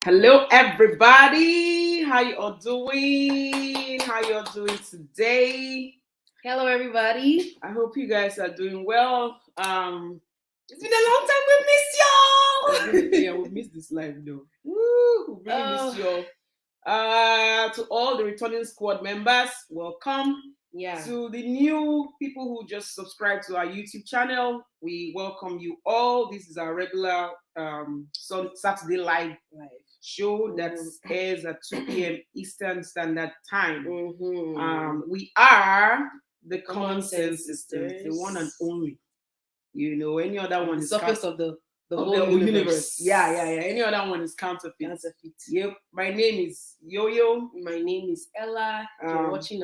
Hello, everybody. How you all doing? How you all doing today? Hello, everybody. I hope you guys are doing well. It's been a long time. We missed y'all. Yeah, we missed this live though. Woo! We really missed y'all. To all the returning squad members, welcome. Yeah. To the new people who just subscribed to our YouTube channel, we welcome you all. This is our regular Saturday live show that airs at 2 p.m. Eastern Standard Time. We are the Common Sense Sisters, the one and only. You know, any other one The is surface of the whole universe. Yeah. Any other one is counterfeit. Yep. My name is Yo-Yo. My name is Ella. If you're watching,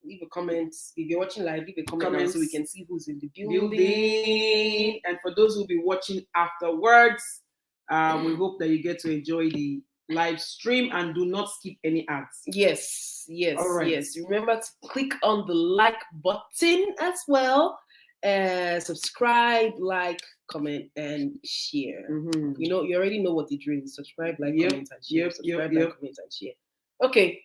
leave a comment. If you're watching live, leave a comment so we can see who's in the building. And for those who'll be watching afterwards, we hope that you get to enjoy the live stream and do not skip any ads. Yes. All right. Yes. Remember to click on the like button as well. Subscribe, like, comment, and share. You know, you already know what the drill is. Subscribe, like, comment, and share. Subscribe, like, comment, and share. Okay.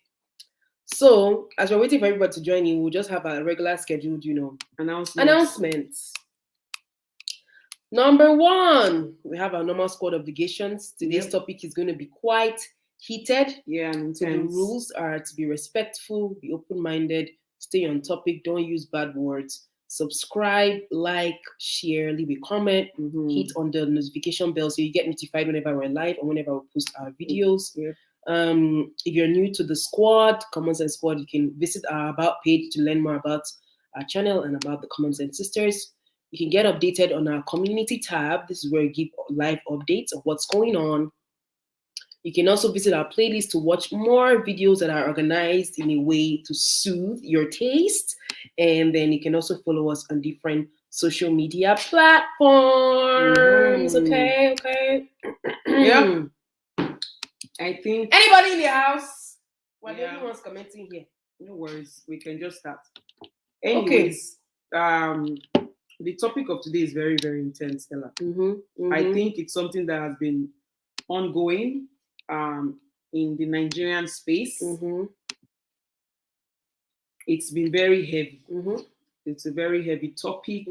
So, as we're waiting for everybody to join in, we'll just have a regular scheduled, announcements. Number 1, we have our normal squad obligations. Today's topic is going to be quite heated. Yeah, and so the rules are to be respectful, be open-minded, stay on topic, don't use bad words. Subscribe, like, share, leave a comment, hit on the notification bell so you get notified whenever we're live or whenever we post our videos. If you're new to the squad, Common Sense Squad, you can visit our About page to learn more about our channel and about the Common Sense Sisters. You can get updated on our community tab. This is where we give live updates of what's going on. You can also visit our playlist to watch more videos that are organized in a way to soothe your taste. And then you can also follow us on different social media platforms. Okay. Yeah. I think anybody in the house? Well, everyone's commenting here. No worries. We can just start. Anyways, the topic of today is very, very intense, Ella. I think it's something that has been ongoing in the Nigerian space. It's been very heavy. It's a very heavy topic.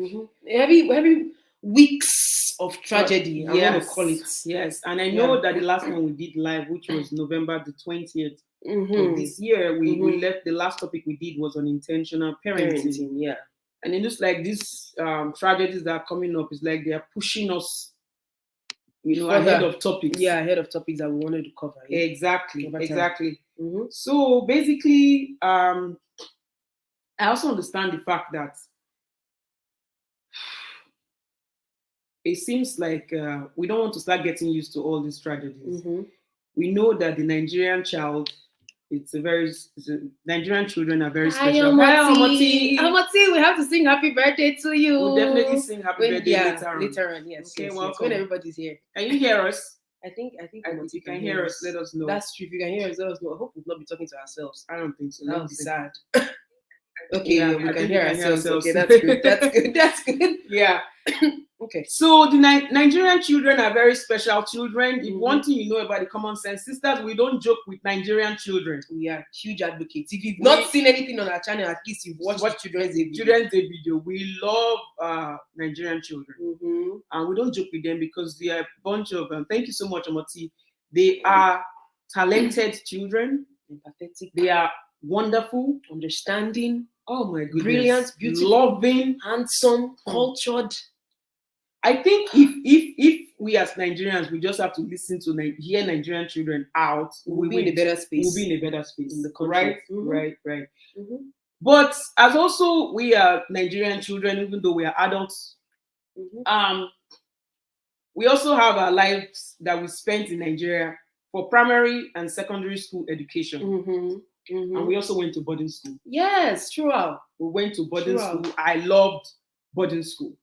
Heavy weeks of tragedy. I'm going to call it. Yes, and I know that the last one we did live, which was November the 20th of this year, we left. The last topic we did was on intentional parenting. Yeah. And it looks like these tragedies that are coming up is like they are pushing us, ahead of topics. Yeah, ahead of topics that we wanted to cover. Yeah. Exactly. So basically, I also understand the fact that it seems like we don't want to start getting used to all these tragedies. We know that the Nigerian child, Nigerian children are very special. Hi, Omoti. We have to sing happy birthday to you. We'll definitely sing happy birthday later on. Yes. Okay, welcome. When everybody's here. Can you hear us? I think if you can hear us, let us know. That's true. If you can hear us, let us know. I hope we'll not be talking to ourselves. I don't think so. That would be sad. Okay, we can hear ourselves. Okay, that's good. Yeah. Okay. So the Nigerian children are very special children. If one thing you know about the Common Sense Sisters, we don't joke with Nigerian children. We are huge advocates. If you've not seen anything on our channel, at least you've watched Children's Day video. We love Nigerian children. And we don't joke with them because they are a bunch of thank you so much, Omoti. They are talented children. Empathetic. They are wonderful. Understanding. Oh my goodness. Brilliant, beautiful, loving, handsome, cultured. I think if we as Nigerians, we just have to listen to hear Nigerian children out, we'll be in a better space. We'll be in a better space in the country. Right. But as also we are Nigerian children, even though we are adults, we also have our lives that we spent in Nigeria for primary and secondary school education. And we also went to boarding school. Yes, throughout. We went to boarding school. I loved boarding school.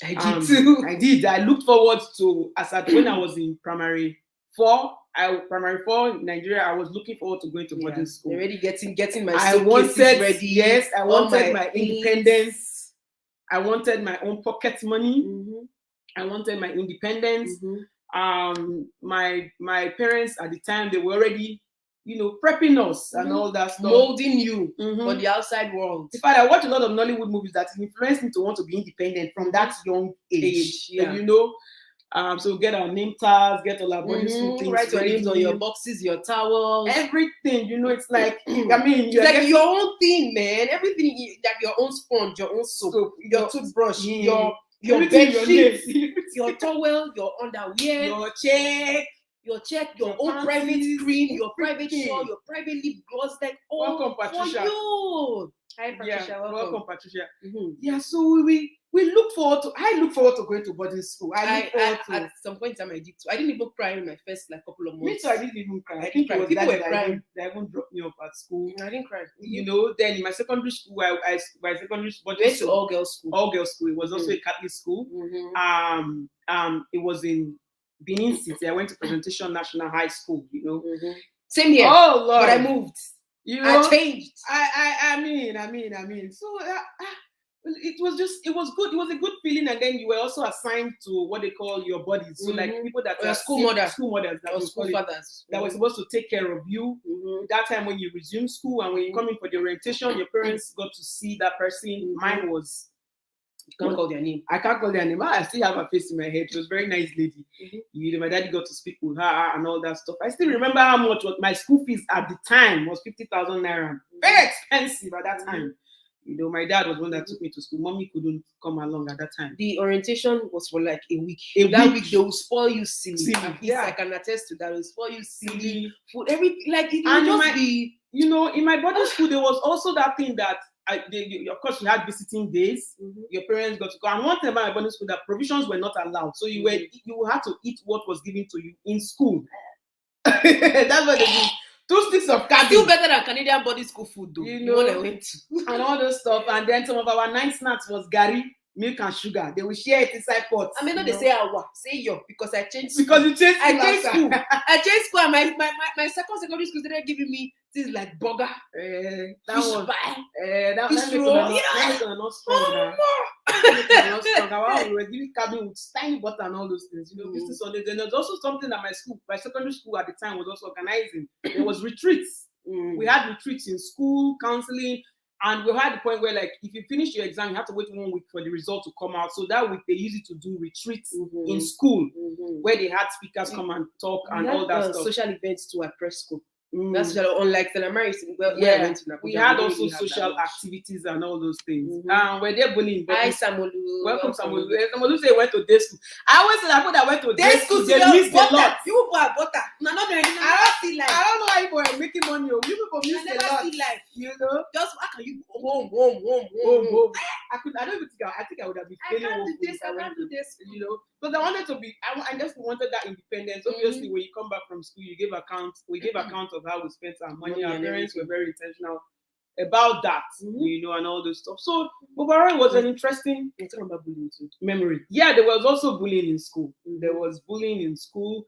I did too. I did. I looked forward to, when I was in primary 4 in Nigeria, I was looking forward to going to boarding school. Already getting my suitcases ready. Yes, I wanted my independence. I wanted my own pocket money. I wanted my independence. My parents at the time, they were already, prepping us and all that stuff, molding you for the outside world. In fact, I watch a lot of Nollywood movies that influenced me to want to be independent from that young age. Yeah. So get our name tags, get all our body suit things, write your names on your boxes, your towels, everything. It's like, I mean, it's like your own thing, man. Everything, like your own sponge, your own soap, your toothbrush, your bed sheets, your towel, your underwear, your check, your own panties, private cream, your private shawl, your private lip gloss, like all for you. Hi, Patricia. Welcome, Patricia. Yeah, so we look forward to. I look forward to going to boarding school. At some point in time, I did too. I didn't even cry in my first couple of months. Me too. I didn't even cry. I think it was people were crying. They even dropped me off at school. I didn't cry. Then in my secondary school, my secondary school, went to all girls school. All girls school. It was also a Catholic school. It was in Benin City. I went to Presentation National High School. Same here. Oh Lord! But I moved. I changed. I mean. So it was good. It was a good feeling, and then you were also assigned to what they call your buddies. So like people that are school mothers, that school fathers, that were supposed to take care of you. That time when you resume school and when you come in for the orientation, your parents got to see that person. Mine was. You can't call their name. I can't call their name. I still have her face in my head. She was a very nice lady. My daddy got to speak with her and all that stuff. I still remember how much my school fees at the time was 50,000 naira. Very expensive at that time. My dad was one that took me to school. Mommy couldn't come along at that time. The orientation was for like a week. That week they will spoil you silly. I can attest to that. They will spoil you silly. Food, everything. Like it will just be. In my boarding school, there was also that thing that of course, you had visiting days. Your parents got to go. And one thing about my boarding school, that provisions were not allowed. So you had to eat what was given to you in school. That's what they did. 2 sticks of candy. Still better than Canadian boarding school food, though. The one I went to. And all those stuff. And then some of our night snacks was gari, milk and sugar. They will share it inside pots. I mean, they say awa, say yo, because I changed school. Because you changed school. I changed school. And my second secondary school started giving me things like burger, fish pie, fish roll. Not strong. We were giving cabin with tiny butter and all those things. Then there's also something that my secondary school at the time was also organizing. There was retreats. We had retreats in school, counseling. And we had the point where, like, if you finish your exam, you have to wait 1 week for the result to come out. So that week, they used it to do retreats in school, where they had speakers come and talk and all that stuff. Social events too at press school. That's unlike St. Mary's. We had also social activities and all those things. Were they bullying? Hi, Samolu. Welcome, Samolu. Samolu said went to day school. I always say that people that went to day school, they missed a lot. You people are butter. No, not very. I don't know how you are making money. You people missed a lot. Just how can you home? I don't even think. I think I would have been failing. I can't do this. Because I wanted to be. I just wanted that independence. Obviously, when you come back from school, you give account. We gave account of how we spent our money. Our parents were very intentional about that, and all this stuff. So overall, it was an interesting memory. Yeah, there was also bullying in school. There was bullying in school.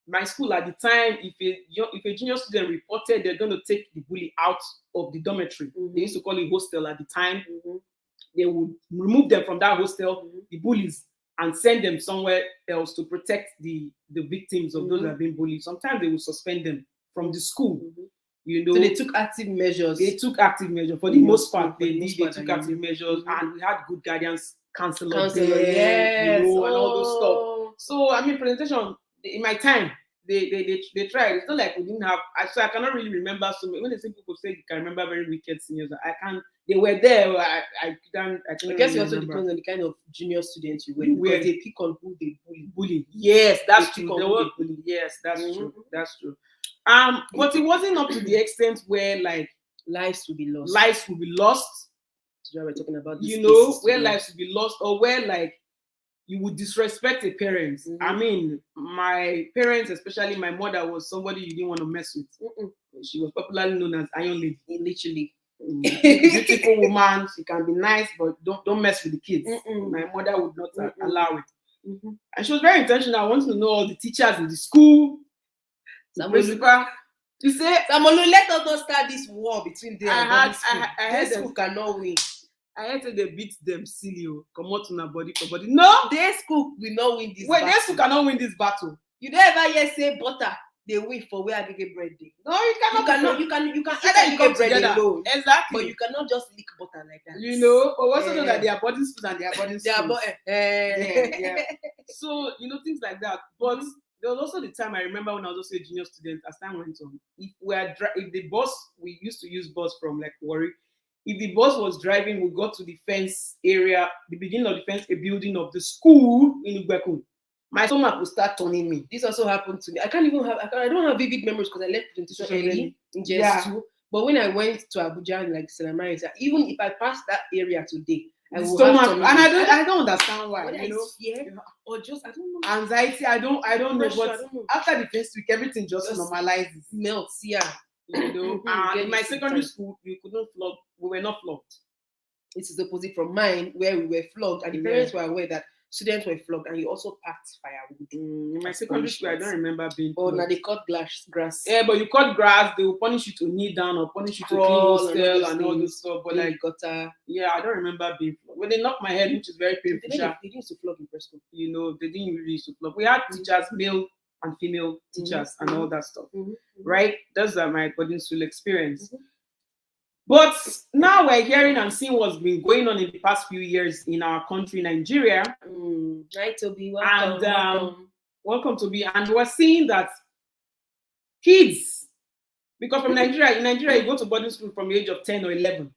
My school at the time, if a junior student reported, they're going to take the bully out of the dormitory. They used to call it hostel at the time. They would remove them from that hostel, the bullies, and send them somewhere else to protect the victims of those that have been bullied. Sometimes they would suspend them from the school. So they took active measures. For the most part. They took active measures, and we had good guidance counselors there, and all those stuff. So I mean, presentation in my time, they tried. It's not like we didn't have. So I cannot really remember so many. When they say people say you can remember very wicked seniors, I can't. They were there. I guess it also depends on the kind of junior students you were. Because they pick on who they bully. Yes, that's true. Yes, that's true. That's true. But it wasn't up to the extent where like lives will be lost. So we're talking about this where lives will be lost, or where like you would disrespect a parent. I mean, my parents, especially my mother, was somebody you didn't want to mess with. She was popularly known as Iron Lady. Literally. Beautiful woman. She can be nice, but don't mess with the kids. My mother would not allow it. And she was very intentional. I wanted to know all the teachers in the school. The principal. You say, Samolu, let us not start this war between them. I heard school cannot win. I had to they beat them silly. Come out on a body for body. No, Day school will not win this. wait, they cannot win this battle. You don't ever hear say butter they win for where Agege bread day. No, you cannot. You can eat Either you come Agege bread together. alone, Exactly. but you cannot just lick butter like that. You know, but also know that they are boarding schools and they are boarding They are schools. yeah. So things like that. But there was also the time I remember when I was also a junior student. As time went on, if the bus, we used to use bus from like Warri. If the bus was driving, we got to the fence area, the beginning of the fence, a building of the school in Ugbeku. My stomach would start turning me. This also happened to me. I don't have vivid memories because I left presentation early in JS2. But when I went to Abuja and like Selamari, even if I passed that area today, I will have and I don't understand why. Fear or just I don't know. Anxiety, I don't know. Pressure, But I don't know. after the first week, everything just normalizes. Melts, yeah. In my secondary school, you could not flog. We were not flogged. It is the opposite from mine, where we were flogged, and the parents were aware that students were flogged, and you also packed firewood. In my secondary school, I don't remember being flogged. Now they cut grass. Yeah, but you cut grass, they will punish you to kneel down or punish you to clean hostel and all this stuff. But like gutter. Yeah, I don't remember being flogged. When they knocked my head, which is very painful. They used to flog in preschool. They didn't really used to flog. We had teachers, male and female teachers, and all that stuff. Right? That's my boarding school experience. But now we're hearing and seeing what's been going on in the past few years in our country, Nigeria. Hi, Toby. Welcome. And welcome, Toby. And we're seeing that kids, because in Nigeria, you go to boarding school from the age of 10 or 11.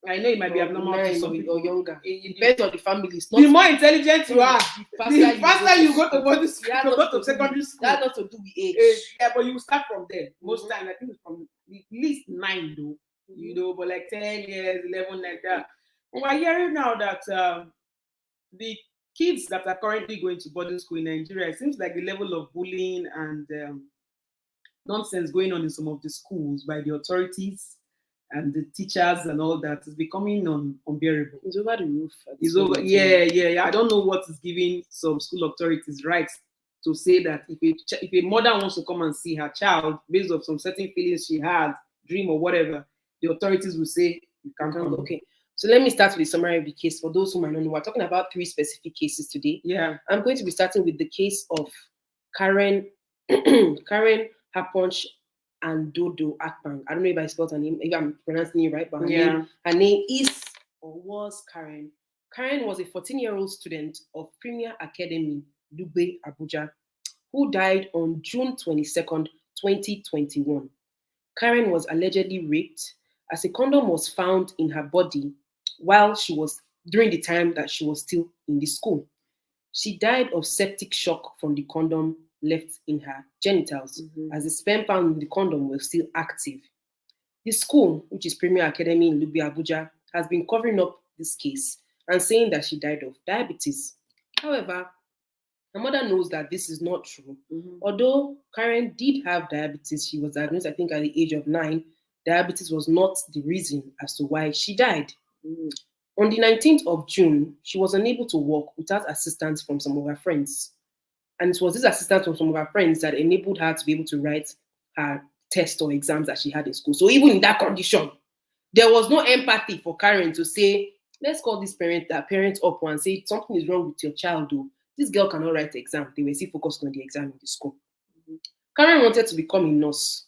I know it might be abnormal for some people or younger. It depends on the families. The more intelligent you are, the faster you go to boarding school, go to secondary school. That has not to do with age. Yeah, but you start from there. Most times, I think it's from at least 9 though. But like 10 years, 11, like that. We're hearing now that the kids that are currently going to boarding school in Nigeria, it seems like the level of bullying and nonsense going on in some of the schools by the authorities and the teachers and all that is becoming unbearable. It's over the roof. It's over. Yeah. I don't know what is giving some school authorities rights to say that if a mother wants to come and see her child based on some certain feelings she had, dream or whatever, the authorities will say you can't come. Okay. So let me start with the summary of the case. For those who might not know, we're talking about 3 specific cases today. Yeah. I'm going to be starting with the case of Karen-Happuch and Aondodoo Akpan. I don't know if I spelled her name, if I'm pronouncing it right, but her name is or was Karen. Karen was a 14-year-old student of Premier Academy, Dugbe, Abuja, who died on June 22nd, 2021. Karen was allegedly raped as a condom was found in her body during the time that she was still in the school. She died of septic shock from the condom left in her genitals, as the sperm found in the condom was still active. The school, which is Premier Academy in Lugbe, Abuja, has been covering up this case and saying that she died of diabetes. However, her mother knows that this is not true. Although Karen did have diabetes, she was diagnosed, I think, at the age of 9. Diabetes was not the reason as to why she died. On the 19th of June, she was unable to walk without assistance from some of her friends. And it was this assistance from some of her friends that enabled her to be able to write her tests or exams that she had in school. So even in that condition, there was no empathy for Karen to say, let's call this parent up and say, something is wrong with your child, though. This girl cannot write the exam. They were still focused on the exam in the school. Karen wanted to become a nurse.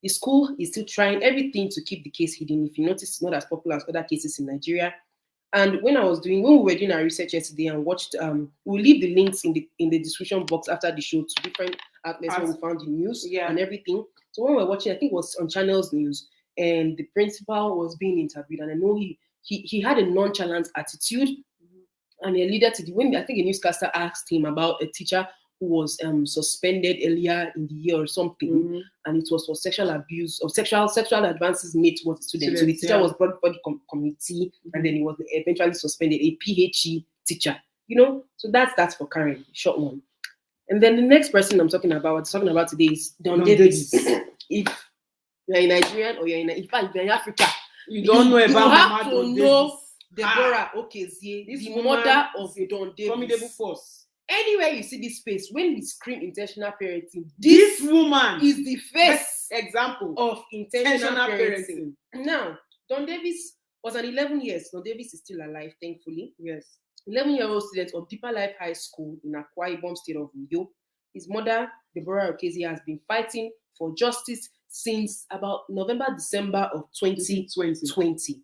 The school is still trying everything to keep the case hidden. If you notice, it's not as popular as other cases in Nigeria. And when we were doing our research yesterday and watched, we'll leave the links in the description box after the show to different outlets where we found the news and everything. So when we were watching, I think it was on Channel's News, and the principal was being interviewed, and I know he had a nonchalant attitude, and a leader when I think a newscaster asked him about a teacher who was suspended earlier in the year or something, and it was for sexual abuse or sexual advances made towards the student. So the teacher was brought before the committee, and then he was eventually suspended, a PhD teacher. So that's for Karen, short one. And then the next person I'm talking about today is Don Davis. If you're a Nigerian or if you're in Africa, you don't know about Mama Don Davis. Deborah Okezie, the mother of Don Davis. Formidable force. Anywhere you see this face, when we scream intentional parenting, this woman is the first example of intentional parenting. Now, Don Davis was an 11 years. Now Davis is still alive, thankfully. Yes. 11-year-old student of Deeper Life High School in Akwa Ibom State of Uyo. His mother, Deborah Okezie, has been fighting for justice since about November, December of 2020.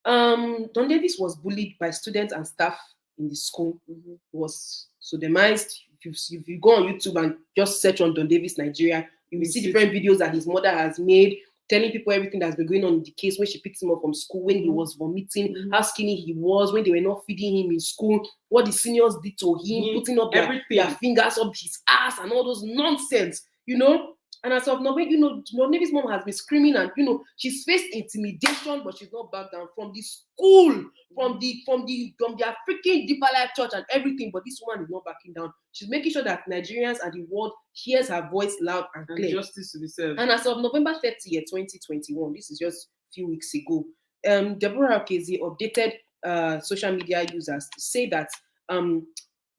Don Davis was bullied by students and staff in the school. He was sodomized. If you go on YouTube and just search on Don Davis Nigeria, you will see different videos that his mother has made, telling people everything that's been going on in the case, when she picked him up from school, when he was vomiting, how skinny he was, when they were not feeding him in school, what the seniors did to him, putting up their fingers up his ass and all those nonsense, you know. And as of now, you know, Don Davis' mom has been screaming, and you know, she's faced intimidation, but she's not backed down from the school, from the freaking Deeper Life Church and everything. But this woman is not backing down. She's making sure that Nigerians and the world hears her voice loud and clear. And justice to be served. And as of November 30th, 2021, this is just a few weeks ago, Deborah Okezie updated social media users to say that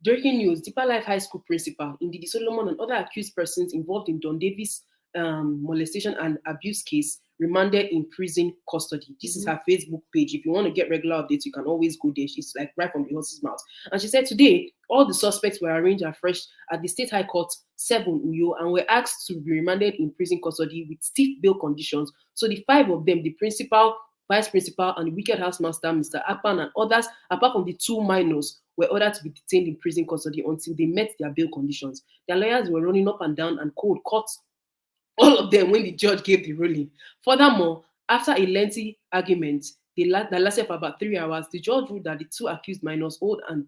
breaking news: Deeper Life High School principal Ndidi Solomon and other accused persons involved in Don Davis molestation and abuse case remanded in prison custody. This is her Facebook page. If you want to get regular updates, you can always go there. She's like right from the horse's mouth. And she said today, all the suspects were arraigned afresh at the State High Court 7 Uyo and were asked to be remanded in prison custody with stiff bail conditions. So the 5 of them, the principal, vice principal, and the wicked housemaster, Mr. Akpan, and others, apart from the 2 minors, were ordered to be detained in prison custody until they met their bail conditions. Their lawyers were running up and down and cold cut all of them when the judge gave the ruling. Furthermore, after a lengthy argument that lasted for about 3 hours, the judge ruled that the 2 accused minors, Old and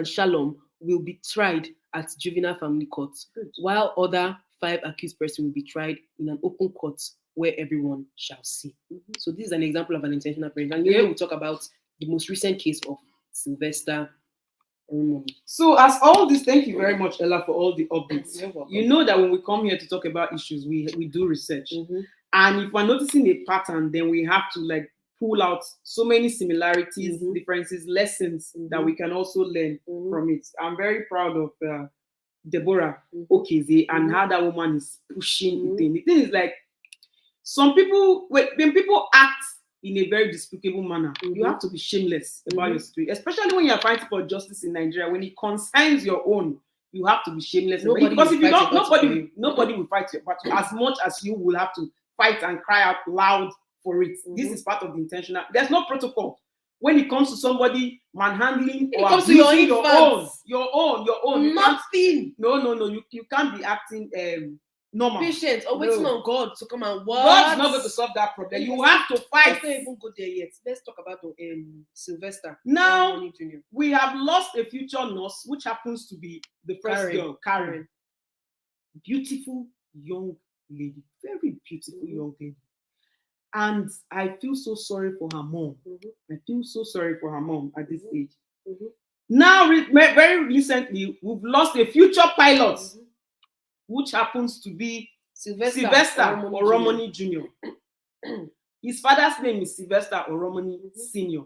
Shalom, will be tried at juvenile family court, while other 5 accused persons will be tried in an open court where everyone shall see. So this is an example of an intentional parent. And here we talk about the most recent case of Sylvester Oromoni. So as all this, thank you very much, Ella, for all the updates. You know that when we come here to talk about issues, we do research. And if we're noticing a pattern, then we have to like pull out so many similarities, differences, lessons that we can also learn from it. I'm very proud of Deborah Okezie and how that woman is pushing the thing. The thing is like, some people, when people act in a very despicable manner, you have to be shameless about your story, especially when you're fighting for justice in Nigeria. When it concerns your own, you have to be shameless. Because if you don't, nobody will fight your battle as much as you will have to fight and cry out loud for it. This is part of the intentional. There's no protocol when it comes to somebody manhandling or abusing your own. Nothing. No. You can't be acting normal. Patient or waiting on God to come and work. God's not going to solve that problem. You have to fight. Let's not even go there yet. Let's talk about Sylvester. Now, we have lost a future nurse, which happens to be the first girl, Karen. Beautiful young lady. Very beautiful young lady. And I feel so sorry for her mom. I feel so sorry for her mom at this age. Now, very recently, we've lost a future pilot, which happens to be Sylvester Oromoni Jr. His father's name is Sylvester Oromoni Sr.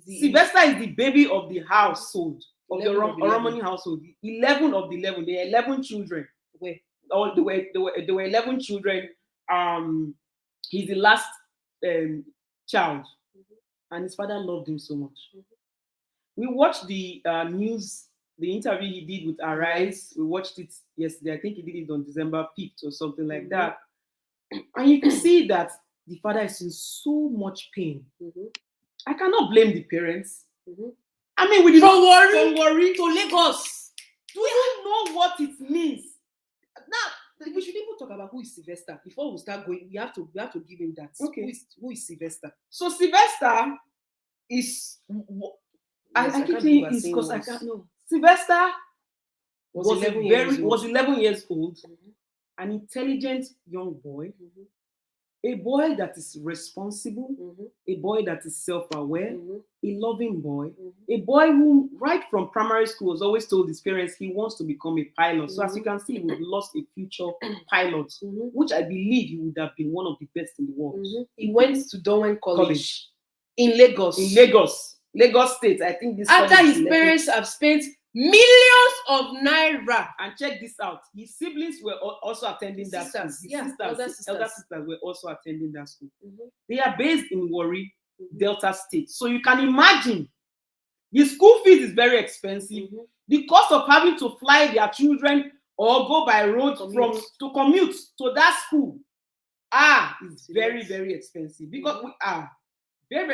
Sylvester is the baby of the household, of the Oromoni household. 11 of the 11. There are 11 children. There were 11 children. He's the last child. And his father loved him so much. We watched the news, the interview he did with Arise. We watched it yesterday. I think he did it on December 5th or something like that. And you can see that the father is in so much pain. I cannot blame the parents. I mean, we didn't worry to Lagos. Do you know what it means? Now, we should even talk about who is Sylvester before we start going. We have to give him that. Okay. Who is Sylvester? So Sylvester is. I keep saying is because I can't know. Sylvester was 11 years old, an intelligent young boy, a boy that is responsible, a boy that is self-aware, a loving boy, a boy who right from primary school has always told his parents he wants to become a pilot. So as you can see, we've lost a future pilot, which I believe he would have been one of the best in the world. He went to Dowen College in Lagos. Lagos State. I think this. After his parents have spent Millions of naira. And check this out. His siblings were also attending that school. His elder sisters were also attending that school. Mm-hmm. They are based in Warri, Delta State. So you can imagine the school fees is very expensive. Mm-hmm. The cost of having to fly their children or go by road to commute to that school is very, very expensive. Because we are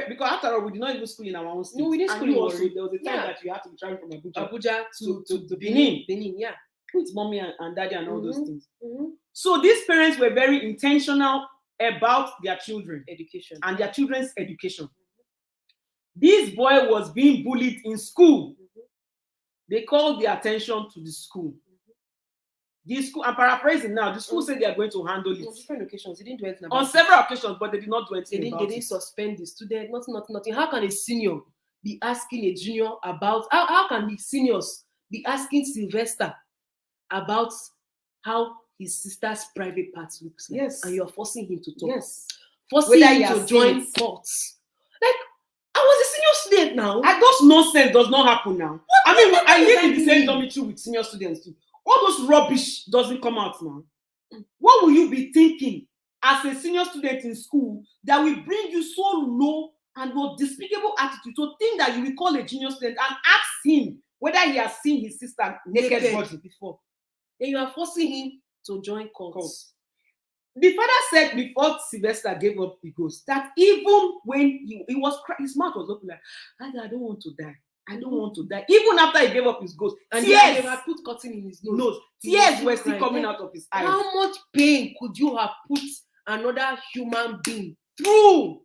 because after all, we did not even school in our own state. No, we didn't school in Warri. There was a time that you had to be traveling from Abuja to Benin. Benin, yeah. With mommy and daddy and all those things. Mm-hmm. So these parents were very intentional about their children education and their children's education. This boy was being bullied in school. Mm-hmm. They called the attention to the school. The school, I'm paraphrasing now, the school said they are going to handle it. On different occasions, they didn't do anything about on several occasions, but they did not do anything about it. They didn't suspend the student, nothing. How can a senior be asking a junior about, how can the seniors be asking Sylvester about how his sister's private part looks like? Yes. And you're forcing him to talk. Yes. Forcing him to join cults. Like, I was a senior student now. And those nonsense does not happen now. I live in the same dormitory with senior students too. All those rubbish doesn't come out now. What will you be thinking as a senior student in school that will bring you so low and no despicable attitude to think that you will call a junior student and ask him whether he has seen his sister naked body before? Then you are forcing him to join cults. The father said before Sylvester gave up the ghost that even when he was his mouth was open like, I don't want to die. I don't want to die. Even after he gave up his ghost, and tears, they had put cotton in his nose. Tears were still coming out of his eyes. How much pain could you have put another human being through?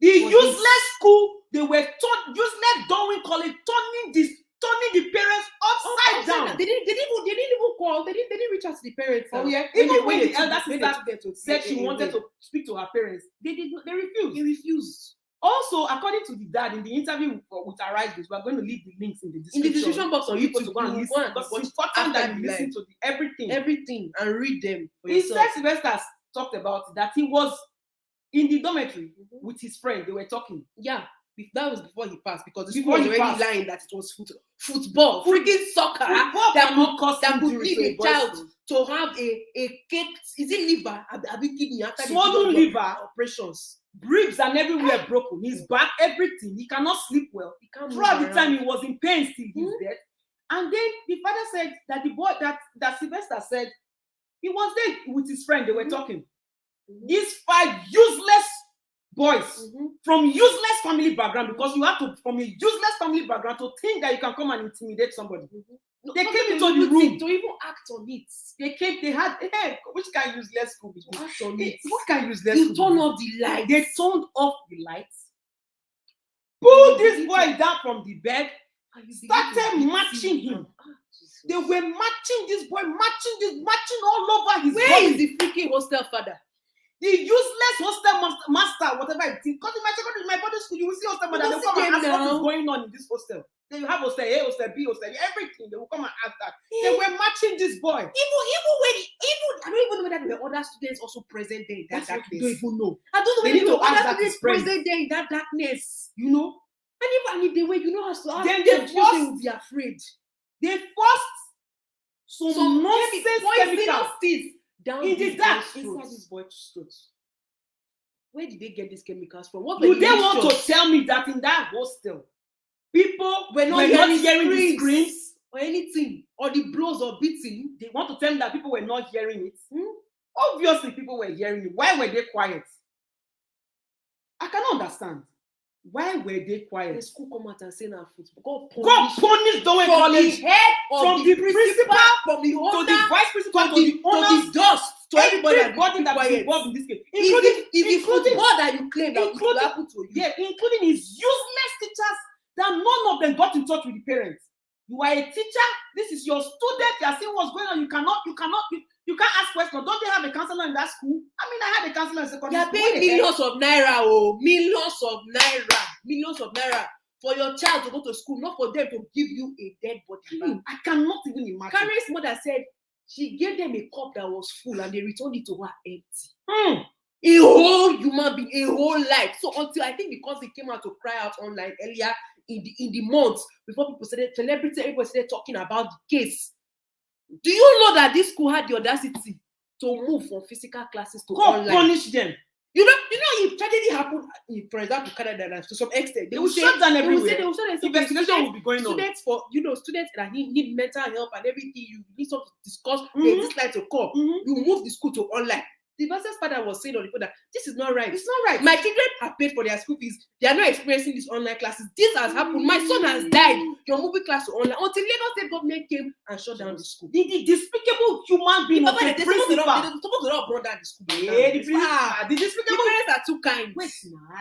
The useless school, they were useless doing college, turning the parents upside down. They didn't even call. They didn't reach out to the parents. Oh yeah. Even when the elder sister said she wanted to speak to her parents, they refused. They refused. Also, according to the dad in the interview with Arise, we are going to leave the links in the description box on YouTube to go and listen. Because it's important that you listen to everything and read them for yourself. He said Sylvester talked about that he was in the dormitory with his friend. They were talking. Yeah, that was before he passed, because the school was already lying that it was football, freaking soccer that could leave a child to have a caked, is it liver? A big kidney after swollen liver operations. Ribs and everywhere broken. His back, everything. He cannot sleep well. Throughout the time he was in pain till he's dead. And then the father said that the boy that Sylvester said he was there with his friend. They were talking. These 5 useless boys from useless family background, because you have to from a useless family background to think that you can come and intimidate somebody. They came into the room to even act on it. They had which can useless school? Act on it. What can useless school? Turn off the lights. They turned off the lights. Pulled this boy down from the bed. Started matching him. They were matching this boy, matching all over his body. Where is the freaking hostel father? The useless hostel master, whatever it is. Because in my boarding school, you will see hostel mother. They'll come and ask what is going on in this hostel. Then you have hostel A, hostel B, hostel A, everything. They will come and ask that. They were matching this boy. Even I don't even know whether there were other students also present there in that darkness. You don't even know. I don't know whether there were other students present there in that darkness. You know? And if they were, you know how to ask. Then they would be afraid. They forced some nonsense chemicals down in the dark inside this boy's throat. Where did they get these chemicals from? What do they want to tell me that in that hostel people were not hearing the screams or anything, or the blows or beating? They want to tell me that people were not hearing it. Obviously, people were hearing it. Why were they quiet? I cannot understand. Why were they quiet? The school come out and say now, God punish Dowen College from the principal, from the owner, to the vice principal, to the owners, to the dust, to everybody that is involved in this case, including what that you claim that will happen to you. Yeah, including his useless teachers, that none of them got in touch with the parents. You are a teacher. This is your student. You are seeing what's going on. You can't ask questions. Don't they have a counselor in that school? I mean, I had a counselor in secondary school. They are paying millions of naira, millions of naira for your child to go to school, not for them to give you a dead body. I cannot even imagine. Karen's mother said she gave them a cup that was full and they returned it to her empty. A whole human being, a whole life. So until I think because they came out to cry out online earlier in the months before people started, everybody started talking about the case. Do you know that this school had the audacity to move from physical classes to online? Punish them. You know, if tragedy happened, for example, Canada, to some extent, they will shut down everywhere. They will say investigation will be going on. Students that need mental help and everything, you need something to discuss. They just like to call. You move the school to online. The pastor's father was saying on the phone that this is not right. It's not right. My children have paid for their school fees. They are not experiencing these online classes. This has happened. My son has died. You're moving class to online. Until Lagos State government came and shut down the school. The despicable human being of the principal. They're supposed to not brought down the school. Yeah, the despicable parents are too kind. Wait,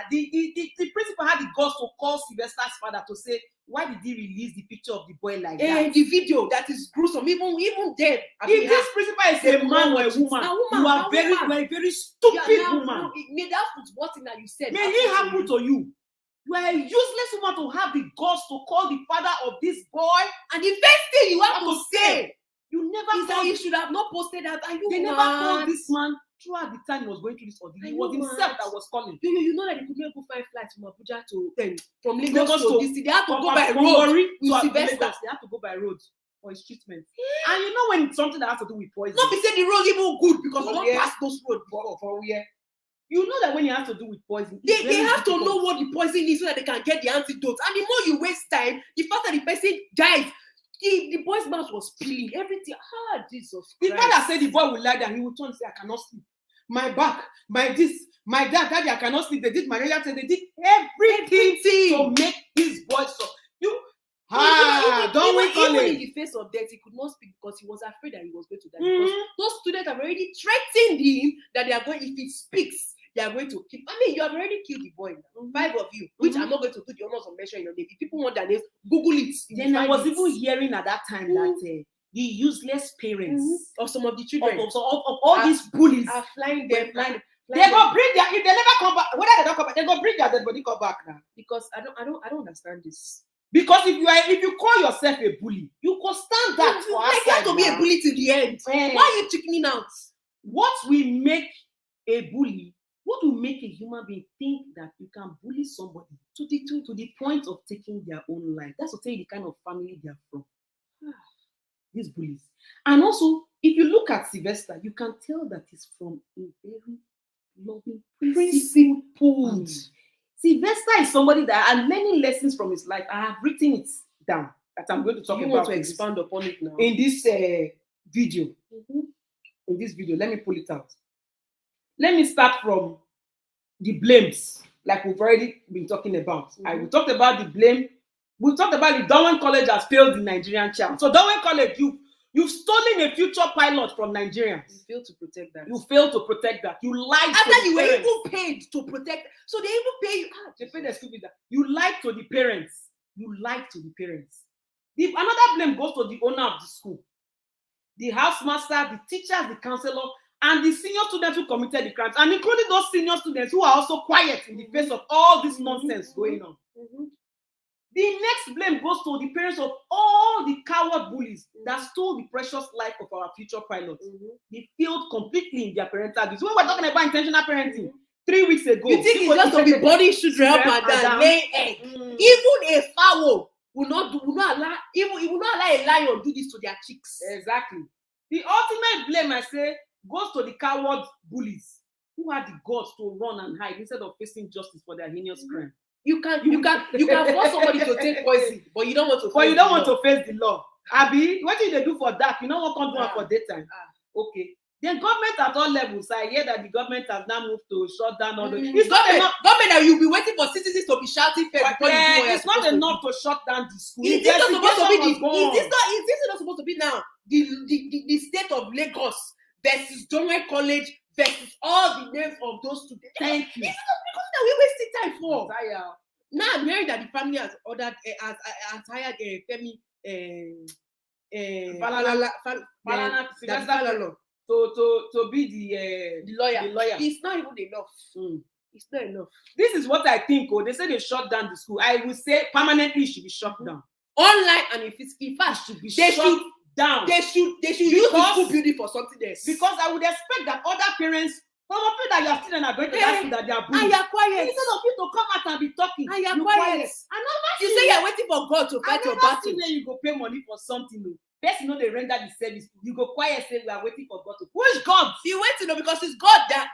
the principal had the guts to call Sylvester's father to say, why did he release the picture of the boy like that? The video that is gruesome, even dead. If this principal is a man or a woman, you are very stupid woman. May that football thing that you said. May it happen to you. You are a useless woman to have the guts to call the father of this boy. And the first thing you have to say, you never is that you should have not posted that. They never called this man throughout the time he was going through this ordeal. It was himself that was calling. You know that they could not go find flights from Abuja from Lagos to DC. They had to go by road. They had to go by road for his treatment. And you know when it's something that has to do with poison. Not be say the road even good because we don't pass those roads for where. You know that when it has to do with poison, they have to know what the poison is so that they can get the antidote. And the more you waste time, the faster the person dies. The boy's mouth was peeling, everything. Jesus Christ. The father said the boy will lie down. He will turn and say, I cannot sleep. My back, my this, my dad, daddy, I cannot sleep. They did my dad said they did everything to make his boy so. Don't wait on it. In the face of death, he could not speak because he was afraid that he was going to die. Because those students have already threatened him that they are going, if he speaks, they are going to kill. I mean, you have already killed the boy now. 5 of you, which I'm not going to do the honors of mentioning your name. If people want their names, Google it. Then I was even hearing at that time that the useless parents of some of the children of all these bullies are flying them. They go bring their, if they never come back, whether they don't come back, they go bring their dead body come back now. Because I don't understand this. Because if you call yourself a bully, you can stand that for us. You have to be a bully to the end. Why are you chickening out? What will make a bully? What will make a human being think that you can bully somebody to the point of taking their own life? That's to tell you the kind of family they are from. These bullies. And also, if you look at Sylvester, you can tell that he's from a very loving, principled. Sylvester is somebody that had many lessons from his life. I have written it down that I'm going to talk about. You want to expand upon it now? In this video. In this video, let me pull it out. Let me start from the blames, like we've already been talking about. We talked about the blame. We talked about the Darwin College has failed the Nigerian child. So Darwin College, you've stolen a future pilot from Nigerians. You failed to protect that. You failed to protect that. You lied after you were even paid to protect. So they even pay you. They paid the school fees. You lied to the parents. You lied to the parents. Another blame goes to the owner of the school, the housemaster, the teachers, the counselor, and the senior students who committed the crimes, and including those senior students who are also quiet in the face of all this nonsense going on. The next blame goes to the parents of all the coward bullies that stole the precious life of our future pilots. They failed completely in their parental duties. When we're talking about intentional parenting, 3 weeks ago, you think it's just to be body children up and down, lay egg. Even a fowl will not allow a lion do this to their chicks. Exactly. The ultimate blame, I say, goes to the coward bullies who had the guts to run and hide instead of facing justice for their heinous crime. You can force somebody to take poison, but you don't want to. To face the law. Abi, what did they do for dark? You know what can do for daytime. Okay. Then government at all levels. I hear that the government has now moved to shut down all the. It's not enough. Government that you'll be waiting for citizens to be shouting first before you do what it's not enough to shut down the school. Is this not supposed to be now the state of Lagos versus Darwin College versus all the names of those students? Thank you. This is because that we wasting time for. Now I'm hearing that the family has ordered has hired Femi to be the lawyer. It's not even enough. It's not enough. This is what I think. They say they shut down the school. I will say permanently it should be shut down. Online and in fact should be shut down. They should use the school building for something else. Because I would expect that other parents Some of you that you are students are going to that school that they are And bullies. you're quiet. Instead of you to come out and be talking, And you're you quiet. Another You thing, say you're waiting for God to fight your battle. Another thing, you go pay money for something. No. First, you know they render the service. You go quiet, say we are waiting for God to. Who is God? You waiting because it's God that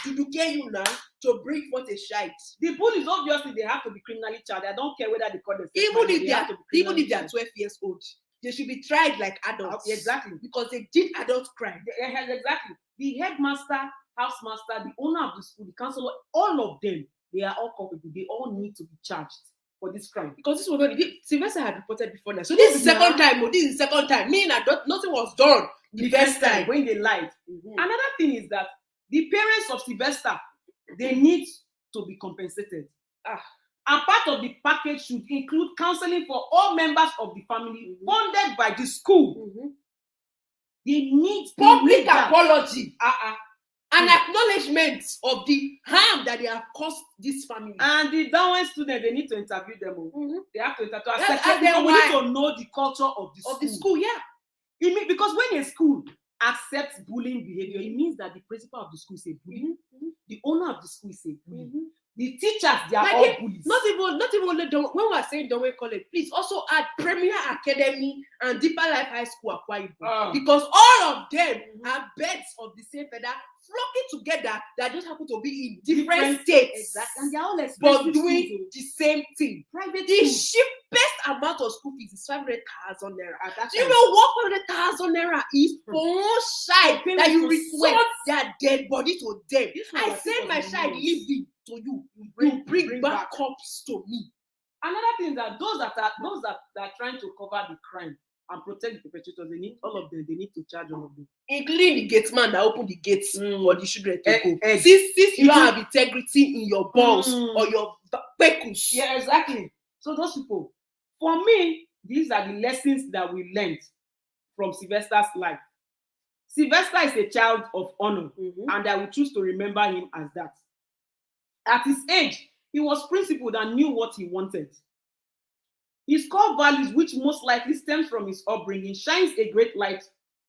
to care you now to bring forth a shite. The bullies obviously they have to be criminally charged. I don't care whether they call themselves. Even if they are 12 years old, they should be tried like adults. Exactly, because they did adult crime. Exactly. The headmaster, housemaster, the owner of the school, the counselor, all of them, they are all culpable. They all need to be charged for this crime. Because this was already Sylvester had reported before now. So this is the second time. This is the second time. Meaning that nothing was done the first time when they lied. Another thing is that the parents of Sylvester, they need to be compensated. And part of the package should include counseling for all members of the family funded by the school. They need public apology and acknowledgement of the harm that they have caused this family. And the downward students, they need to interview them. They have to accept them. We need to know the culture of the school. It means, because when a school accepts bullying behavior, it means that the principal of the school is a bully. The owner of the school is a bully. The teachers, they are all bullies. Not even only when we are saying Donway College, please also add Premier Academy and Deeper Life High School Akwa Ibom, because all of them are beds of the same feather flocking together that just happen to be in different states. Exactly. And they are all but doing the same thing. Private the cheapest amount of school fees is 500,000 naira. Do you know what 500,000 naira is for one child that you resort their dead body to them? I send my child living to you. You bring back cops to me. Another thing is that those that are trying to cover the crime and protect the perpetrators, they need all of them. They need to charge all of them, including the gate man that opened the gates for the children to go. Since you don't have integrity in your balls or your pekus. Yeah, exactly. So those people, for me, these are the lessons that we learned from Sylvester's life. Sylvester is a child of honor, and I will choose to remember him as that. At his age, he was principled and knew what he wanted. His core values, which most likely stems from his upbringing, shines a great light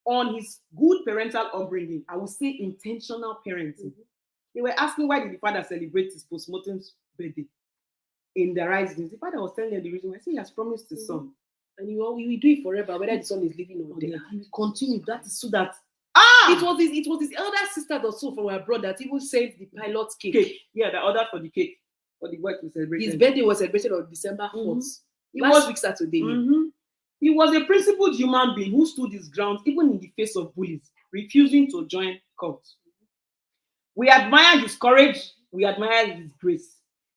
on his good parental upbringing. I would say intentional parenting. They were asking why did the father celebrate his postmortem's birthday in the rising. The father was telling them the reason why. I say he has promised his son, and we will do it forever, whether the son is living or dead. He will continue. That is so that it was his elder sister also from abroad that even sent the pilot's cake. Yeah, the order for the cake for the work to celebrate. His birthday was celebrated on December 4th. Last week Saturday. He was a principled human being who stood his ground even in the face of bullies, refusing to join cults. We admire his courage. We admire his grace.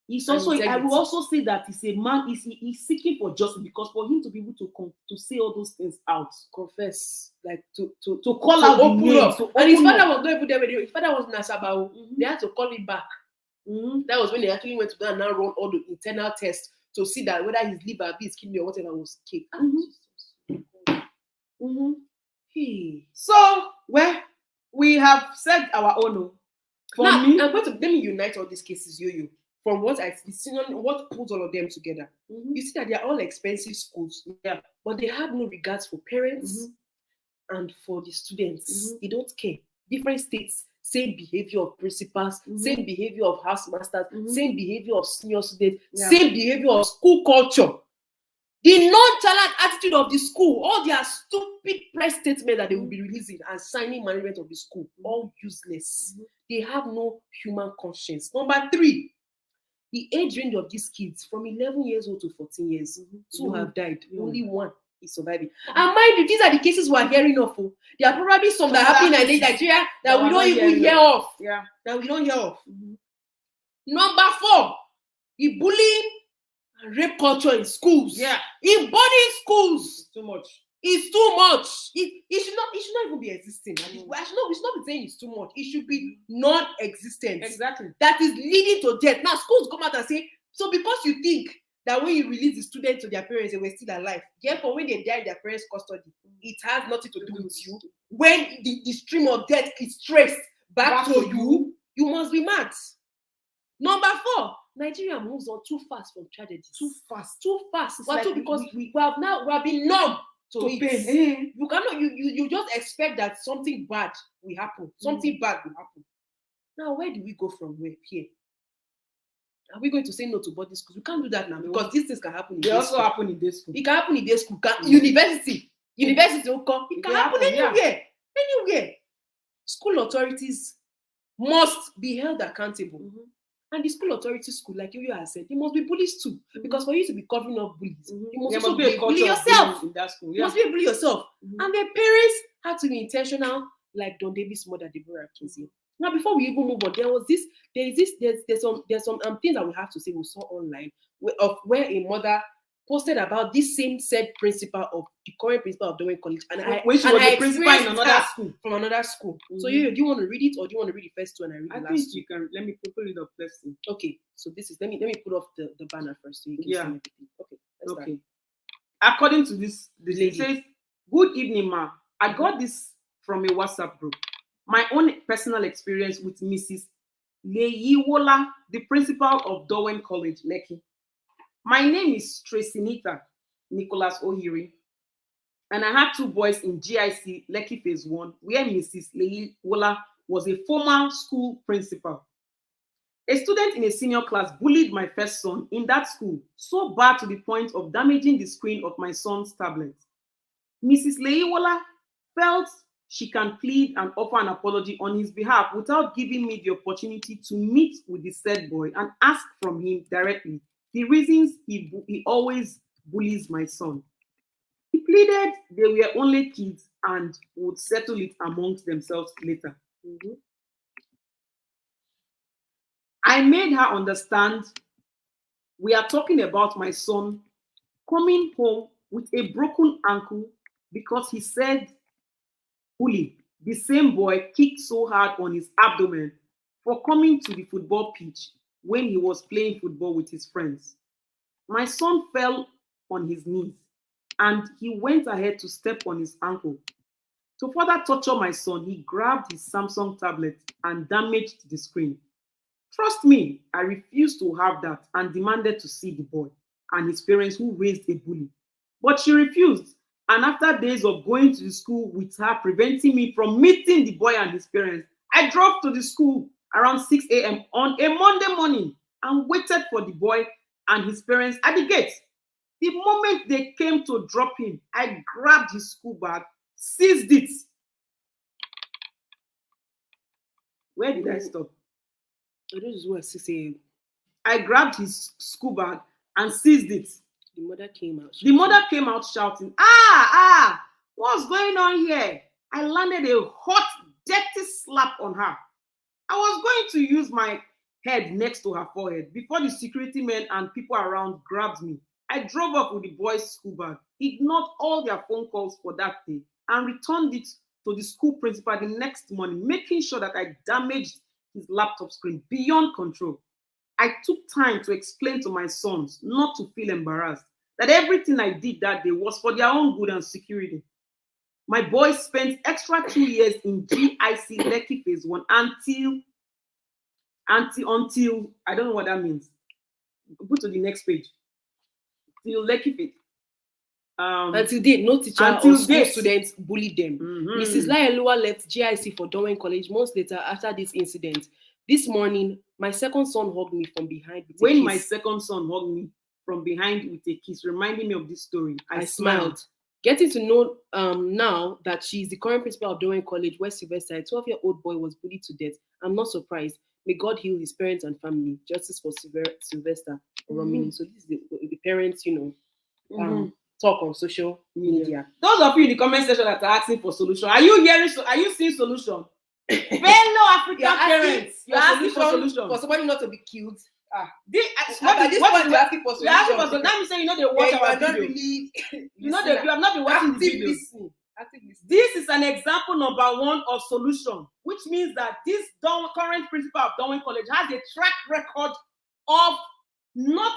He's also, I will also say that he's a man, he's seeking for justice, because for him to be able to say all those things out, confess, like to call out the names, and his father was not even there with him. His father was Nasabao. They had to call him back. That was when they actually went to go and now run all the internal tests to see that whether his liver, his kidney, or whatever was kicked. So, well, we have said our own. Let me unite all these cases, from what I've seen, what pulls all of them together. You see that they are all expensive schools, but they have no regards for parents and for the students. They don't care. Different states, same behavior of principals, same behavior of housemasters, same behavior of senior students, same behavior of school culture. The nonchalant attitude of the school, all their stupid press statements that they will be releasing and signing management of the school, all useless. They have no human conscience. Number 3, the age range of these kids from 11 years old to 14 years, 2 have died. Only 1 is surviving. And mind you, these are the cases we are hearing of. There are probably some that happen in Nigeria that we don't even hear of. That we don't hear of. Number 4, the bullying and rape culture in schools. In boarding schools. It's too much. It's too much. It should not even be existing. We should not be saying it's too much. It should be non-existent. Exactly. That is leading to death. Now schools come out and say, so because you think that when you release the students to their parents, they were still alive, therefore when they die in their parents' custody, it has nothing to do with you. When the stream of death is traced back to you, you must be mad. Number 4, Nigeria moves on too fast from tragedy. Too fast. It's like because we have been numb to it. You cannot. You just expect that something bad will happen. Something bad will happen. Now, where do we go from here? Are we going to say no to boarding schools? We can't do that now because these things can happen in They day also school. happen in this school. It can happen in day school. University. Will come. It can happen anywhere. Anywhere. School authorities must be held accountable. And the school authority school, like you have said, they must be bullies too. Because for you to be covering up bullies, you must also be a bully yourself. In that school. You must be a bully yourself. And their parents had to be intentional, like Don Davis' mother, Deborah Kinsey. Now, before we even move on, there's some things that we have to say we saw online where a mother posted about this same said principal of the current principal of Dowen College, and I principal in another school from another school. So do you want to read it or do you want to read the first two and I read the last think two? you can. Let me put it up. Let's see. Okay, so this is let me put off the banner first so you can see everything. Okay, let's start. According to this lady, it says, "Good evening, ma. I got this from a WhatsApp group. My own personal experience with Mrs. Leyiwola, the principal of Dowen College, Lekki. My name is Tracy Nita Nicholas Ohiri, and I had 2 boys in GIC Lekki Phase 1, where Mrs. Leyiwola was a former school principal. A student in a senior class bullied my first son in that school, so bad to the point of damaging the screen of my son's tablet. Mrs. Leyiwola felt she can plead and offer an apology on his behalf without giving me the opportunity to meet with the said boy and ask from him directly the reasons he always bullies my son. He pleaded they were only kids and would settle it amongst themselves later. I made her understand we are talking about my son coming home with a broken ankle because he said bully, the same boy, kicked so hard on his abdomen for coming to the football pitch when he was playing football with his friends. My son fell on his knees and he went ahead to step on his ankle. To further torture my son, he grabbed his Samsung tablet and damaged the screen. Trust me, I refused to have that and demanded to see the boy and his parents who raised a bully. But she refused. And after days of going to the school with her preventing me from meeting the boy and his parents, I drove to the school around 6 a.m. on a Monday morning and waited for the boy and his parents at the gate. The moment they came to drop him, I grabbed his school bag, seized it. Where did I stop? This is what 6 a.m. I grabbed his school bag and seized it. The mother came out. The mother came out shouting, what's going on here? I landed a hot, dirty slap on her. I was going to use my head next to her forehead before the security men and people around grabbed me. I drove up with the boys' school bag, ignored all their phone calls for that day, and returned it to the school principal the next morning, making sure that I damaged his laptop screen beyond control. I took time to explain to my sons not to feel embarrassed, that everything I did that day was for their own good and security. My boys spent extra 2 years in GIC Lekki Phase 1 until I don't know what that means. Go to the next page. Till Lekki Phase. Until date, no teacher or school students bullied them. Mrs. Layeluwa left GIC for Dowen College months later after this incident. This morning, my second son hugged me from behind with a kiss. My second son hugged me from behind with a kiss, reminding me of this story, I smiled. Getting to know now that she's the current principal of Dowen College, where Sylvester, a 12-year-old boy, was bullied to death. I'm not surprised. May God heal his parents and family. Justice for Sylvester Oromoni. So this is the parents, talk on social media. Those of you in the comment section that are asking for solution, are you seeing solution? Fellow African parents, you're asking for solution for somebody not to be killed. What is asking for solution? That means they watch our video. Really you have not been watching the video. This is an example number 1 of solution, which means that this current principal of Dowen College has a track record of not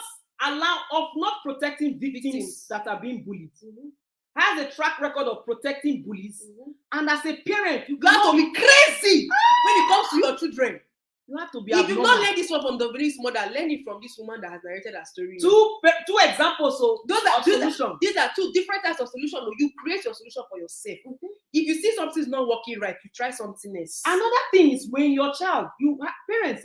protecting victims that are being bullied. Has a track record of protecting bullies. And as a parent, you have to be crazy when it comes to your children. You have to be If you not learn this one from the police mother, learn it from this woman that has narrated her story. Two examples. So these are 2 different types of solution. You create your solution for yourself. If you see something's not working right, you try something else. Another thing is when your child, parents,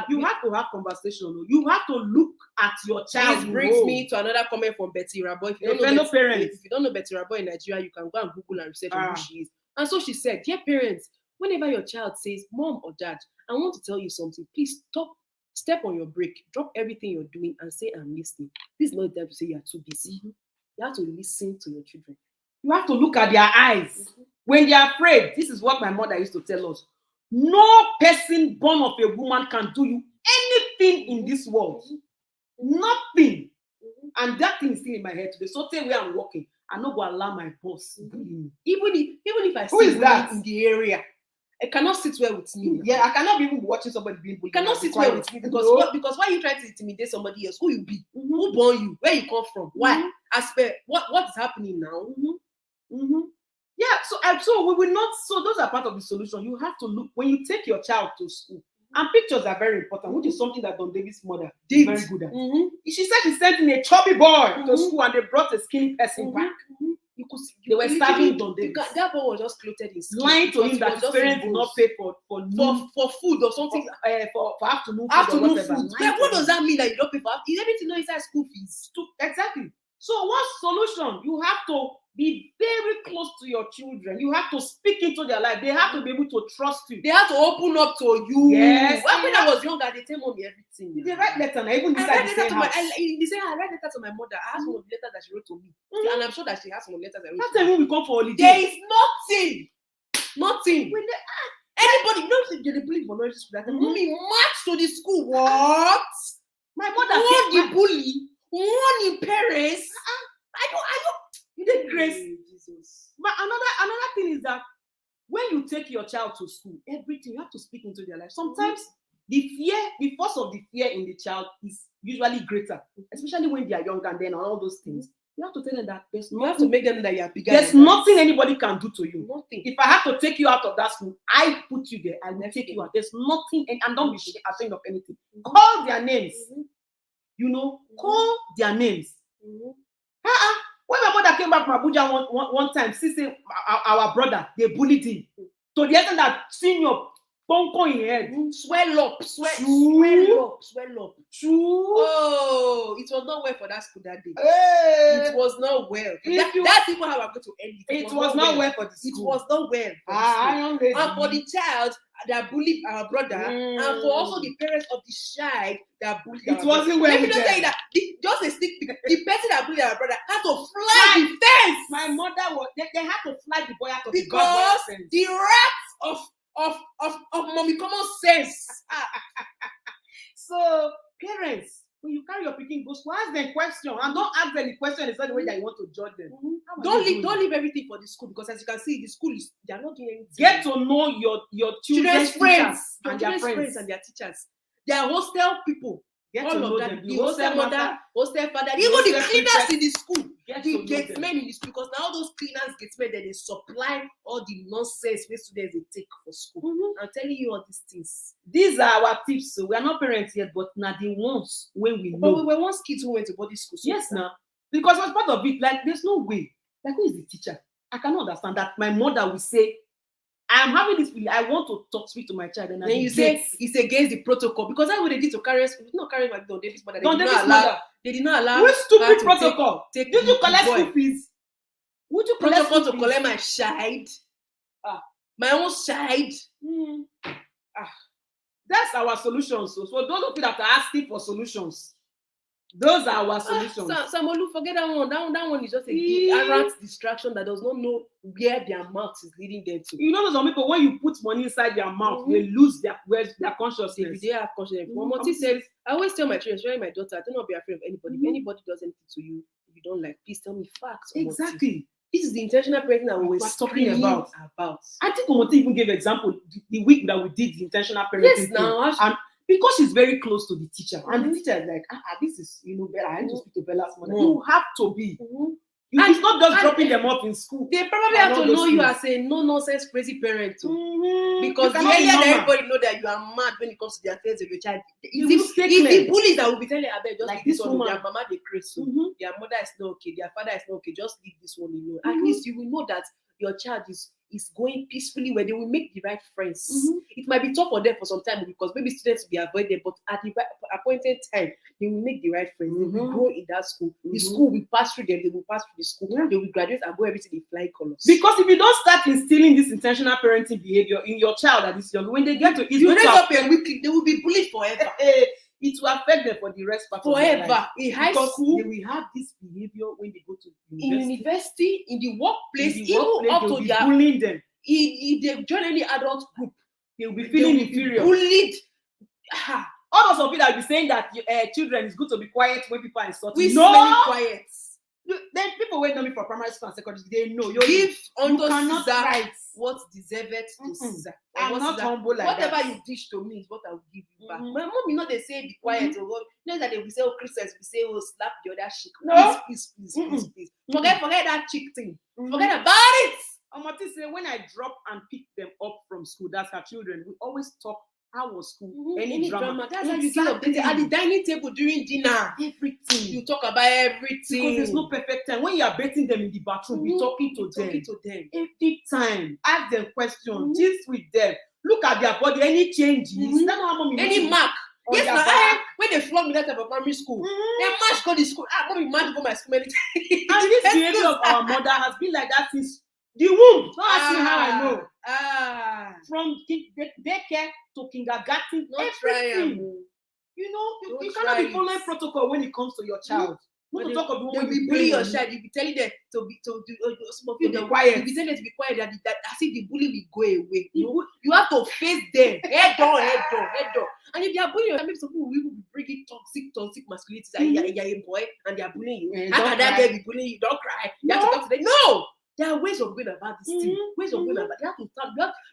you have to have conversation. You have to look at your child. This brings me to another comment from Betty Rabo. If you don't know Betty Rabo in Nigeria, you can go and Google and research on who she is. And so she said, dear parents, whenever your child says, Mom or Dad, I want to tell you something, please step on your brake, drop everything you're doing and say, I'm listening. This is not the time to say you're too busy. You have to listen to your children. You have to look at their eyes. When they are afraid, this is what my mother used to tell us. No person born of a woman can do you anything in this world. Nothing. And that thing is still in my head today. So tell where I'm working, I'm not going to allow my boss bully me. Even if I see that in the area, I cannot sit well with me. Yeah, I cannot be even watching somebody being bullied. Cannot sit well with me because why are you trying to intimidate somebody else? Who you be? Who born you? Where you come from? Why? As per what is happening now? Yeah, so we will not. So those are part of the solution. You have to look when you take your child to school, and pictures are very important, which is something that Don David's mother is very good at. She said she sent in a chubby boy to school, and they brought a skinny person back. You could see they were starving Don David. That boy was just clothed in skin. Lying to him that his parents did not pay for food or something for afternoon food. Yeah, what does that mean that you don't pay for? Is everything not inside school fees? Exactly. So what solution? You have to be very close to your children. You have to speak into their life. They have to be able to trust you. They have to open up to you. Yes. When I was younger, they tell mommy everything. They write letter. I even decide they say I write letter to my mother. I asked one of the letters that she wrote to me, and I'm sure that she has some letters that wrote. That's when we come for holiday. There is nothing. Anybody don't they believe for knowledge school that mommy march to the school. What? My mother one the bully, one in Paris. I don't. You did grace. Jesus. But another thing is that when you take your child to school, everything you have to speak into their life. Sometimes the force of the fear in the child is usually greater, especially when they are young and then all those things. You have to tell them that you have to make them that you are bigger. There's nothing anybody can do to you. Nothing. If I have to take you out of that school, I put you there. I will take you out. There's nothing, and don't be ashamed of anything. Call their names. Call their names. When my mother came back from Abuja one time, she said our brother, they bullied him. To the extent that senior bonko in head. Swell up. True. Oh, it was not well for that school that day. It was not well. That's even how I'm going to end it. It was not well for the school. It was not well for the school. And for the child that bullied our brother, and for also the parents of the child that bullied our brother. It wasn't well. Let me just say that just a stick. The person that bullied our brother had to fly the fence. My mother was. They had to fly the boy out of because the wrath of mommy common sense. So parents, when you carry your pikin go school, ask them question, and don't ask them the question in such a way that you want to judge them. Don't leave everything for the school, because as you can see, the school they are not doing anything. Get to know your children's friends and their friends and their teachers. They are hostel people. Get all to know them. The hostel mother, hostel father, even the cleaners in the school, the gatesmen in the school, because now those cleaners, gatesmen, they supply all the nonsense where students they take for school. I'm telling you all these things. These are our tips. So we are not parents yet, but now the ones when we know. But we were once kids who went to boarding school. Yes, now. Because as part of it, like there's no way. Like, who is the teacher? I cannot understand that. My mother will say, I'm having this feeling. I want to speak to my child, and then you say it's against the protocol, because that's what they did to carry. Not carry like Don David's mother. They did not allow. Which stupid protocol? Did you collect school fees? Would you protocol to collect my child? My own child. That's our solutions. So those of you that are asking for solutions, those are our solutions. Samolu, forget that one. That one is just a errant distraction that does not know where their mouth is leading them to. You know, some people, when you put money inside their mouth, they lose their consciousness. They have consciousness. Momoti said, I always tell my children, especially my daughter, do not be afraid of anybody. If anybody does anything to you, if you don't like, please tell me facts. Exactly. This is the intentional parenting that we were talking about. I think Omoti even gave example the week that we did the intentional parenting. Yes, now. And because she's very close to the teacher, and the teacher is like, this is, Bella, I need to speak to Bella's mother. You have to be. It's not just dropping them off in school. They probably have to know you as a no-nonsense crazy parent too. Because the earlier that everybody know that you are mad when it comes to the affairs of your child. It's the bullies that will be telling her, just like this one, their mama they crazy. Their mother is not okay, their father is not okay, just leave this one alone. At least you will know that your child is is going peacefully where they will make the right friends. It might be tough for them for some time because maybe students will be avoided, but at the appointed time, they will make the right friends. They will grow in that school. The school will pass through them. They will pass through the school. They will graduate and go everything in flying colors. Because if you don't start instilling this intentional parenting behavior in your child at this young, when they get to you raise up a weekly, they will be bullied forever. It will affect them for the rest of their life. Forever. In high school, they will have this behavior when they go to university, in the workplace, even up to their bullying them. If they join any adult group, they will be feeling inferior. Bullied. All those of you that will be saying that children is good to be quiet when people are insulting. We smelling quiet. Then people wait on me for primary school and secondary, they know. Give unto cannot Caesar write what deserveth to Caesar. I'm not humble like whatever that. You dish to me is what I will give you back. My mom, you know, they say be quiet. Or you know that they will say, oh, Christians, we say, oh, slap the other chick. No. Please. Forget that chick thing. Forget about it. Amati say, when I drop and pick them up from school, that's her children, we always talk. How was school? Any drama? That's how you get updated at the dining table during dinner. Everything. You talk about everything. Because there's no perfect time. When you are bathing them in the bathroom, be talking to them. Every time. Ask them questions. Gist with them. Look at their body. Any changes? Any mark? Yes, now when they flog me that type of primary school, they march go to school. Mommy march go my school many times. And this behavior of our mother has been like that since the womb. Don't ask me how I know. From daycare to kindergarten, everything. You know, you cannot be following protocol when it comes to your child. Not to talk of the one when you bully your child, you be telling them to be quiet. You be telling them to be quiet. That as if the bully will go away. You have to face them head on. And if they are bullying your child, maybe some people will be bringing toxic masculinity. You're a boy and they are bullying you. How can that girl be bullying you? Don't cry. You have to talk to them. No. There are ways of going about this thing. Ways of going about.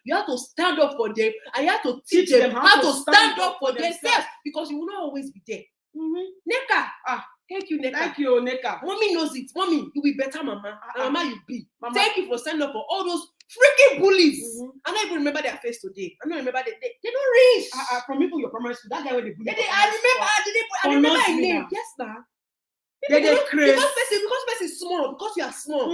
You have to stand up for them, and you have to teach them how to stand up for themselves, because you will not always be there. Neka, thank you, Neka. Thank you, Neka. Mommy knows it. Mommy, you will be better, Mama. And Mama, you be. Mama. Thank you for standing up for all those freaking bullies. I don't even remember their face today. I don't remember they don't reach. From even your primary school, that guy with the bully. I remember his name. Yes, sir. Because person is small, because you are small,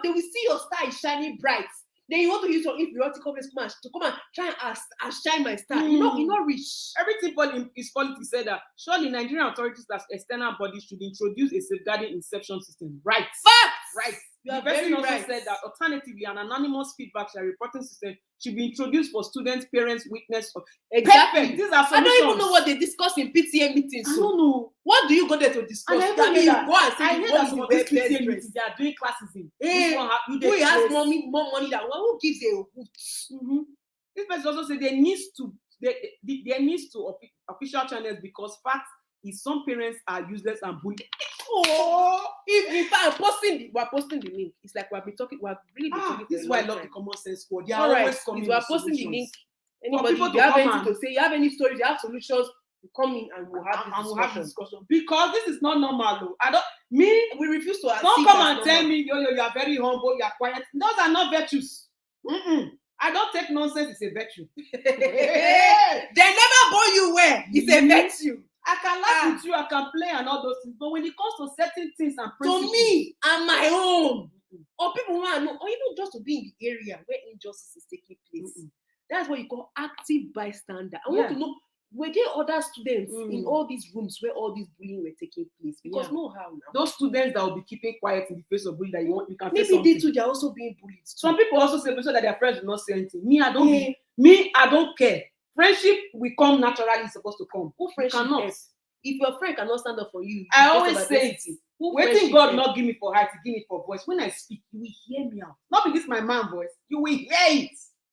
they will see your star is shining bright. Then you want to use your inferiority complex to come and try and shine my star. You not rich. Everything is politics said that surely Nigerian authorities as external bodies should introduce a safeguarding inception system. Right. Facts. Right. The person also said that alternatively, an anonymous feedback share reporting system should be introduced for students, parents, witness. Exactly. Perfect. These are solutions. I don't even know what they discuss in PTA meetings. I don't know. What do you go there to discuss? I go and say I hear that some of these PTA meetings, they are doing classes in. Who has more money than one? Who gives a hoot? This person also said there needs to official channels, because fact is some parents are useless and bullied. If we're posting the link, it's like we've really been talking. This is why I love the Common Sense Squad. They are always always coming. If we're posting the link, anybody, people if you have anything to say, you have any stories, you have solutions, you come in and we'll have this discussion. Because this is not normal. We refuse to. Don't come and tell me, you are very humble, you are quiet. Those are not virtues. I don't take nonsense. It's a virtue. They never born you well. It's a virtue. I can laugh with you, I can play and all those things, but when it comes to certain things and principles, to me and my own, or people want to know, or even just to be in the area where injustice is taking place, that's what you call active bystander. I want to know, were there other students in all these rooms where all this bullying were taking place? Because no how now. Those students that will be keeping quiet in the face of bullying, that you can maybe they too, they're also being bullied too. Some people also say so that their friends will not say anything. Me, I don't care. Friendship will come naturally, it's supposed to come. Who friendship cannot? If your friend cannot stand up for you, I always say it. Waiting God not give me for height, give me for voice. When I speak, you will hear me out. Not because my man voice, you will hear it.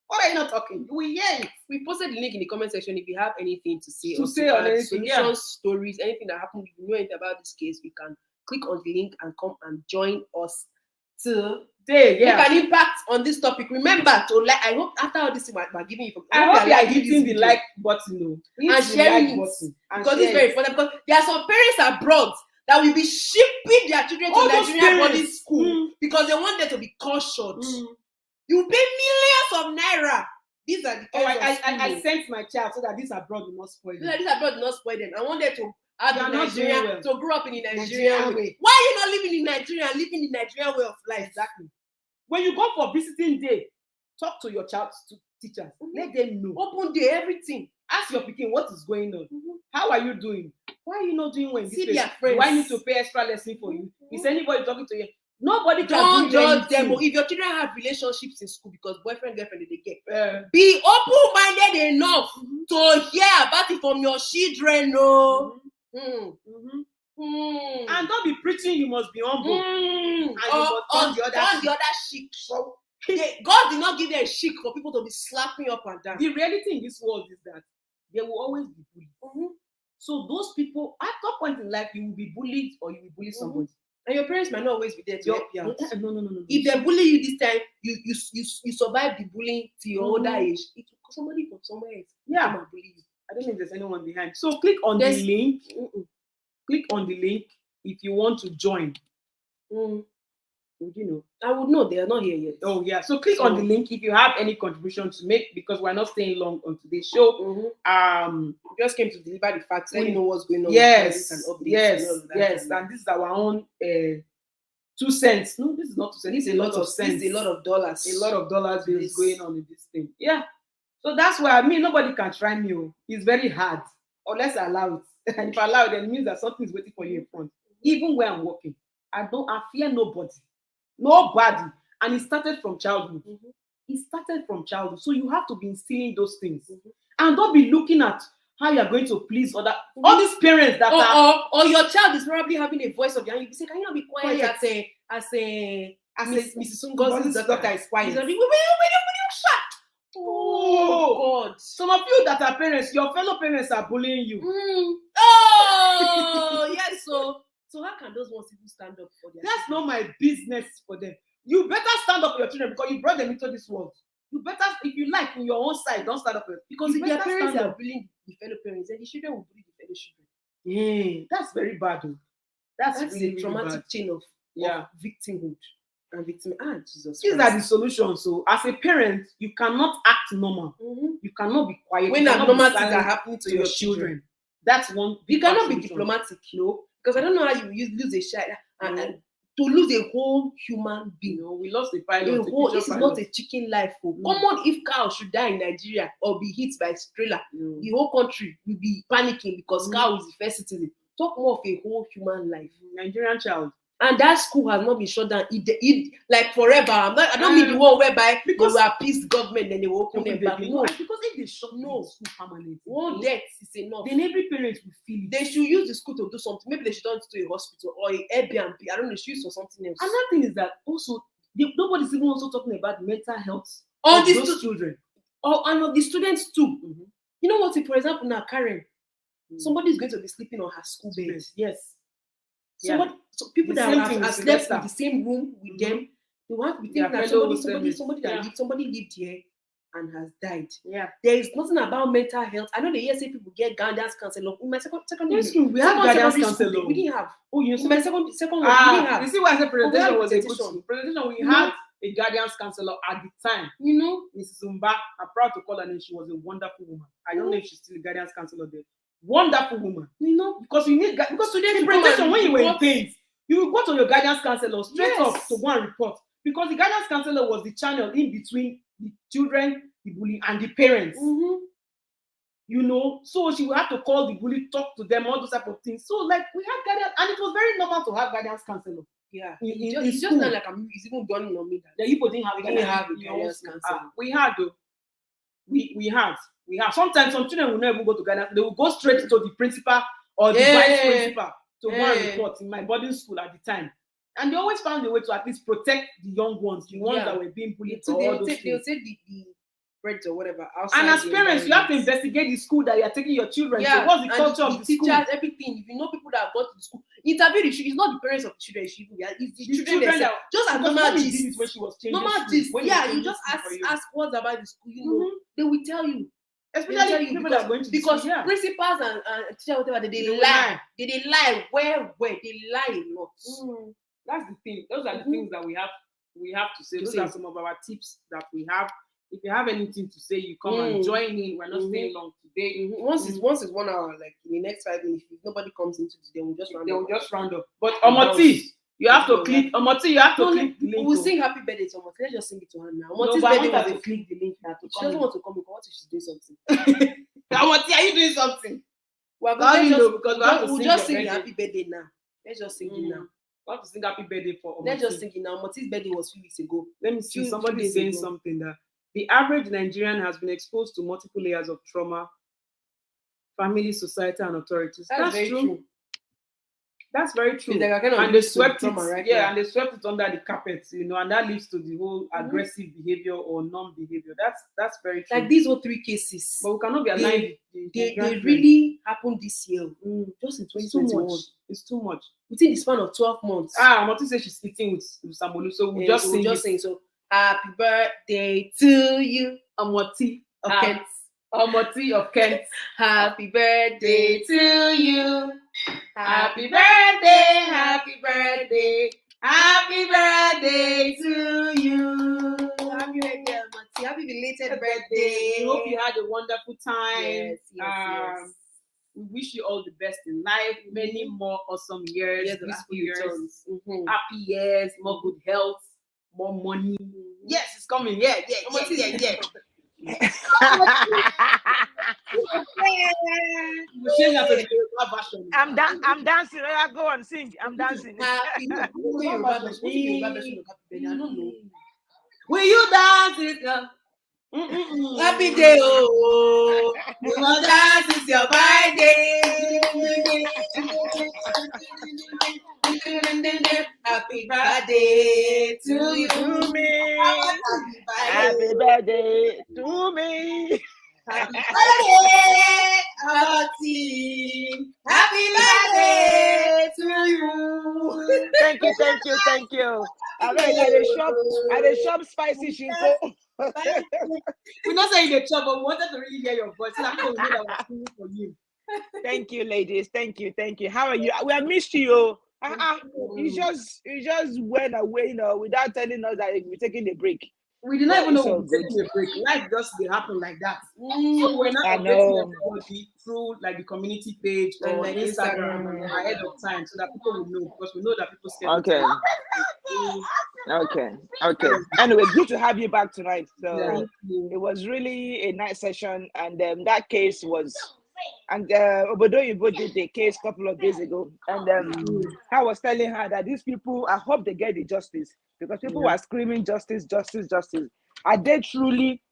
What are you not talking? You will hear it. We posted the link in the comment section. If you have anything to say, on anything, solutions, stories, anything that happened, if you know anything about this case, you can click on the link and come and join us today. Make an impact on this topic. Remember to like. I hope after all this, we're giving you. I hope you are hitting the like button, and sharing it, because it's very important. Because there are some parents abroad that will be shipping their children to Nigerian boarding school because they want them to be cautioned. You pay millions of naira. These are the I sent my child so that this abroad will not spoil them. This abroad will not spoil them. I want them to have Nigeria, to grow up in the Nigerian way. Why are you not living in Nigeria and living the Nigerian way of life? Exactly. When you go for visiting day, Talk to your child's teachers. Let them know. Open day, everything. Ask your pikin what is going on. How are you doing? Why are you not doing well in this See place? their friends. Do I need to pay extra lesson for you? Is anybody talking to you? Nobody Don't can judge do them. anything. If your children have relationships in school because boyfriend, girlfriend, they get. Be open-minded enough to hear about it from your children. No. And don't be preaching you must be humble. And you must turn the other cheek. So, God did not give them a chic for people to be slapping up and down. The reality in this world is that there will always be bullies. So those people, at some point in life, you will be bullied or you will bully somebody. And your parents might not always be there to help you out. No. If they bully you this time, you survive the bullying to your older age. It will somebody from somewhere else. Yeah. Come and bully you. I don't know if there's anyone behind. So click on the link. Click on the link if you want to join. Would you know? I would know. They are not here yet. Oh yeah. So click on the link if you have any contribution to make, because we're not staying long on today's show. We just came to deliver the facts. Let you know what's going on. Yes. And updates Yes. And this is our own 2 cents. No, this is not 2 cents. This is a lot of cents. This is a lot of dollars. A lot of dollars is going on in this thing. Yeah. So that's why nobody can try me. It's very hard. Unless I allow it. And if I allow it, then it means that something is waiting for you in front. Even when I'm working, I fear nobody. Nobody. And it started from childhood. It started from childhood. So you have to be instilling those things. And don't be looking at how you are going to please other all these parents that or your child is probably having a voice of your own. You say, can you not be quiet as Mrs. Ngozi's daughter is quiet? Will you shut? Oh God. Some of you that are parents, your fellow parents are bullying you. Oh yes, so how can those ones even stand up for them? That's not my business for them. You better stand up for your children because you brought them into this world. You better, if you like, in your own side, don't stand up for them. Because if their parents are bullying the fellow parents, then the children will bully the fellow children. Yeah, that's very bad. Though. That's really, a traumatic really chain of victimhood and victim. Jesus. These are the solutions. So, as a parent, you cannot act normal. You cannannot be quiet. When abnormal things are happening to your children. That's one. You cannot be diplomatic, no. Because I don't know how you lose a child and to lose a whole human being. We lost the pilot. This is not a chicken life. Come on, if cow should die in Nigeria or be hit by a trailer, the whole country will be panicking because cow is the first citizen. Talk more of a whole human life. Nigerian child. And that school has not been shut down. Like forever. I don't mean the one whereby because they will appease the government, then they will open them back. No, because if they shut down school permanently, one death is enough. Then every parent will feel it. They should use the school to do something. Maybe they should turn it to a hospital or a Airbnb. I don't know. They should use for something else. Another thing is that also nobody's even also talking about mental health of those children. And of the students too. You know what? If, for example, now Karen, somebody is going to be sleeping on her school bed. Yes. So people that have slept in the same room with them, they want to be thinking that somebody lived here and has died. Yeah. There is nothing about mental health. I know the ESA people get guidance counselor. In my secondary school, we have guidance counselor. We didn't have. Oh, you in my second one, we didn't have. You see why I said presentation was a good thing. Presentation, we had a guidance counselor at the time. Mrs. Umba, I'm proud to call her name. She was a wonderful woman. I don't know if she's still a guidance counselor there. Wonderful woman. Because you need because today presentation when you were in pain, you will go to your guidance counselor straight up to go and report. Because the guidance counselor was the channel in between the children, the bully, and the parents. So she will have to call the bully, talk to them, all those type of things. So like we had guidance, and it was very normal to have guidance counselor. Yeah, it's just not like it's even dawning on me that you didn't have a guidance counselor. We had though. We had. Sometimes some children will not even go to guidance. They will go straight to the principal or the vice principal to go and report in my boarding school at the time. And they always found a way to at least protect the young ones, the ones that were being bullied. So they'll say the breads or whatever. And as parents, you have to investigate the school that you are taking your children to. What's the culture of the teachers, school? everything. If you know people that have gone to the school, interview the children. It's not the parents of the children. It's the children that just as normal gist. When she was changing normal gist. You just ask what's about the school. They will tell you. Especially people that are going to because principals and teachers, whatever, they lie. They lie. Where they lie a lot. That's the thing. Those are the things that we have to say. Those are some of our tips that we have. If you have anything to say, you come and join in. We're not staying long today. Once it's 1 hour, like in the next 5 minutes, if nobody comes into today, we'll just round up. But Omoti, You have to click. Omoti, you have to click the link. We'll sing happy birthday to Omoti. Let's just sing it to her now. Omoti's but I birthday want was her to click the link now. She doesn't want to come because what if she's doing something? Omoti, are you doing something? We'll just sing the happy birthday now. Let's just sing it now. We have to sing happy birthday for Omoti. Let's just sing it now. Omoti's birthday was 2 weeks ago. Let me see. Somebody is saying something that the average Nigerian has been exposed to multiple layers of trauma, family, society, and authorities. That's very true. That's very true. Like and they swept it, right? Yeah, and they swept it under the carpet, and that leads to the whole aggressive behavior or non-behavior. That's very true. Like these were 3 cases. But we cannot be aligned. They really happened this year. Just in 2021. It's too much. Within the span of 12 months. Amoti says she's eating with Samolu, so we'll just sing. So happy birthday to you, Amoti of Kent. Amoti of Kent. Happy birthday to you. Happy birthday, happy birthday, happy birthday to you. Happy birthday, Amoti. Happy belated birthday. Hope you had a wonderful time. Yes. We wish you all the best in life. Many more awesome years, peaceful years, happy years, more good health, more money. Yes, it's coming. Yeah. I'm dancing. I go and sing. I'm dancing. I don't know. Will you dance it up? Happy day, oh, you will dance, it's your birthday. Happy birthday to you. To me. Happy birthday to me. Happy birthday, Amoti. Happy birthday to you. Thank you. I the shop spicy shinko. We're not saying the job, but we wanted to really hear your voice. So that was singing for you. Thank you, ladies. Thank you. How are you? We have missed you. You just went away, without telling us that we're taking a break. We did not even know we were taking a break. Life just happened like that. So we're not updating everybody through like the community page or like Instagram ahead of time so that people will know, because we know that people stay. Okay. Anyway, good to have you back tonight. So it was really a nice session, and that case was, and Aondodoo did the case a couple of days ago, and I was telling her that these people, I hope they get the justice, because people were screaming justice. Are they truly,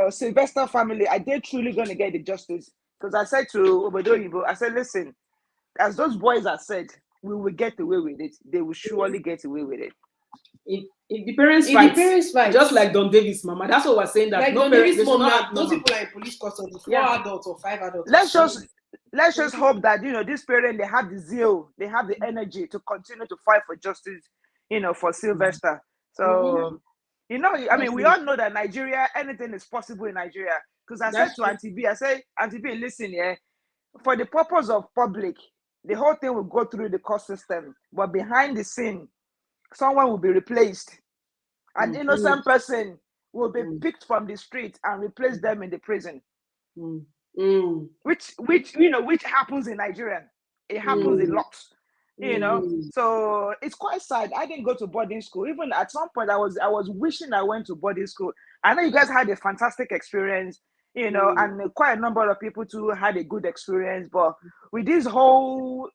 Sylvester family, are they truly going to get the justice? Because I said to Aondodoo, I said, listen, as those boys have said, we will get away with it. They will surely get away with it. If the parents fight, just like Don Davis' mama, that's what we're saying. That like no Don parents, Davis' mama, those people are in police custody, 4 adults or 5 adults. Let's just hope that these parents, they have the zeal, they have the energy to continue to fight for justice, for Sylvester. So we all know that Nigeria, anything is possible in Nigeria. Because I said to Auntie B, Auntie B, listen, for the purpose of public, the whole thing will go through the court system, but behind the scene, someone will be replaced. An innocent person will be picked from the street and replace them in the prison. Which happens in Nigeria. It happens a lot. So it's quite sad. I didn't go to boarding school. Even at some point, I was wishing I went to boarding school. I know you guys had a fantastic experience, and quite a number of people too had a good experience. But with this whole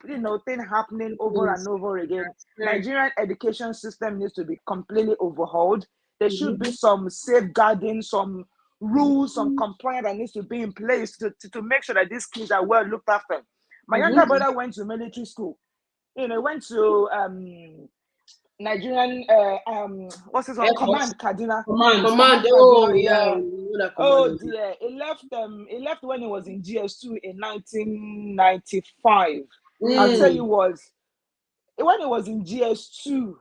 thing happening over and over again, Nigerian education system needs to be completely overhauled. There should be some safeguarding, some rules, some compliance that needs to be in place to make sure that these kids are well looked after. My younger brother went to military school. Went to Nigerian what's his name? Command Kaduna. Command. Oh dear. He left when he was in GS2 in 1995. I'll tell you when he was in GS2,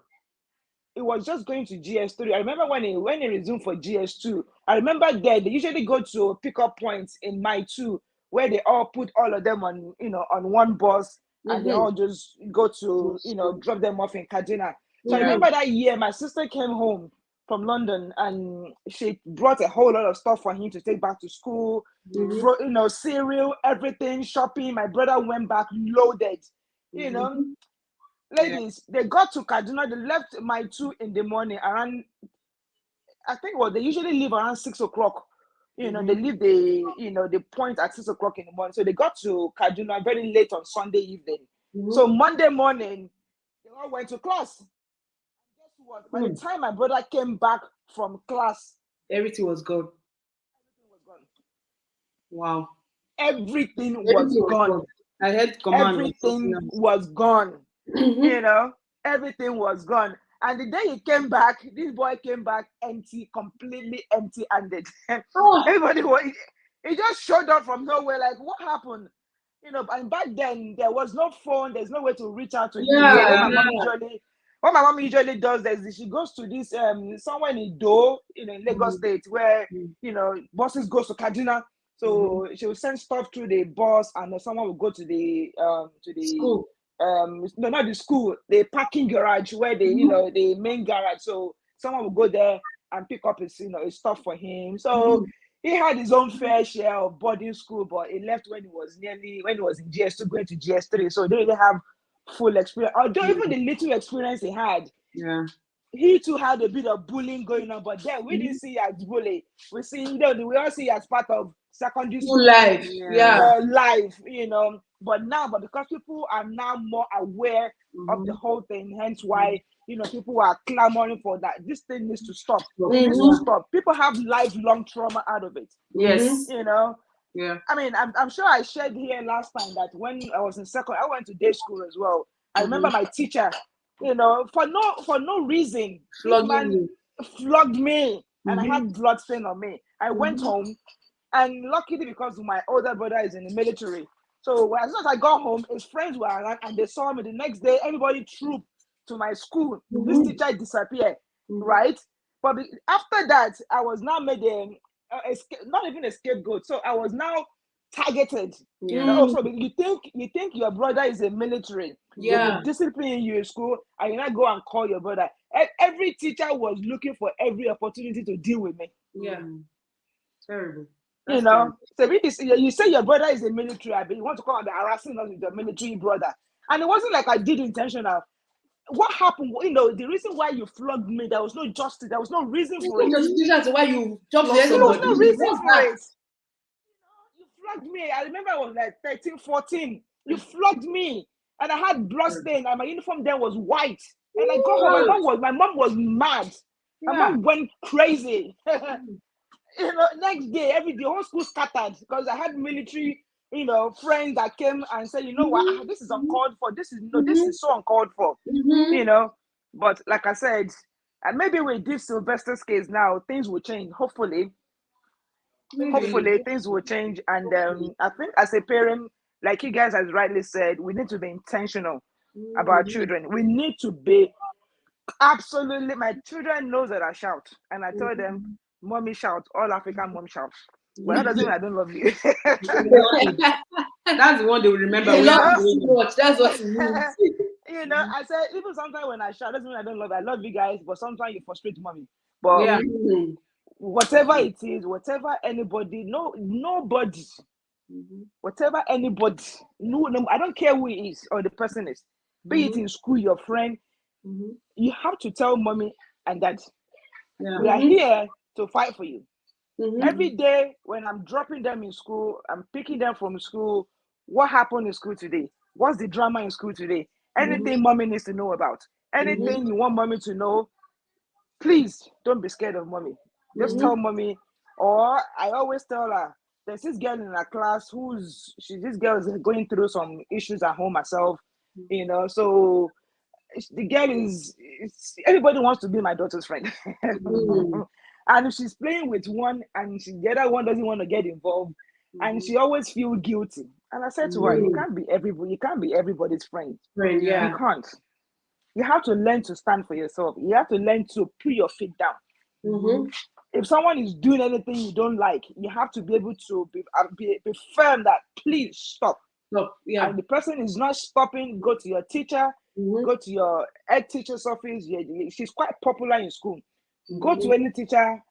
it was just going to GS3. I remember when he resumed for GS2. I remember they usually go to pickup points in my 2 where they all put all of them on one bus, and they all just go to drop them off in Kaduna. So I remember that year my sister came home from London and she brought a whole lot of stuff for him to take back to school. Cereal, everything, shopping. My brother went back loaded. ladies, they got to Kaduna. They left my 2 in the morning around. I think they usually leave around 6 o'clock. They leave the point at 6 o'clock in the morning. So they got to Kaduna very late on Sunday evening. So Monday morning, they all went to class. And guess what? By the time my brother came back from class, everything was gone. Wow. Everything was gone. I had command. Everything was gone. Everything was gone. And the day he came back, this boy came back empty, completely empty-handed. Everybody he just showed up from nowhere, like, what happened? And back then there was no phone, there's no way to reach out to him. What my mom usually does is she goes to this somewhere in Ido, in Lagos State, where buses goes to Kaduna. So she will send stuff through the bus, and someone will go to the school. No, not the school, the parking garage where the main garage. So someone will go there and pick up his his stuff for him. So he had his own fair share of boarding school, but he left when he was in GS2 going to GS3. So they didn't have full experience. Although even the little experience he had, he too had a bit of bullying going on, but then we didn't see it as bullying. We all see it as part of secondary school life. Life, But because people are now more aware of the whole thing, hence why people are clamoring for that. This thing needs to stop. It needs to stop. People have lifelong trauma out of it. Yes. Yeah. I mean, I'm sure I shared here last time that when I was in second, I went to day school as well. I remember my teacher, for no reason, flogged me, and I had blood stain on me. I went home, and luckily because my older brother is in the military, so as soon as I got home, his friends were around and they saw me. The next day, everybody trooped to my school. This teacher disappeared, right? But after that, I was now made not even a scapegoat. So I was now targeted. So you think your brother is a military? They will discipline you in school, and you not go and call your brother. Every teacher was looking for every opportunity to deal with me. Terrible. So you say your brother is a military, but you want to come and be harassing us with your military brother. And it wasn't like I did intentional. What happened? The reason why you flogged me, there was no justice, there was no reason for it. That's why you jumped there was no reason for it. You flogged me. I remember I was like 13, 14. You flogged me. And I had blood stain, and my uniform then was white. And I got home, my mom was mad. My mom went crazy. Next day, the whole school scattered because I had military, friends that came and said, what, this is uncalled for. This is so uncalled for. But like I said, and maybe with this Sylvester's case now, things will change. Hopefully, things will change. And I think as a parent, like you guys has rightly said, we need to be intentional about children. We need to be absolutely. My children knows that I shout, and I tell them, "Mommy shout." All African mom shouts. But that doesn't mean I don't love you. That's the one they will remember. That's what it means. I said even sometimes when I shout, doesn't mean I don't love you. I love you guys, but sometimes you frustrate mommy. But whatever it is, whatever anybody, nobody. Whatever anybody, no, I don't care who he is or the person is, be it in school, your friend, you have to tell mommy and dad, we are here to fight for you. Every day when I'm dropping them in school, I'm picking them from school. What happened in school today? What's the drama in school today? Anything mommy needs to know about, anything you want mommy to know, please don't be scared of mommy. Just tell mommy. Or I always tell her, there's this girl in our class this girl is going through some issues at home herself, so the girl everybody wants to be my daughter's friend. And if she's playing with one and the other one doesn't want to get involved, and she always feels guilty. And I said to her, you can't be everybody's friend. You can't. You have to learn to stand for yourself. You have to learn to put your feet down. If someone is doing anything you don't like, you have to be able to be firm that please stop. And the person is not stopping, go to your teacher, go to your head teacher's office. She's quite popular in school. Go to any teacher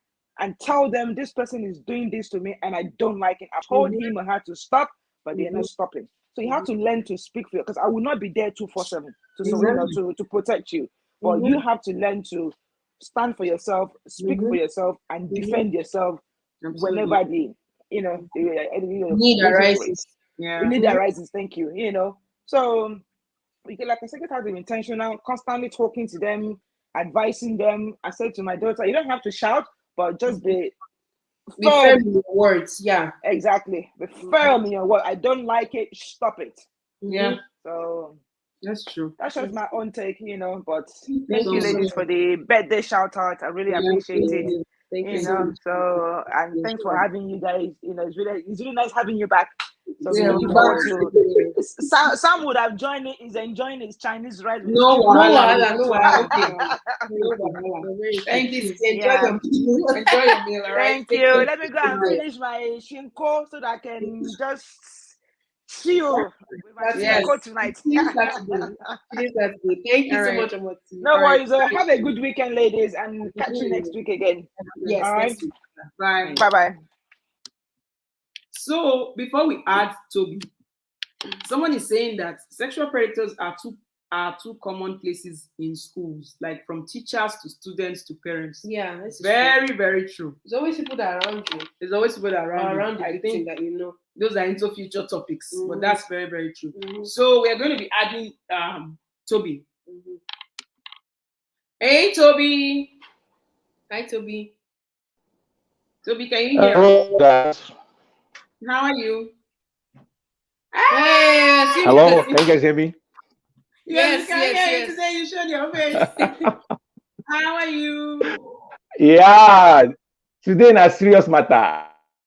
and tell them this person is doing this to me and I don't like it. I told him or her to stop, but they're not stopping. So you have to learn to speak for you, because I will not be there 247. to protect you. But you have to learn to stand for yourself, speak for yourself, and defend yourself whenever the need arises. We need arises. Thank you. So we can, like I said, have to be intentional, constantly talking to them, advising them. I said to my daughter, you don't have to shout, but just be firm in your words. Yeah, exactly. Be firm in your word. I don't like it. Stop it. Yeah. So that's true. That's just my own take, But thank you, ladies, for the birthday shout out. I really appreciate it. Thank you. So and thanks for having you guys. It's really nice having you back. So looking back. forward to Sam would have joined it. He's enjoying his Chinese rice. No wahala. Okay. Thank you. Enjoy your meal. All right. Thank you. Let me go and finish my shinko so that I can just chill with my shinko tonight. Thank you so much, Omoti. No worries. Have a good weekend, ladies, and catch you next week again. Yes. All right. Bye. Bye. So before we add Toby, someone is saying that sexual predators are two common places in schools, like from teachers to students to parents. Yeah, that's very, very true. There's always people that are around you. There's always people that are around the victim that those are into future topics, but that's very, very true. So we are going to be adding Toby. Hey, Toby. Hi, Toby. Toby, can you hear me? How are you? Hey, hello, can you guys hear me? Yes, yes. Today you showed your face. How are you? Yeah, today in a serious matter.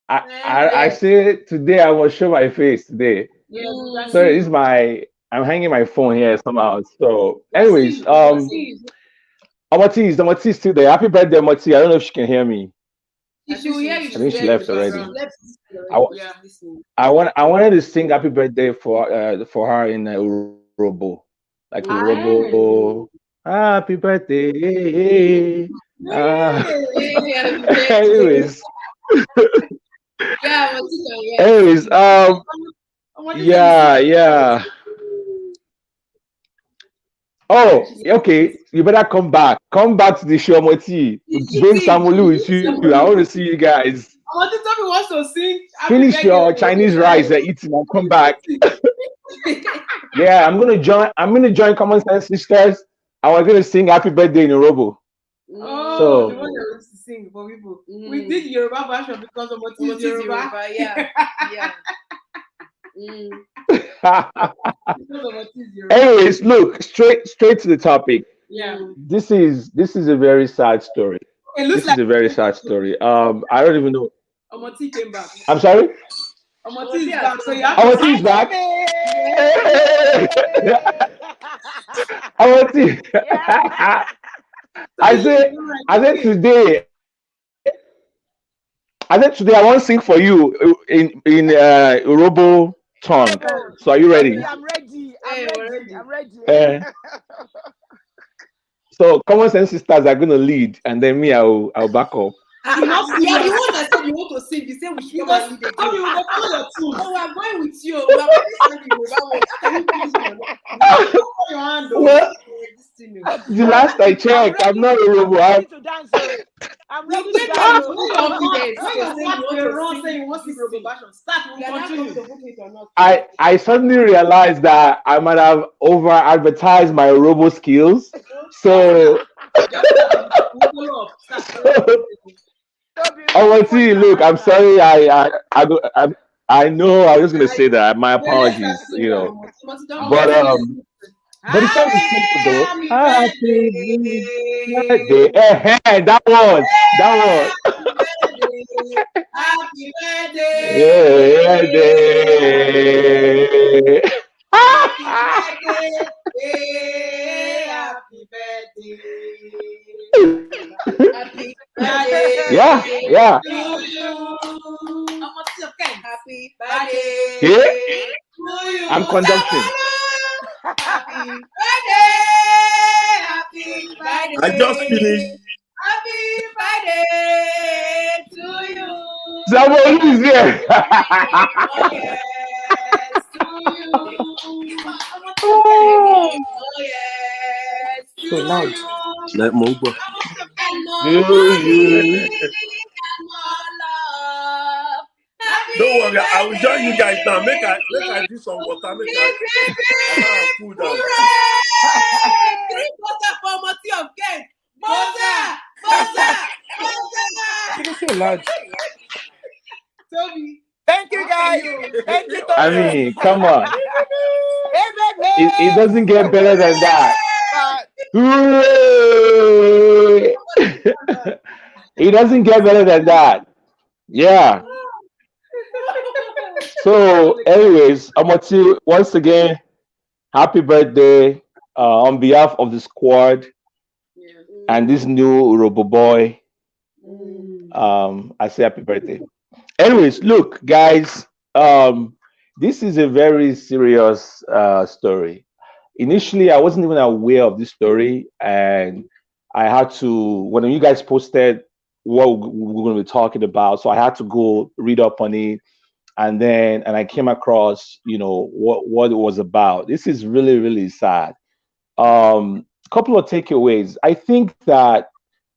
I say today I will show my face today. Yes, sorry, I'm hanging my phone here somehow. So, anyways, Omoti is still there. Happy birthday, Omoti. I don't know if she can hear me. I think she left already. I wanted to sing happy birthday for her in Urobo. Like Urobo. Happy birthday. Anyways. Anyways, yeah. Oh, okay. You better come back. Come back to the show, Moti. Bring Samulu with you. I want to see you guys. Moti wants to sing. Finish your Chinese rice and eating and come back. Yeah, I'm gonna join Common Sense Sisters. And we're gonna sing Happy Birthday in Urobo. Oh, so, the one that wants to sing for people. We did Yoruba version because of Moti is Yoruba. Yeah. Anyways, look, straight to the topic. Yeah. This is a very sad story. This is a very sad story. I don't even know. Omoti came back. I'm sorry? Omoti is back. So you have Omoti is back. Omoti. I said today I want to sing for you in Urobo tongue. So are you ready? I'm ready. So Common Sense Sisters are gonna lead, and then me, I'll back up. The one that said you want to sing, you say we should come and lead again. You will follow your tune. Oh, we are going with you. We are Well, the last I checked, I'm not a robot. I'm ready to dance. I suddenly realized that I might have over advertised my robo skills. So look, I'm sorry. I know. I was gonna say that. My apologies. But it's not the simple though. Happy birthday. That one. Happy birthday. Yeah. Happy birthday. Yeah. Happy birthday. Yeah. I'm conducting. Happy birthday. I just finished. Happy birthday to you. Someone is here. Yes, to you. Oh yes. So loud. Like Mogba. Don't worry, I will join you guys now. Make I drink some water. Make I cool down. Drink water for Mati of Ken. Butter. It's so loud. Toby. Thank you, guys. Thank you, Toby. I mean, come on. Hey, It doesn't get better than that. It doesn't get better than that. Yeah. So, anyways, Amati, once again, happy birthday on behalf of the squad and this new Robo Boy. I say happy birthday. Anyways, look, guys, this is a very serious story. Initially, I wasn't even aware of this story, and I had to, when you guys posted what we're going to be talking about, so I had to go read up on it, and I came across, what it was about. This is really, really sad. Couple of takeaways. I think that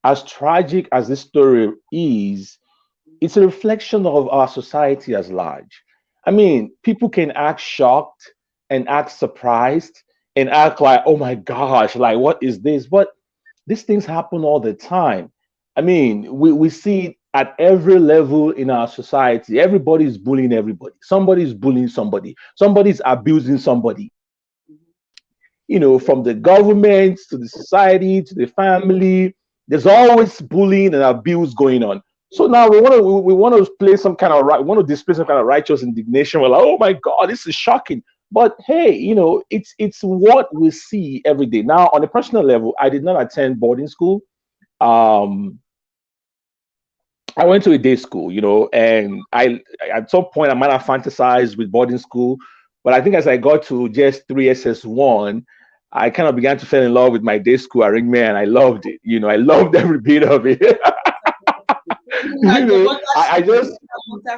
as tragic as this story is, it's a reflection of our society as large. I mean, people can act shocked and act surprised and act like, oh my gosh, like what is this? But these things happen all the time. I mean, we see it at every level in our society. Everybody's bullying everybody. Somebody's bullying somebody. Somebody's abusing somebody. From the government to the society to the family, there's always bullying and abuse going on. So now we want to play some kind of we want to display some kind of righteous indignation. We're like, oh my God, this is shocking. But hey, it's what we see every day. Now, on a personal level, I did not attend boarding school. I went to a day school, and I at some point I might have fantasized with boarding school, but I think as I got to just 3SS1, I kind of began to fall in love with my day school arrangement, and I loved it. I loved every bit of it. I just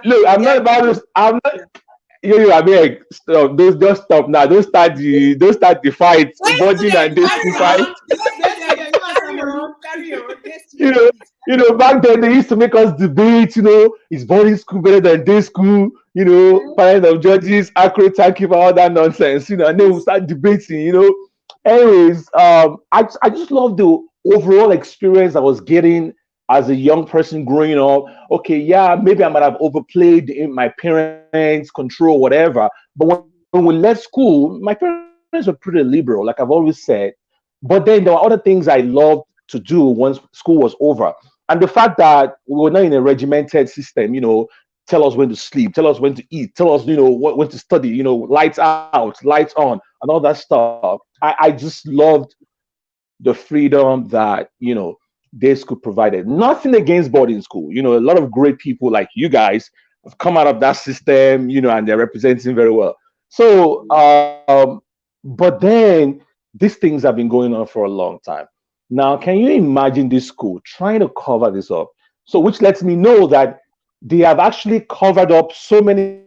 look. I'm not about this. I'm not. I mean, stop. Just stop now. Don't start the fight. Boarding and day school fight. Back then they used to make us debate. Is boarding school better than day school? Parents of judges, accurate timekeeper, all that nonsense. And then we'll start debating. Anyways, I just love the overall experience I was getting as a young person growing up. Okay, yeah, maybe I might have overplayed in my parents' control, whatever. But when we left school, my parents were pretty liberal, like I've always said. But then there were other things I loved to do once school was over. And the fact that we were not in a regimented system, tell us when to sleep, tell us when to eat, tell us, when to study, lights out, lights on, and all that stuff. I just loved the freedom that, day school provided. Nothing against boarding school. A lot of great people like you guys have come out of that system, and they're representing very well. So, but then these things have been going on for a long time. Now, can you imagine this school trying to cover this up? So, which lets me know that they have actually covered up so many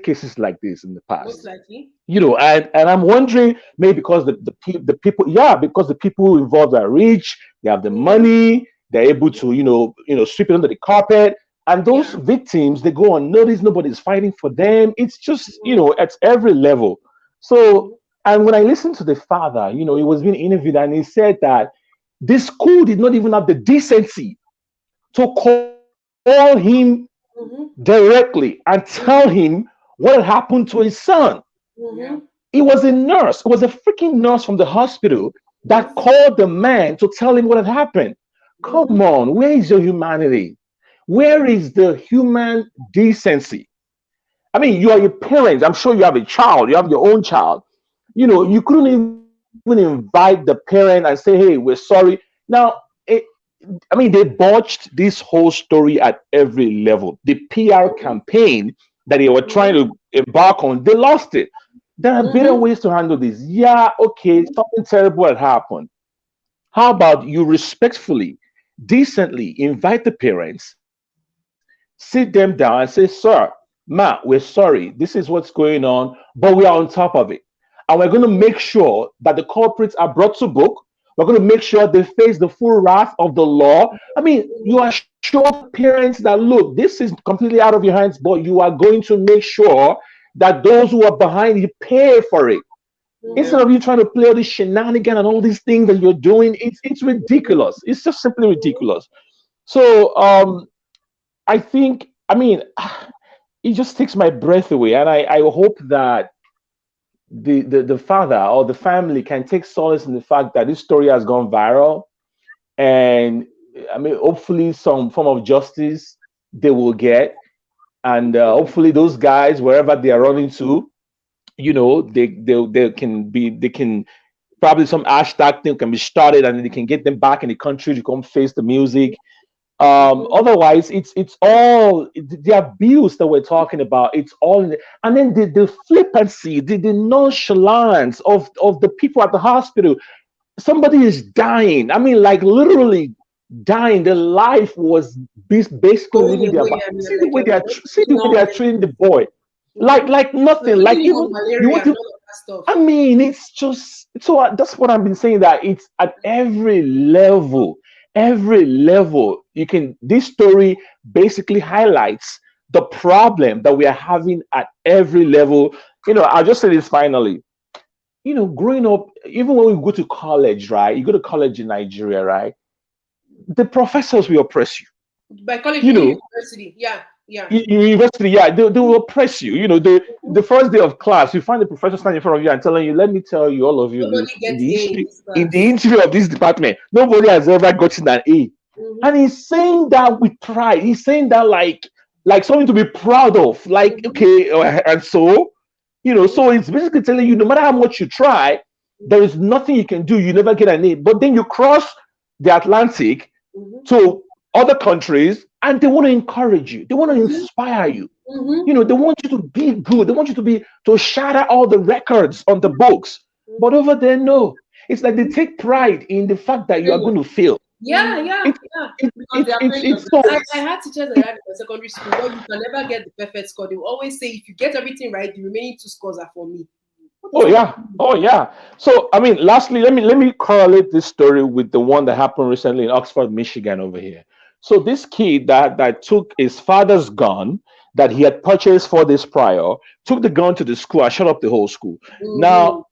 cases like this in the past. Most likely. And I'm wondering, maybe because the people, because the people involved are rich, they have the money, they're able to, sweep it under the carpet. And those victims, they go unnoticed, nobody's fighting for them. It's just, at every level. So, and when I listened to the father, he was being interviewed and he said that the school did not even have the decency to call him directly and tell him what had happened to his son. It was a nurse. It was a freaking nurse from the hospital that called the man to tell him what had happened. Come on, where is your humanity? Where is the human decency? I mean, you are your parents. I'm sure you have a child. You have your own child. You couldn't even invite the parent and say, hey, we're sorry. Now, they botched this whole story at every level. The PR campaign that they were trying to embark on, they lost it. There are better ways to handle this. Yeah, okay, something terrible had happened. How about you respectfully, decently invite the parents, sit them down and say, sir, ma, we're sorry. This is what's going on, but we are on top of it. and we're going to make sure that the culprits are brought to book. We're going to make sure they face the full wrath of the law. I mean, you are sure parents that, look, this is completely out of your hands, but you are going to make sure that those who are behind you pay for it. Instead of you trying to play all this shenanigan and all these things that you're doing, it's ridiculous. It's just simply ridiculous. So I think, I mean, it just takes my breath away. And I hope that the father or the family can take solace in the fact that this story has gone viral, and I mean, hopefully some form of justice they will get, and hopefully those guys, wherever they are running to, you know, they can probably some hashtag thing can be started, and they can get them back in the country to come face the music. Otherwise, it's all the abuse that we're talking about. It's all, and then the flippancy, the nonchalance of the people at the hospital. Somebody is dying. I mean, like literally dying. The life was basically living their life. See the way they are treating the boy, like nothing. Like even you want to. I mean, it's just so that's what I've been saying, that it's at every level. Every level you can, this story basically highlights the problem that we are having at every level. You know, I'll just say this finally. You know, growing up, even when we go to college, right? You go to college in Nigeria, right? The professors will oppress you. By college, you know, university, university, they will oppress you. You know, the first day of class, you find the professor standing in front of you and telling you, let me tell you, all of you, in the history of this department, nobody has ever gotten an A. And he's saying that with pride. He's saying that like something to be proud of. Like, okay, and so, you know, so it's basically telling you, no matter how much you try, there is nothing you can do. You never get an A. But then you cross the Atlantic to other countries, and they want to encourage you. They want to inspire you. You know, they want you to be good. They want you to shatter all the records on the books. But over there, no. It's like they take pride in the fact that you are going to fail. I had teachers that I had in secondary school where you can never get the perfect score. They will always say, if you get everything right, the remaining 2 scores are for me. Oh yeah. So I mean, lastly, let me correlate this story with the one that happened recently in Oxford, Michigan over here. So this kid that took his father's gun that he had purchased 4 days prior, took the gun to the school and shut up the whole school. Now,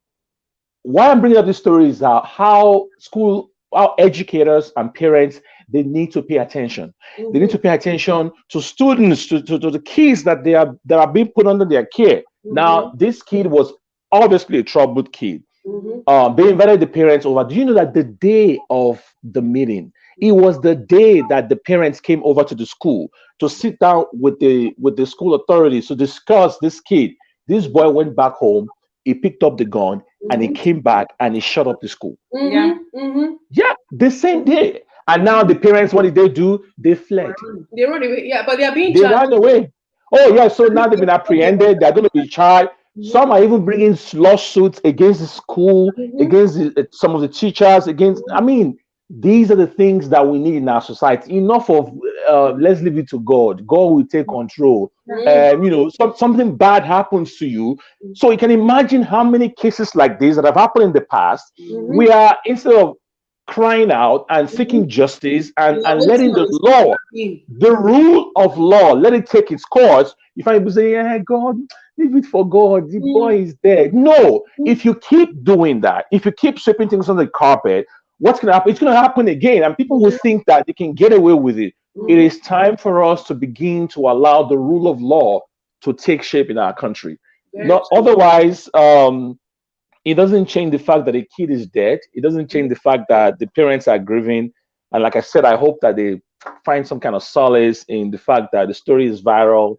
why I'm bringing up this story is how educators and parents, they need to pay attention. They need to pay attention to students, to the kids that are being put under their care. Now, this kid was obviously a troubled kid. They invited the parents over. Do you know that the day of the meeting, it was the day that the parents came over to the school to sit down with the school authorities to discuss this kid? This boy went back home, he picked up the gun, and he came back and he shut up the school. Yeah, the same day. And now the parents, what did they do? They fled. They ran away. Yeah, but they are being charged. They ran away. Oh yeah, so now they've been apprehended. They're going to be charged. Some are even bringing lawsuits against the school, against some of the teachers, against. I mean, these are the things that we need in our society. Enough of let's leave it to God. God will take control. You know, something bad happens to you. So you can imagine how many cases like this that have happened in the past. We are, instead of crying out and seeking justice and letting the law, the rule of law, let it take its course, you find people say, yeah, God, leave it for God. The boy is dead. No, if you keep doing that, if you keep sweeping things under the carpet, what's going to happen? It's going to happen again. And people will think that they can get away with it. It is time for us to begin to allow the rule of law to take shape in our country. Otherwise, it doesn't change the fact that a kid is dead. It doesn't change the fact that the parents are grieving. And like I said, I hope that they find some kind of solace in the fact that the story is viral,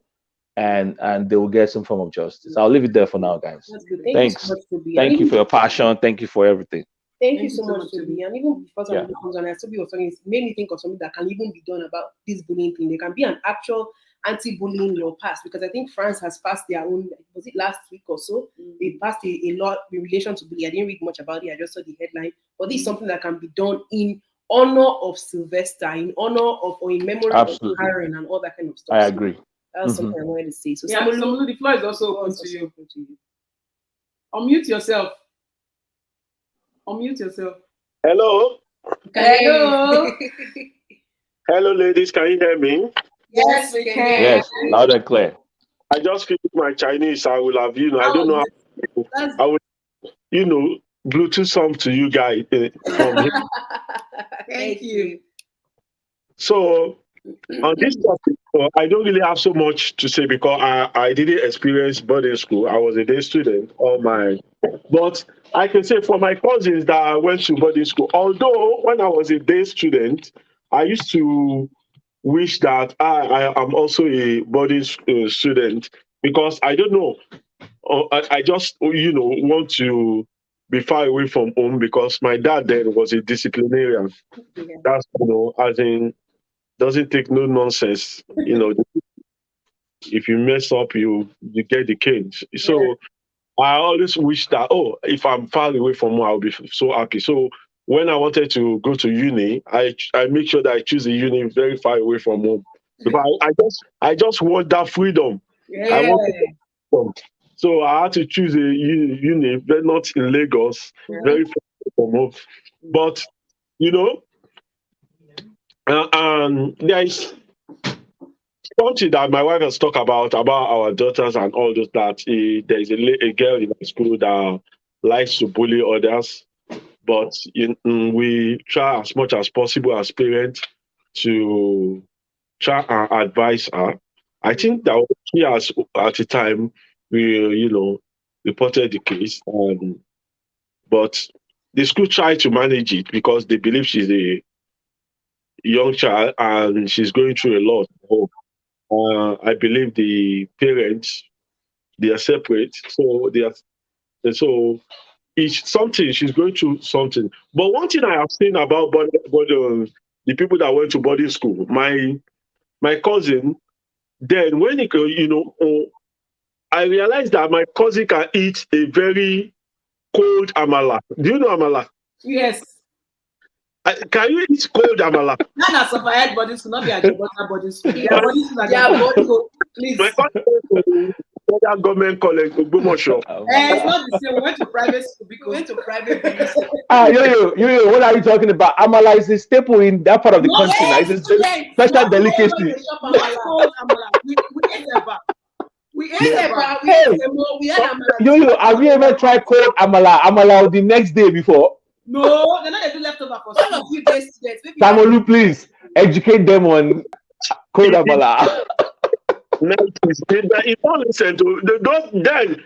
and they will get some form of justice. I'll leave it there for now, guys. That's good. Thanks. Thank you for your passion. Thank you for everything. Thank you so much, Toby. And even before somebody comes on, I still be talking, it made me think of something that can even be done about this bullying thing. There can be an actual anti-bullying law passed, because I think France has passed their own, was it last week or so? They passed a law in relation to bullying. I didn't read much about it, I just saw the headline. But this is something that can be done in honor of Sylvester, in honor of, or in memory of Karen and all that kind of stuff. I agree. That's something I wanted to say. So Samulu, the floor is also open to you. Unmute yourself. Unmute yourself. Hello. Hello. Hello, ladies. Can you hear me? Yes, we can. Yes, loud and clear. I just finished my Chinese. I will have, I don't know how, I will, Bluetooth some to you guys from here. Thank you. So, on this topic, I don't really have so much to say because I didn't experience boarding school. I was a day student but I can say for my cousins that I went to boarding school, although when I was a day student, I used to wish that I am also a boarding student because I don't know. I just, want to be far away from home because my dad then was a disciplinarian. Yeah. That's, as in, doesn't take no nonsense. If you mess up, you get the cage. So I always wish that, if I'm far away from home, I'll be so happy. So when I wanted to go to uni, I make sure that I choose a uni very far away from home. Because I just want that freedom. Yeah. I want freedom. So I had to choose a uni, but not in Lagos, very far from home. But there is something that my wife has talked about our daughters and all those that there is a girl in our school that likes to bully others, but we try as much as possible as parents to try and advise her. I think that she has at the time we reported the case, but the school tried to manage it because they believe she's a young child and she's going through a lot. I believe the parents, they are separate, so it's something she's going through something. But one thing I have seen about the people that went to boarding school, my cousin, then when I realized that my cousin can eat a very cold amala. Do you know amala? Yes. Can you eat cold amala? Not as of I had body school, not be at your body school. Yeah, body school, body school. Please. My cousin went government college, Ogbomoso. It's not the same. We went to private school because we went to private school. Yo, what are you talking about? Amala is a staple in that part of the country. It's a special delicacy. We ate amala. Yo, have you ever tried cold amala the next day before? No, they're not. They do leftover for some of you days. Tamolu, please educate them on cold amala. They don't listen to then.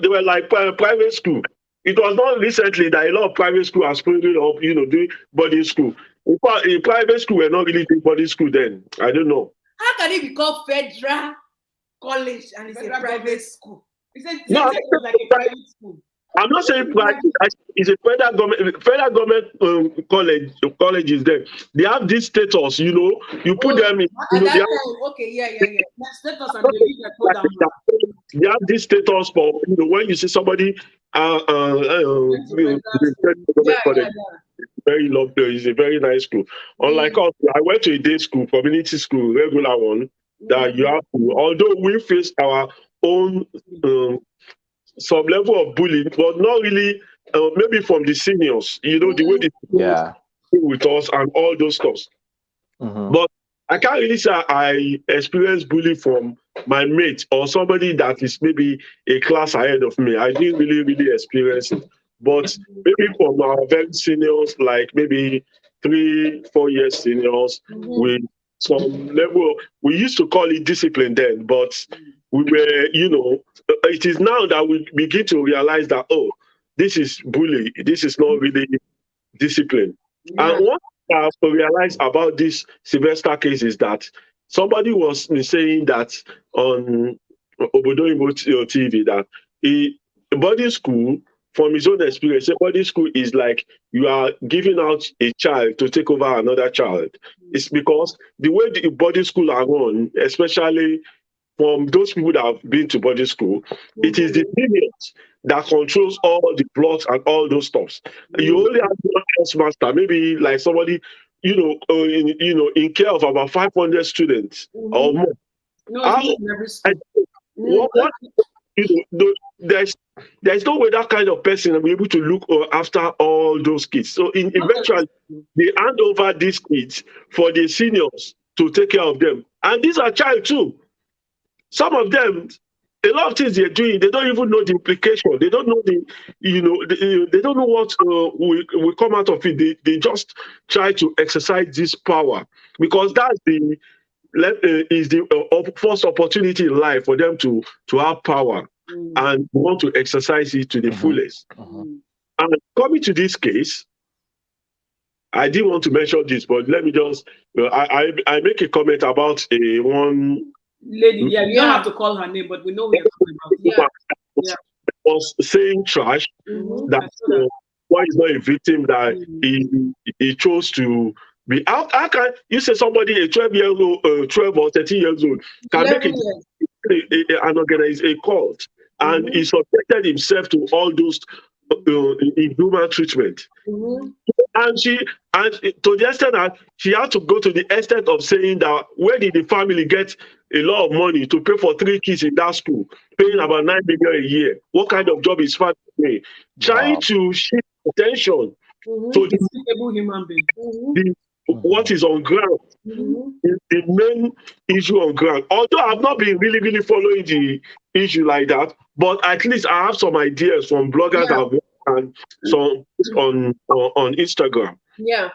They were like private school. It was not recently that a lot of private school are springing up, doing boarding school. In private school, we're not really doing boarding school then. I don't know. How can it be called federal college and it's a private school? It's like a private school. I'm not saying private. It's a federal government colleges there. They have this status, you put them in. Status and they have this status for when you see somebody very lovely. It's a very nice school. Unlike us, I went to a day school, community school, regular one that you have to. Although we faced our own some level of bullying, but not really. Maybe from the seniors, the way they deal with us and all those stuff. But I can't really say I experienced bullying from my mate or somebody that is maybe a class ahead of me. I didn't really experience it. But maybe from our very seniors, like maybe 3-4 years seniors, with some level, we used to call it discipline then, but we were, it is now that we begin to realize that, this is bullying. This is not really discipline. And what I have to realize about this Sylvester case is that somebody was saying that on Aondodoo TV that a boarding school, from his own experience, a boarding school is like you are giving out a child to take over another child. It's because the way the boarding school are run, especially from those people that have been to boarding school, it is the lineage that controls all the plots and all those stuffs. You only have one housemaster, maybe like somebody, in care of about 500 students or more. No, there's no way that kind of person will be able to look after all those kids. So eventually, they hand over these kids for the seniors to take care of them. And these are child too. Some of them, a lot of things they're doing, they don't even know the implication. They don't know they don't know what will come out of it. They just try to exercise this power because that's the first opportunity in life for them to have power and want to exercise it to the fullest. And coming to this case, I didn't want to mention this, but let me just I make a comment about one lady. Yeah, you don't have to call her name, but we know who you're talking about. Was saying trash that why is not a victim that he chose to be out. How can you say somebody a 12 or 13 years old can make it an organized a cult and he subjected himself to all those inhuman treatment? And to the extent that she had to go to the extent of saying that where did the family get a lot of money to pay for 3 kids in that school, paying about 9 million a year? What kind of job is family doing? Trying to shift attention to the human being. What is on ground, the main issue on ground. Although I've not been really following the issue like that, but at least I have some ideas from bloggers and some on Instagram. Yeah.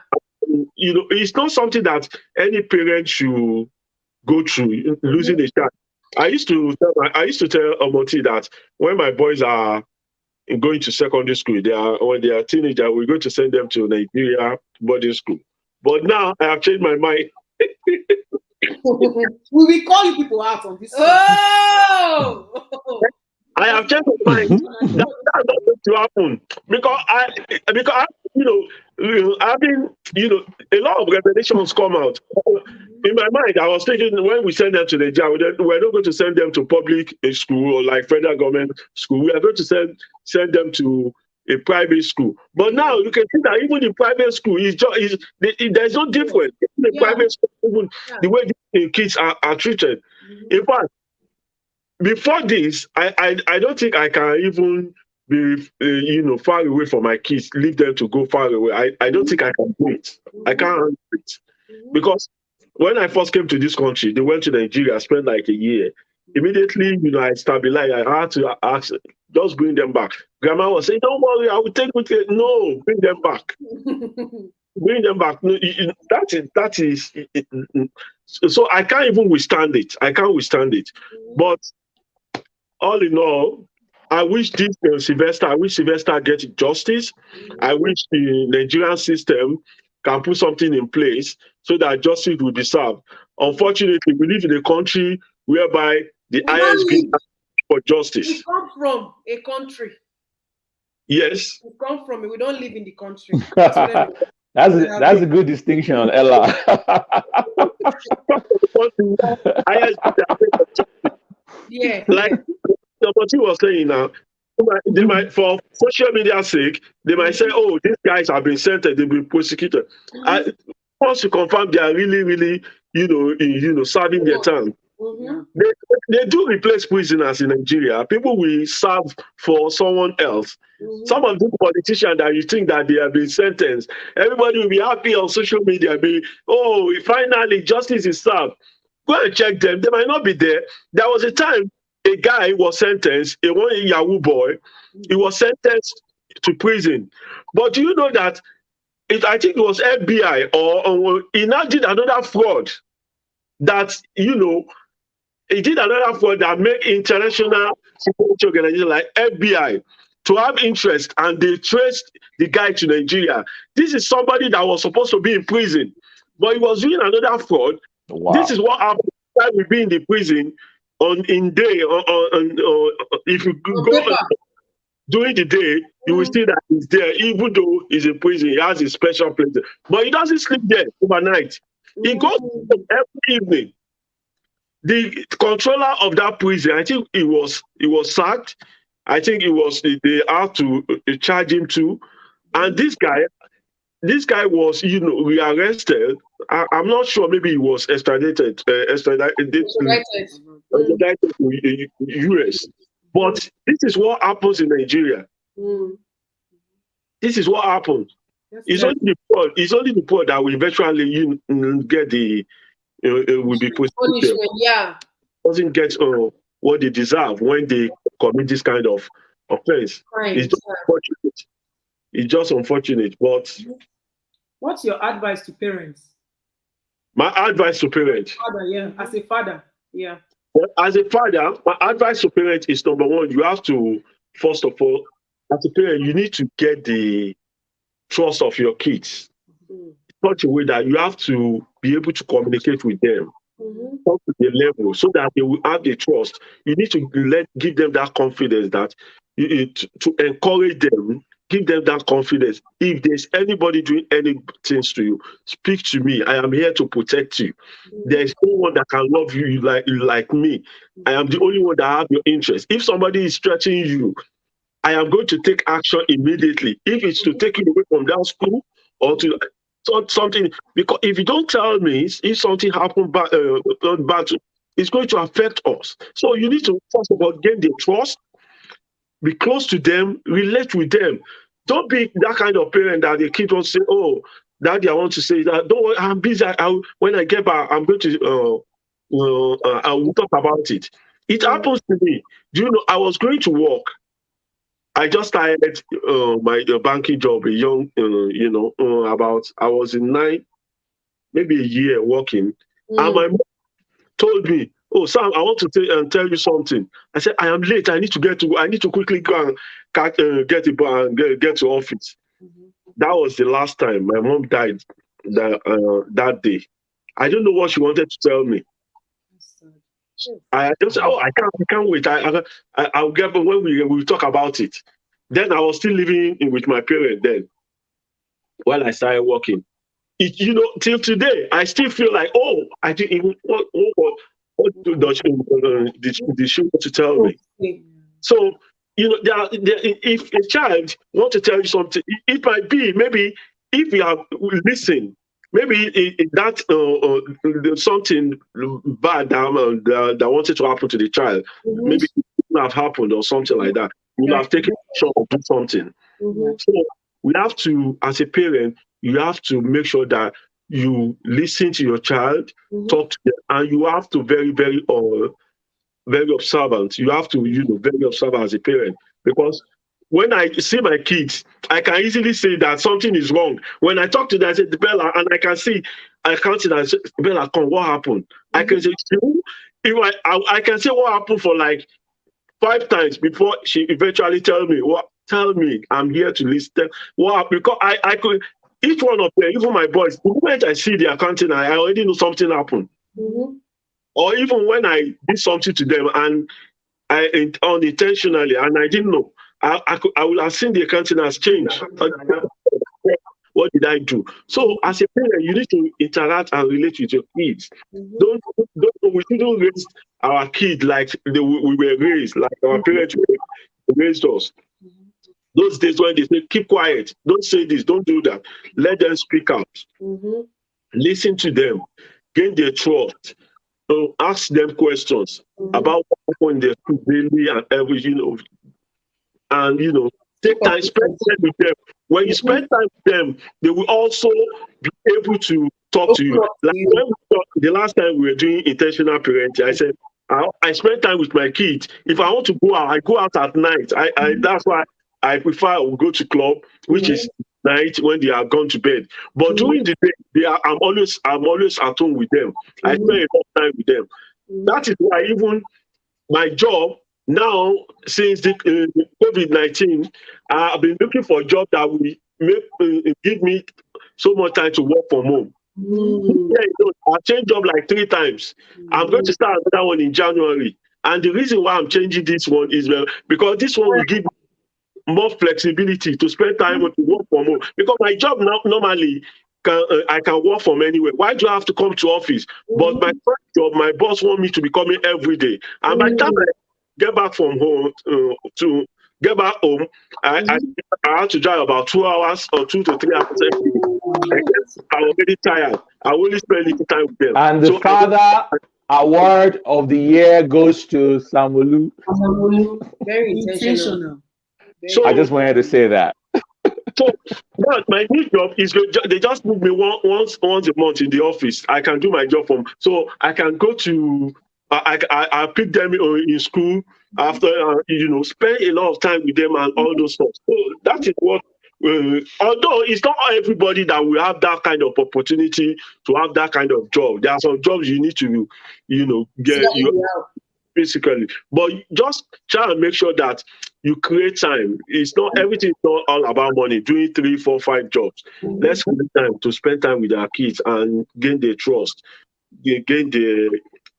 It's not something that any parent should go through, losing a child. I used to tell Omoti that when my boys are going to secondary school, when they are teenagers, we're going to send them to Nigeria boarding school. But now I have changed my mind. We will call you people out on this. Oh! I have changed my mind. That's not going to happen because I've been a lot of revelations come out. In my mind, I was thinking when we send them to the jail, we're not going to send them to public school or like federal government school. We are going to send them to a private school. But now you can see that even the private school there's no difference. In the private school, even the way the kids are treated. In fact, before this, I don't think I can even be far away from my kids, leave them to go far away. I don't think I can do it. I can't do it. Because when I first came to this country, they went to Nigeria, spent like a year. Immediately, I stabilized. I had to ask, just bring them back. Grandma was saying, "Don't worry, I will take with you." No, bring them back. Bring them back. No, that is. So I can't even withstand it. I can't withstand it. But all in all, I wish this Sylvester gets justice. I wish the Nigerian system can put something in place so that justice will be served. Unfortunately, we live in a country whereby the ISB for justice. We come from a country. Yes. We come from it. We don't live in the country. That's a good distinction, Ella. Yeah. Like what you were saying now, they might, for social media sake, they might say, "Oh, these guys have been sentenced, they've been prosecuted." Once you confirm they are really, serving their time. They do replace prisoners in Nigeria. People will serve for someone else. Some of these politicians that you think that they have been sentenced, everybody will be happy on social media, "Oh, finally justice is served." Go and check them. They might not be there. There was a time a guy was sentenced, a one Yahoo boy, he was sentenced to prison. But do you know that I think it was FBI or he now did another fraud that, he did another fraud that made international security organizations like FBI to have interest, and they traced the guy to Nigeria. This is somebody that was supposed to be in prison, but he was doing another fraud. Wow. This is what happened. Guy will be in the prison in day, if you go during the day, you will see that he's there, even though he's in prison. He has a special place, but he doesn't sleep there overnight. He goes every evening. The controller of that prison, I think he was sacked. I think they had to charge him too. And this guy was, rearrested. I'm not sure. Maybe he was extradited to US. But this is what happens in Nigeria. This is what happens. It's only the poor. It's only the poor that will eventually get the will be prosecuted. Yeah. Doesn't get what they deserve when they commit this kind of offense. It's just unfortunate. It's just unfortunate. But what's your advice to parents? My advice to parents. As a father, yeah. As a father, my advice to parents is number one, you have to, first of all, as a parent, you need to get the trust of your kids in such a way that you have to be able to communicate with them up to the level so that they will have the trust. You need to give them that confidence that to encourage them, give them that confidence. If there's anybody doing anything to you, speak to me. I am here to protect you. There is no one that can love you like me. I am the only one that have your interest. If somebody is threatening you, I am going to take action immediately. If it's to take you away from that school or to something, because if you don't tell me, if something happened bad, it's going to affect us. So you need to first of all gain the trust, be close to them, relate with them. Don't be that kind of parent that the kid wants to say, "Oh, Daddy, I want to say that. Don't worry, I'm busy. When I get back, I'm going to I will talk about it." It happens to me. Do you know? I was going to work. I just started my banking job, a young, I was in 9, maybe a year working. And my mom told me, "Oh, Sam, I want to tell you something." I said, "I am late. I need to quickly go and get to office." That was the last time my mom died that day. I don't know what she wanted to tell me. I just said, "Oh, I can't wait. I'll get when we talk about it." Then I was still living with my parents then while I started working. Till today, I still feel like, oh, I didn't even what did she want to tell me? So, if a child wants to tell you something, it might be maybe if you have listened, maybe there's something bad that wanted to happen to the child. Maybe it would have happened or something like that. You have taken action or do something. So we have to, as a parent, you have to make sure that you listen to your child, talk to them, and you have to very, very, very observant. You have to, very observant as a parent, because when I see my kids, I can easily say that something is wrong. When I talk to them, I say, "Bella," and I can see that, say, "Bella, come, what happened?" I can say, if I can say what happened for like 5 times before she eventually tell me, I'm here to listen. Because I could, each one of them, even my boys, the moment I see their counting, I already know something happened. Or even when I did something to them and I unintentionally and I didn't know, I would have seen their countenance change. What did I do? So as a parent, you need to interact and relate with your kids. We shouldn't raise our kids like we were raised, like our parents raised us. Those days when they say, "Keep quiet, don't say this, don't do that," let them speak out. Listen to them, gain their trust, ask them questions about what happened in their school daily and everything, and take time, spend time with them. When you spend time with them, they will also be able to talk to you. Like when we talked, the last time we were doing intentional parenting, I said, I spend time with my kids. If I want to go out, I go out at night. That's why I prefer I will go to club, which is night when they are gone to bed. But during the day, I'm always at home with them. I spend a lot of time with them. That is why even my job now, since the COVID-19, I've been looking for a job that will give me so much time to work from home. I've changed job like 3 times. I'm going to start another one in January. And the reason why I'm changing this one is because this one will give me more flexibility to spend time to work from home. Because my job now normally I can work from anywhere. Why do I have to come to office? But my first job, my boss want me to be coming every day. And by the time I get back from home I have to drive about 2 hours or 2 to 3 hours every day. I'm already tired. I only spend little time with them. And the father award of the year goes to Samulu. Very intentional. Intentional. So I just wanted to say that. So but my new job is they just move me once a month in the office. I can do my job from, so I can go to I pick them in school after spend a lot of time with them and all those stuff. So that is what. Although it's not everybody that will have that kind of opportunity to have that kind of job. There are some jobs you need to get basically, but just try and make sure that you create time. It's not everything, is not all about money. Doing 3, 4, 5 jobs. Let's create time to spend time with our kids and gain their trust, gain the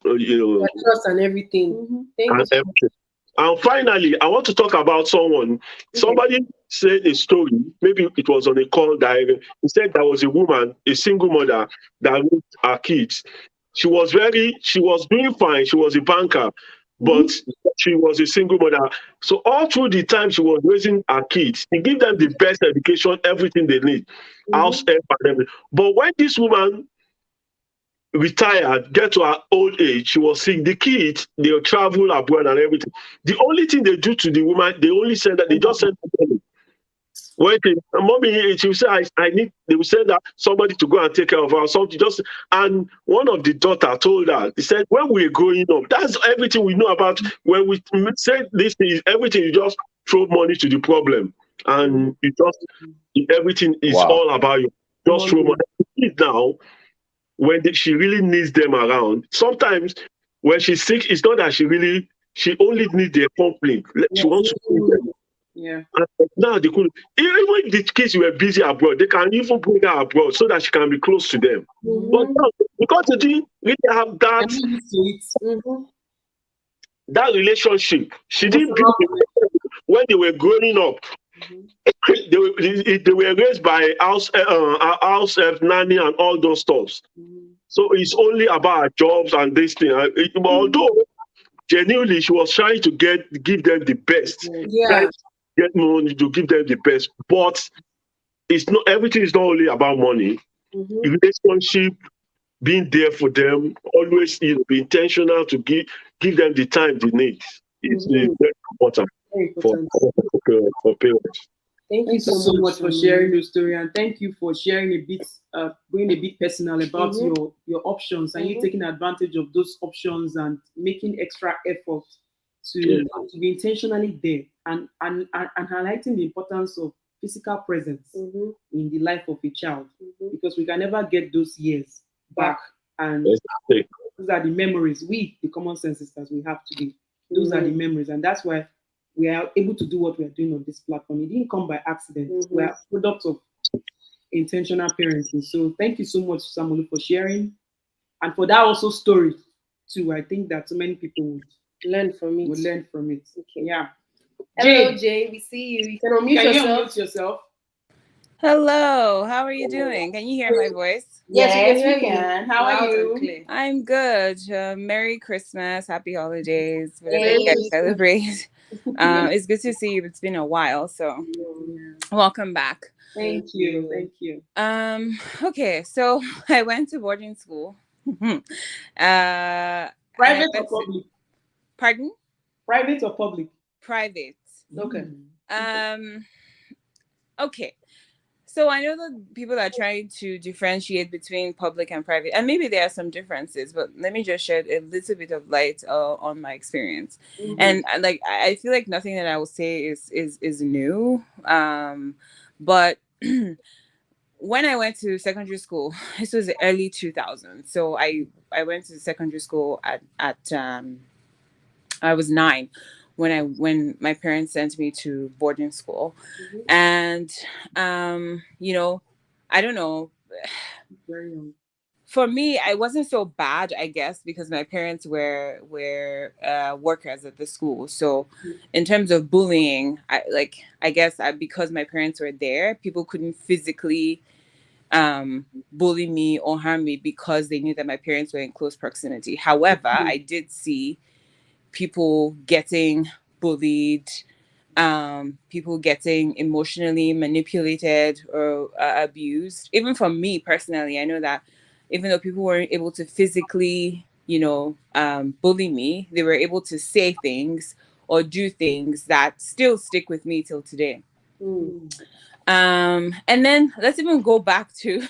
trust and everything. and everything. And finally, I want to talk about someone. Somebody said a story. Maybe it was on a call that he said there was a woman, a single mother that raised her kids. She was doing fine. She was a banker, but she was a single mother. So all through the time she was raising her kids, she gave them the best education, everything they need, house help and everything. But when this woman retired, get to her old age, she was sick. The kids, they travel abroad and everything. The only thing they do to the woman, they only send that they just send money. When mommy, she will say, I need, they will send that somebody to go and take care of her or something. And one of the daughter told her, he said, when we were growing up, that's everything we know about. When we say this is everything, you just throw money to the problem. And you just, everything is all about you. Just throw money. Now, when she really needs them around, sometimes when she's sick, it's not that she only needs their company. She wants to see them. Yeah. And now they could, even if the kids were busy abroad, they can even bring her abroad so that she can be close to them. But now, because they didn't really have that relationship, she didn't be when they were growing up. They were raised by house help, nanny, and all those stuff. So it's only about jobs and this thing. Although genuinely she was trying to give them the best. Get money to give them the best, but it's not everything is not only about money. Relationship, being there for them, always be intentional to give them the time they need. It's very important for parents. Thank you so much for sharing your story, and thank you for sharing a bit, going a bit personal about your options, and you taking advantage of those options and making extra effort to be intentionally there and highlighting the importance of physical presence in the life of a child, because we can never get those years back, and those are the memories the common sense sisters we have today. Those are the memories, and that's why we are able to do what we are doing on this platform. It didn't come by accident. We are products of intentional parenting. So thank you so much, Samulu, for sharing, and for that also story too. I think that so many people would learn from it. Okay. Yeah. Hello, Jay. We see you. You can unmute yourself. Hello. How are you doing? Can you hear my voice? Yes, we can. How are you? I'm good. Merry Christmas. Happy holidays. Whatever you guys celebrate. It's good to see you. It's been a while. So welcome back. Thank you. Okay. So I went to boarding school. Private or public? Pardon? Private or public? Private. Okay. Okay. So I know that people are trying to differentiate between public and private, and maybe there are some differences, but let me just shed a little bit of light on my experience. And I feel like nothing that I will say is new. But when I went to secondary school, this was the early 2000s. So I went to secondary school at I was 9 when my parents sent me to boarding school. And I don't know, for me I wasn't so bad, I guess, because my parents were workers at the school. So in terms of bullying, I guess because my parents were there, people couldn't physically bully me or harm me because they knew that my parents were in close proximity. However, I did see people getting bullied, people getting emotionally manipulated or abused. Even for me personally, I know that even though people weren't able to physically, bully me, they were able to say things or do things that still stick with me till today. And then let's even go back to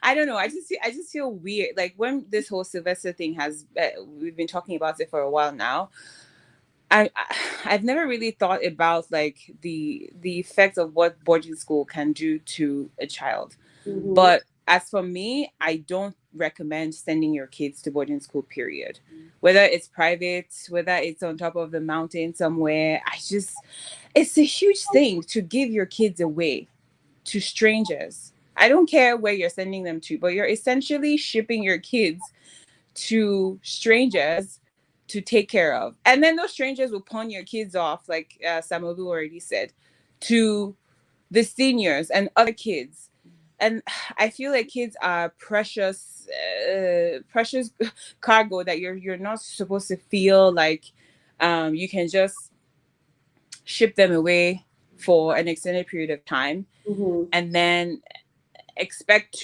I don't know, I just feel weird, like when this whole Sylvester thing has we've been talking about it for a while now. I've never really thought about like the effect of what boarding school can do to a child. But as for me, I don't recommend sending your kids to boarding school, period. Whether it's private, whether it's on top of the mountain somewhere, it's a huge thing to give your kids away to strangers. I don't care where you're sending them to, but you're essentially shipping your kids to strangers to take care of. And then those strangers will pawn your kids off, like Samuel already said, to the seniors and other kids. And I feel like kids are precious cargo that you're not supposed to feel like you can just ship them away for an extended period of time and then expect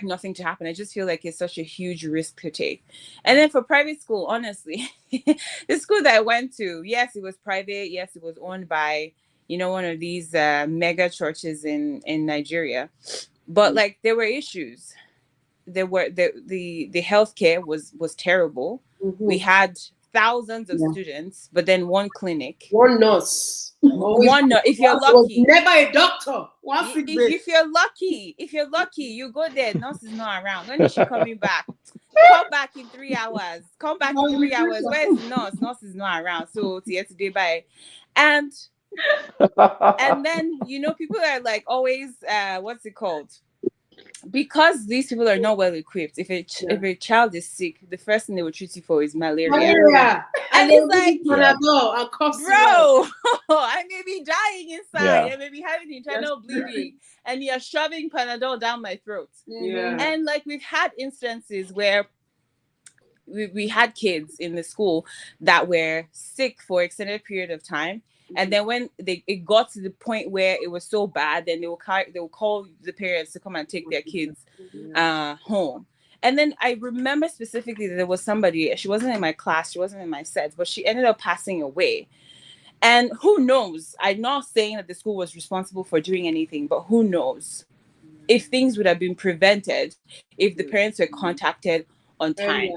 nothing to happen. I just feel like it's such a huge risk to take. And then for private school, honestly, the school that I went to, yes, it was private. Yes, it was owned by, one of these mega churches in Nigeria. But like there were issues. There were the healthcare was terrible. We had thousands of students, but then one clinic, one nurse. One nurse. If you're lucky, never a doctor. If you're lucky, you go there. Nurse is not around. When is she coming back? Come back in 3 hours. Come back in 3 hours. Where's the nurse? Nurse is not around. So today, bye. And then people are like always what's it called? Because these people are not well equipped. If a child is sick, the first thing they will treat you for is malaria. And it's like, bro, I may be dying inside. I may be having internal bleeding, and you're shoving Panadol down my throat. And like we've had instances where we had kids in the school that were sick for extended period of time. And then when it got to the point where it was so bad, then they will call the parents to come and take their kids home. And then I remember specifically that there was somebody, she wasn't in my class, she wasn't in my set, but she ended up passing away. And who knows? I'm not saying that the school was responsible for doing anything, but who knows if things would have been prevented if the parents were contacted on time.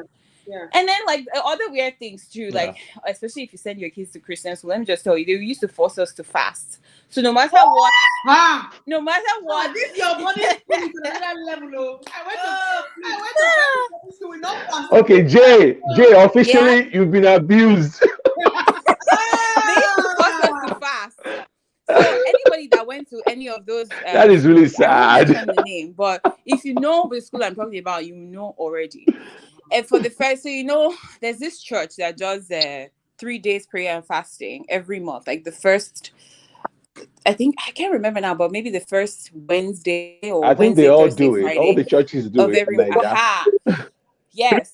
And then like other weird things too, like especially if you send your kids to Christian school, let me just tell you, they used to force us to fast. So no matter what, this your money is another level. I went to school with no fast. Okay, Jay, officially you've been abused. They used to force us to fast. So anybody that went to any of those, that is really sad. I won't mention the name, but if you know the school I'm talking about, you know already. And for the first, so there's this church that does 3 days prayer and fasting every month. Like the first, I can't remember now, but maybe the first Wednesday or I think Wednesday, they all Thursday, do it. Friday All the churches do it. Yes.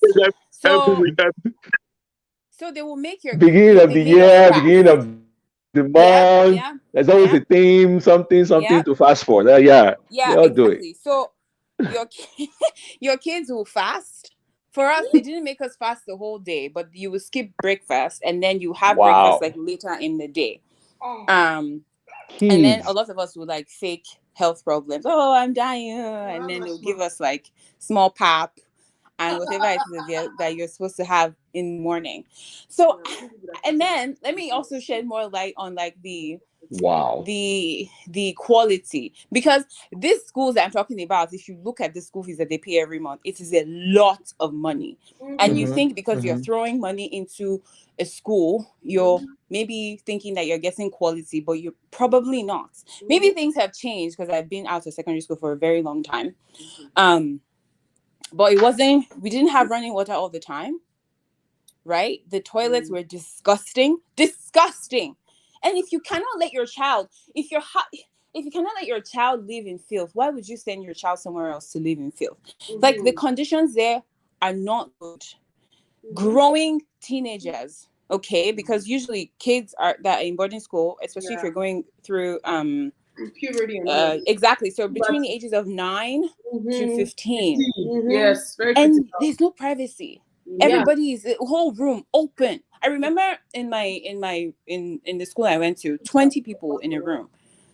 So they will make your beginning of the year, beginning of the month. There's always a theme, something to fast for. They all do it. So your kids will fast. For us, they didn't make us fast the whole day, but you will skip breakfast and then you have breakfast like later in the day. And then a lot of us would like fake health problems. Oh, I'm dying. And then they'll give us like small pap and whatever it is that you're supposed to have in the morning. So, and then let me also shed more light on like the quality, because these schools that I'm talking about, if you look at the school fees that they pay every month, it is a lot of money. And you think because you're throwing money into a school, you're maybe thinking that you're getting quality, but you're probably not. Maybe things have changed because I've been out of secondary school for a very long time. But we didn't have running water all the time, right? The toilets were disgusting. And if you cannot let your child, if you cannot let your child live in filth, why would you send your child somewhere else to live in filth? Like the conditions there are not good. Growing teenagers, okay, because usually kids that are in boarding school, especially if you're going through Puberty and exactly. So between the ages of 9 to 15. Yes, very And critical. there's no privacy. Everybody's the whole room open. I remember in the school I went to, 20 people in a room.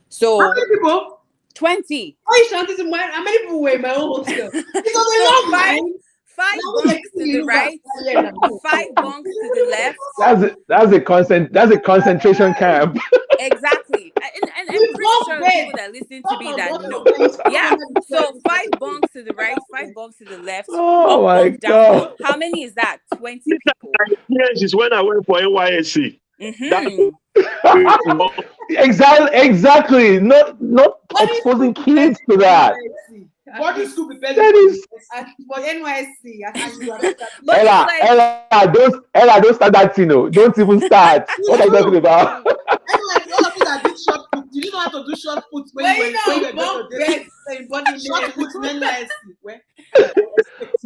So How many people? 20. Oh, you shanties in my how many people were in my own hostel? It's on the long line. Five bunks to the right, 5 bunks to the left. That's a concentration camp. Exactly. And I'm pretty sure the people that listen to me that know. Yeah. So 5 bunks to the right, 5 bunks to the left. Oh up, my bunk, down, God. bunk. How many is that? 20 people. Yes, is when I went for NYSC. Exactly. Not exposing kids to that. What is school prepared That is For NYSC. Ella, don't start that thing. Don't even start. What are you talking about? NYSC, all of you that did short put. Did you know how to do short put when you were short put in NYSC?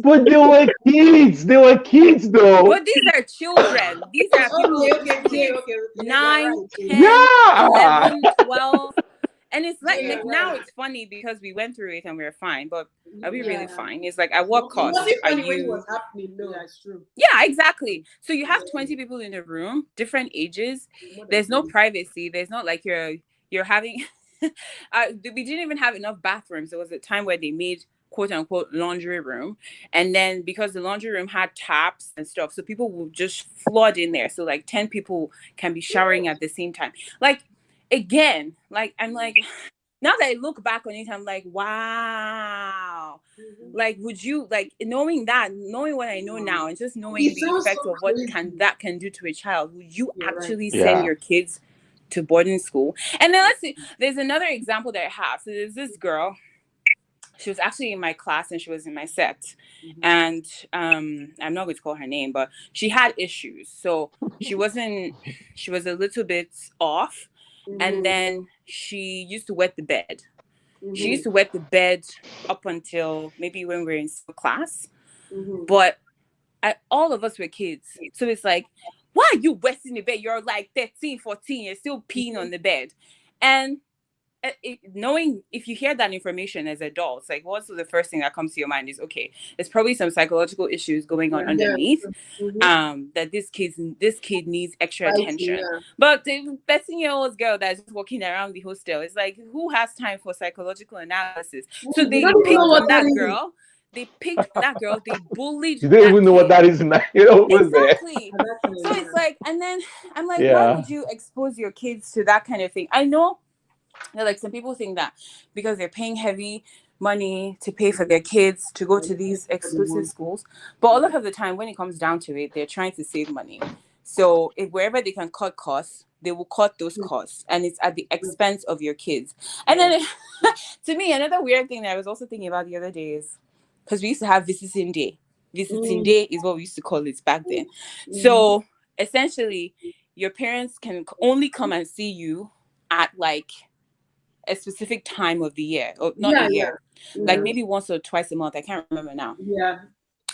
But they were kids. They were kids, though. But these are children. These are people. Okay. 9, 10, Yeah. 11, 12. And it's like now it's funny because we went through it and we were fine. But are we really fine? It's like at what cost are you? Was happening? No, that's true. Yeah, exactly. So you have 20 people in a room, different ages. There's no privacy. There's not like you're having. We didn't even have enough bathrooms. There was a time where they made quote unquote laundry room, and then because the laundry room had taps and stuff, so people will just flood in there. So like 10 people can be showering at the same time. Like again, like I'm like. Now that I look back on it, I'm like, wow. Like, would you like knowing what I know now, and just knowing the effect of what that can do to a child? Would you actually send your kids to boarding school? And then let's see. There's another example that I have. So there's this girl. She was actually in my class and she was in my set, and I'm not going to call her name, but she had issues. So she was a little bit off. And then she used to wet the bed. She used to wet the bed up until maybe when we were in class. But all of us were kids. So it's like, why are you wetting the bed? You're like 13, 14. You're still peeing on the bed. And knowing, if you hear that information as adults, like what's the first thing that comes to your mind is, okay, there's probably some psychological issues going on underneath, that this kid needs extra attention. But the 13-year-old girl that's just walking around the hostel, is like, who has time for psychological analysis? So they picked on that girl. They bullied. You don't even know what that is now. Exactly. So it's like, and then I'm like, why would you expose your kids to that kind of thing? I know. Like some people think that because they're paying heavy money to pay for their kids to go to these exclusive schools, but a lot of the time when it comes down to it, they're trying to save money. So if wherever they can cut costs, they will cut those costs, and it's at the expense of your kids. And then to me, another weird thing that I was also thinking about the other day is, because we used to have visiting day. Visiting day is what we used to call it back then. So essentially, your parents can only come and see you at like a specific time of the year, or not a year, like maybe once or twice a month. I can't remember now.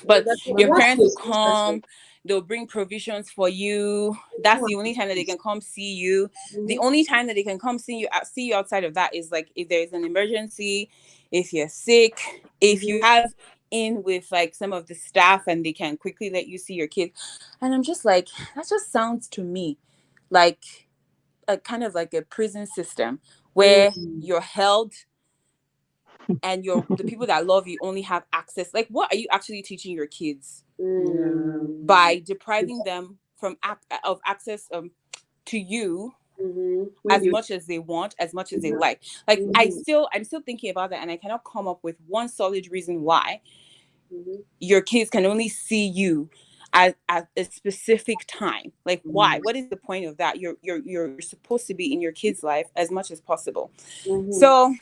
But your parents will come, they'll bring provisions for you. That's the only time that they can come see you. The only time that they can come see you outside of that is like if there's an emergency, if you're sick, if you have in with like some of the staff and they can quickly let you see your kid. And I'm just like, that just sounds to me like a kind of like a prison system where you're held and the people that love you only have access. Like, what are you actually teaching your kids by depriving them of access to you as much as they want, as much as they like? Like, I'm still thinking about that, and I cannot come up with one solid reason why your kids can only see you at a specific time. Like, why? What is the point of that? You're supposed to be in your kid's life as much as possible. So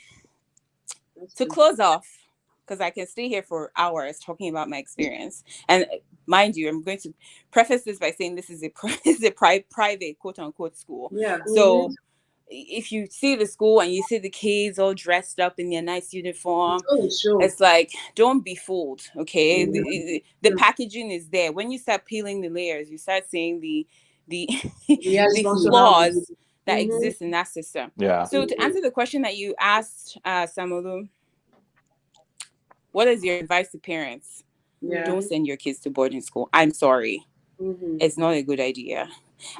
to close off, because I can stay here for hours talking about my experience, and mind you, I'm going to preface this by saying this is a private quote unquote school. So if you see the school and you see the kids all dressed up in their nice uniform, it's like, don't be fooled, okay? The packaging is there. When you start peeling the layers, you start seeing the flaws that exists in that system. Yeah. So to answer the question that you asked, Samolu, what is your advice to parents? Don't send your kids to boarding school. I'm sorry. It's not a good idea.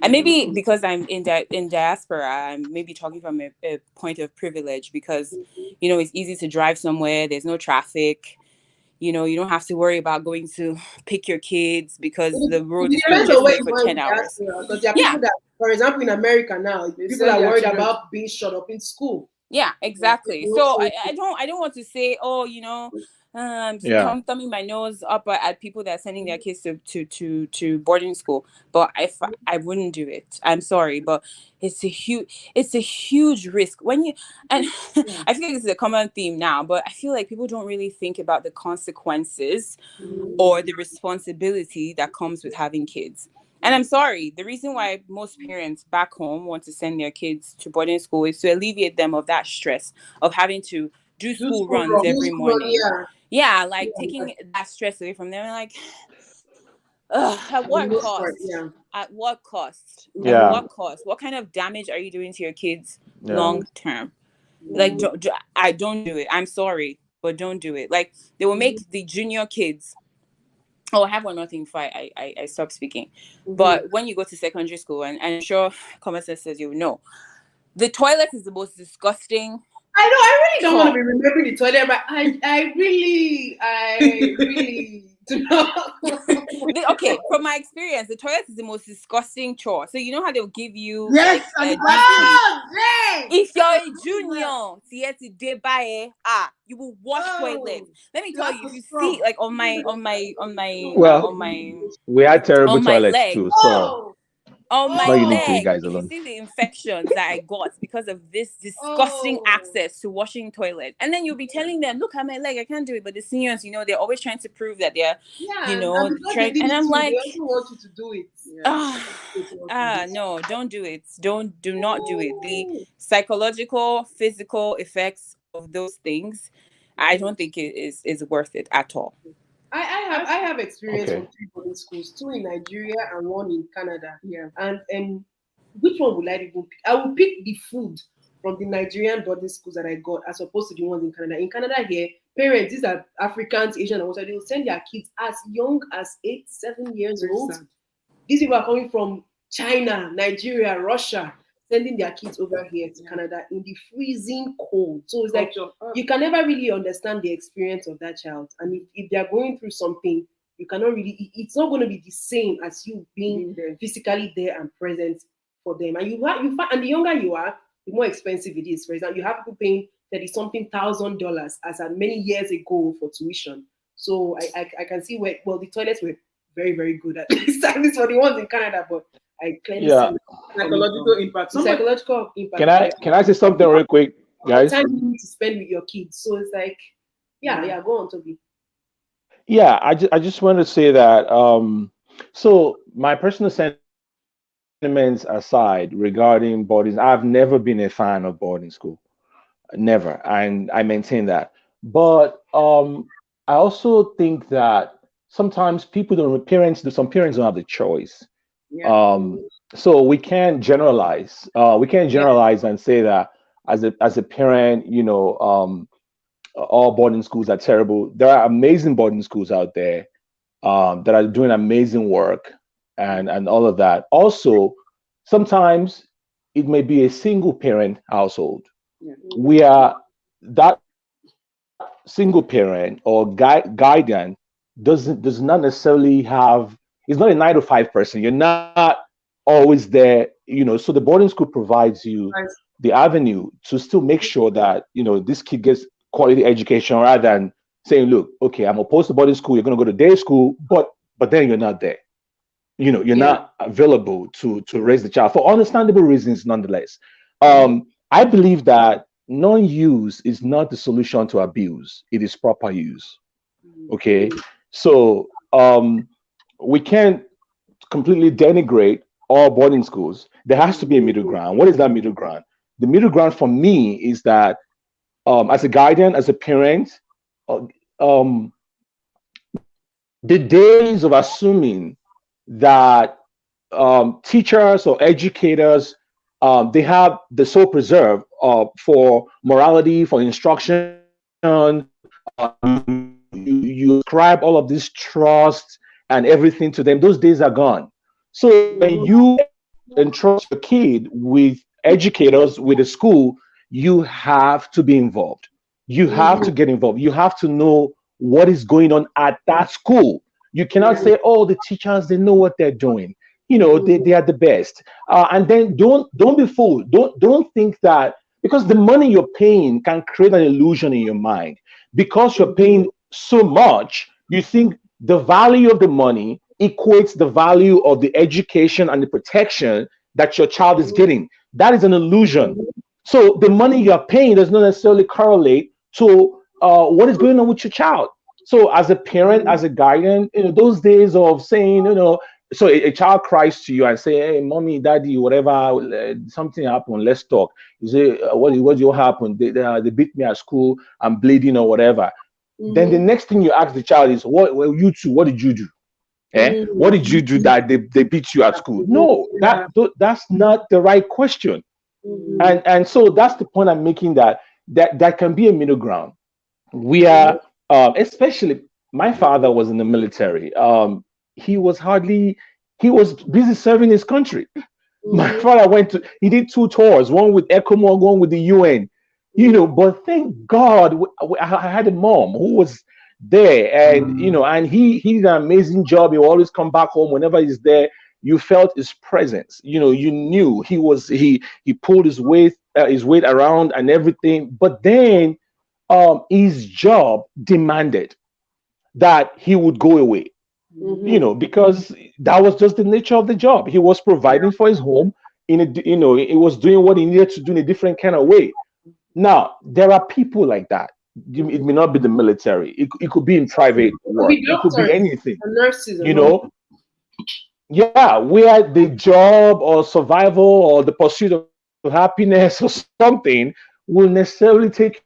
And maybe because I'm in diaspora, I'm maybe talking from a point of privilege because, it's easy to drive somewhere. There's no traffic. You don't have to worry about going to pick your kids because the road is congested for 10 hours. Because there are people that, for example, in America now, people are worried about being shut up in school. Yeah, exactly. So I don't want to say, thumbing my nose up at people that are sending their kids to boarding school, but I wouldn't do it. I'm sorry, but it's a huge risk when you I feel like this is a common theme now, but I feel like people don't really think about the consequences or the responsibility that comes with having kids. And I'm sorry, the reason why most parents back home want to send their kids to boarding school is to alleviate them of that stress of having to do school runs every morning. Taking that stress away from them. Like, at what cost? At what cost? At what cost? What kind of damage are you doing to your kids long term? Like, don't do it. I'm sorry, but don't do it. Like, they will make the junior kids. Oh, I have one more thing before I stop speaking. But when you go to secondary school, and I'm sure common sense says you know, the toilet is the most disgusting. I know. I really don't want to be remembering the toilet, but I really do not. Okay, from my experience, the toilet is the most disgusting chore. So you know how they'll give you yes, if you're a junior, you will wash toilet. Let me tell you, if you see like on my we had terrible toilets leg, too, so on my leg, guys if you see the infections that I got because of this disgusting access to washing toilet, and then you'll be telling them, look at my leg, I can't do it. But the seniors, they're always trying to prove that they're, and I'm like, they also want you to do it. No, don't do it. Do not do it. The psychological, physical effects of those things, I don't think it is worth it at all. I have experience from 3 boarding schools, 2 in Nigeria and 1 in Canada. Yeah. And which one would I even pick? I will pick the food from the Nigerian boarding schools that I got as opposed to the ones in Canada. In Canada here, parents, these are Africans, Asian, and also they will send their kids as young as 8, 7 years old. These people are coming from China, Nigeria, Russia, sending their kids over here to Canada in the freezing cold. So it's like you can never really understand the experience of that child. And if they're going through something, you cannot really, it's not going to be the same as you being physically there and present for them. And and the younger you are, the more expensive it is. For example, you have people paying $30-something thousand as at many years ago for tuition. So I can see where, the toilets were very, very good at least for the ones in Canada, but I clearly see psychological impact. Psychological impact. Can I say something real quick, guys? Time you need to spend with your kids. So it's like, go on, Toby. Yeah, I just want to say that. So my personal sentiments aside regarding boarding, I've never been a fan of boarding school, never, and I maintain that. But I also think that sometimes some parents don't have the choice. So we can't generalize. And say that as a parent, all boarding schools are terrible. There are amazing boarding schools out there that are doing amazing work and all of that. Also, sometimes it may be a single parent household where that single parent or guardian does not necessarily have. It's not a 9 to 5 person. You're not always there, so the boarding school provides you the avenue to still make sure that, this kid gets quality education rather than saying, look, okay, I'm opposed to boarding school. You're going to go to day school, but then you're not there. You're not available to raise the child for understandable reasons, nonetheless. I believe that non-use is not the solution to abuse. It is proper use. Okay. So, we can't completely denigrate all boarding schools. There has to be a middle ground. What is that middle ground? The middle ground for me is that as a guardian, as a parent, the days of assuming that teachers or educators They have the soul preserve for morality, for instruction. You ascribe all of this trust and everything to them. Those days are gone. So when you entrust your kid with educators, with a school, you have to be involved. You have to get involved. You have to know what is going on at that school. You cannot say, "Oh, the teachers, they know what they're doing. They are the best." And then don't be fooled. Don't think that because the money you're paying can create an illusion in your mind. Because you're paying so much, you think the value of the money equates the value of the education and the protection that your child is getting. That is an illusion. So the money you're paying does not necessarily correlate to what is going on with your child. So as a parent, as a guardian, those days of saying, so a child cries to you and say, "Hey, mommy, daddy, whatever, something happened. Let's talk." You say, "What happened? They beat me at school. I'm bleeding or whatever." Then the next thing you ask the child is, "Well, you two, what did you do? What did you do that they beat you at school?" No, that's not the right question. And so that's the point I'm making, that can be a middle ground. We are, especially my father was in the military. He was busy serving his country. My father he did 2 tours, one with ECOMOG, one with the UN, but thank God I had a mom who was there, and and he did an amazing job. He will always come back home whenever he's there. You felt his presence. You knew he pulled his weight around and everything. But then his job demanded that he would go away. Because that was just the nature of the job. He was providing for his home he was doing what he needed to do in a different kind of way. Now, there are people like that. It may not be the military. It could be in private work. It could be anything. Nurses, Yeah, where the job or survival or the pursuit of happiness or something will necessarily take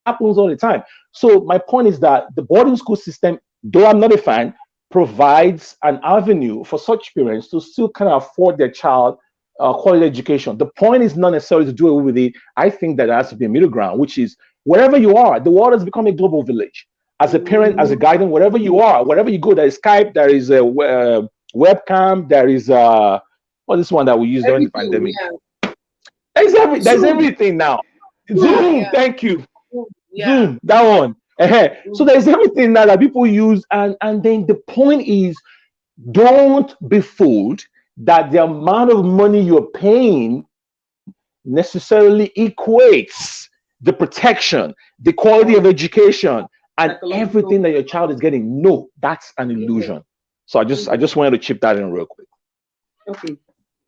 happens all the time. So my point is that the boarding school system, though I'm not a fan, provides an avenue for such parents to still kind of afford their child quality education. The point is not necessarily to do away with it. I think that there has to be a middle ground, which is wherever you are, the world has become a global village. As a parent, as a guardian, wherever you are, wherever you go, there is Skype, there is a webcam, there is this one that we used during the pandemic. There's everything now. Zoom, thank you. Zoom, that one. So there's everything now that people use, and then the point is, don't be fooled that the amount of money you're paying necessarily equates the protection, the quality of education, and everything that your child is getting. No, that's an illusion. So I just wanted to chip that in real quick. Okay.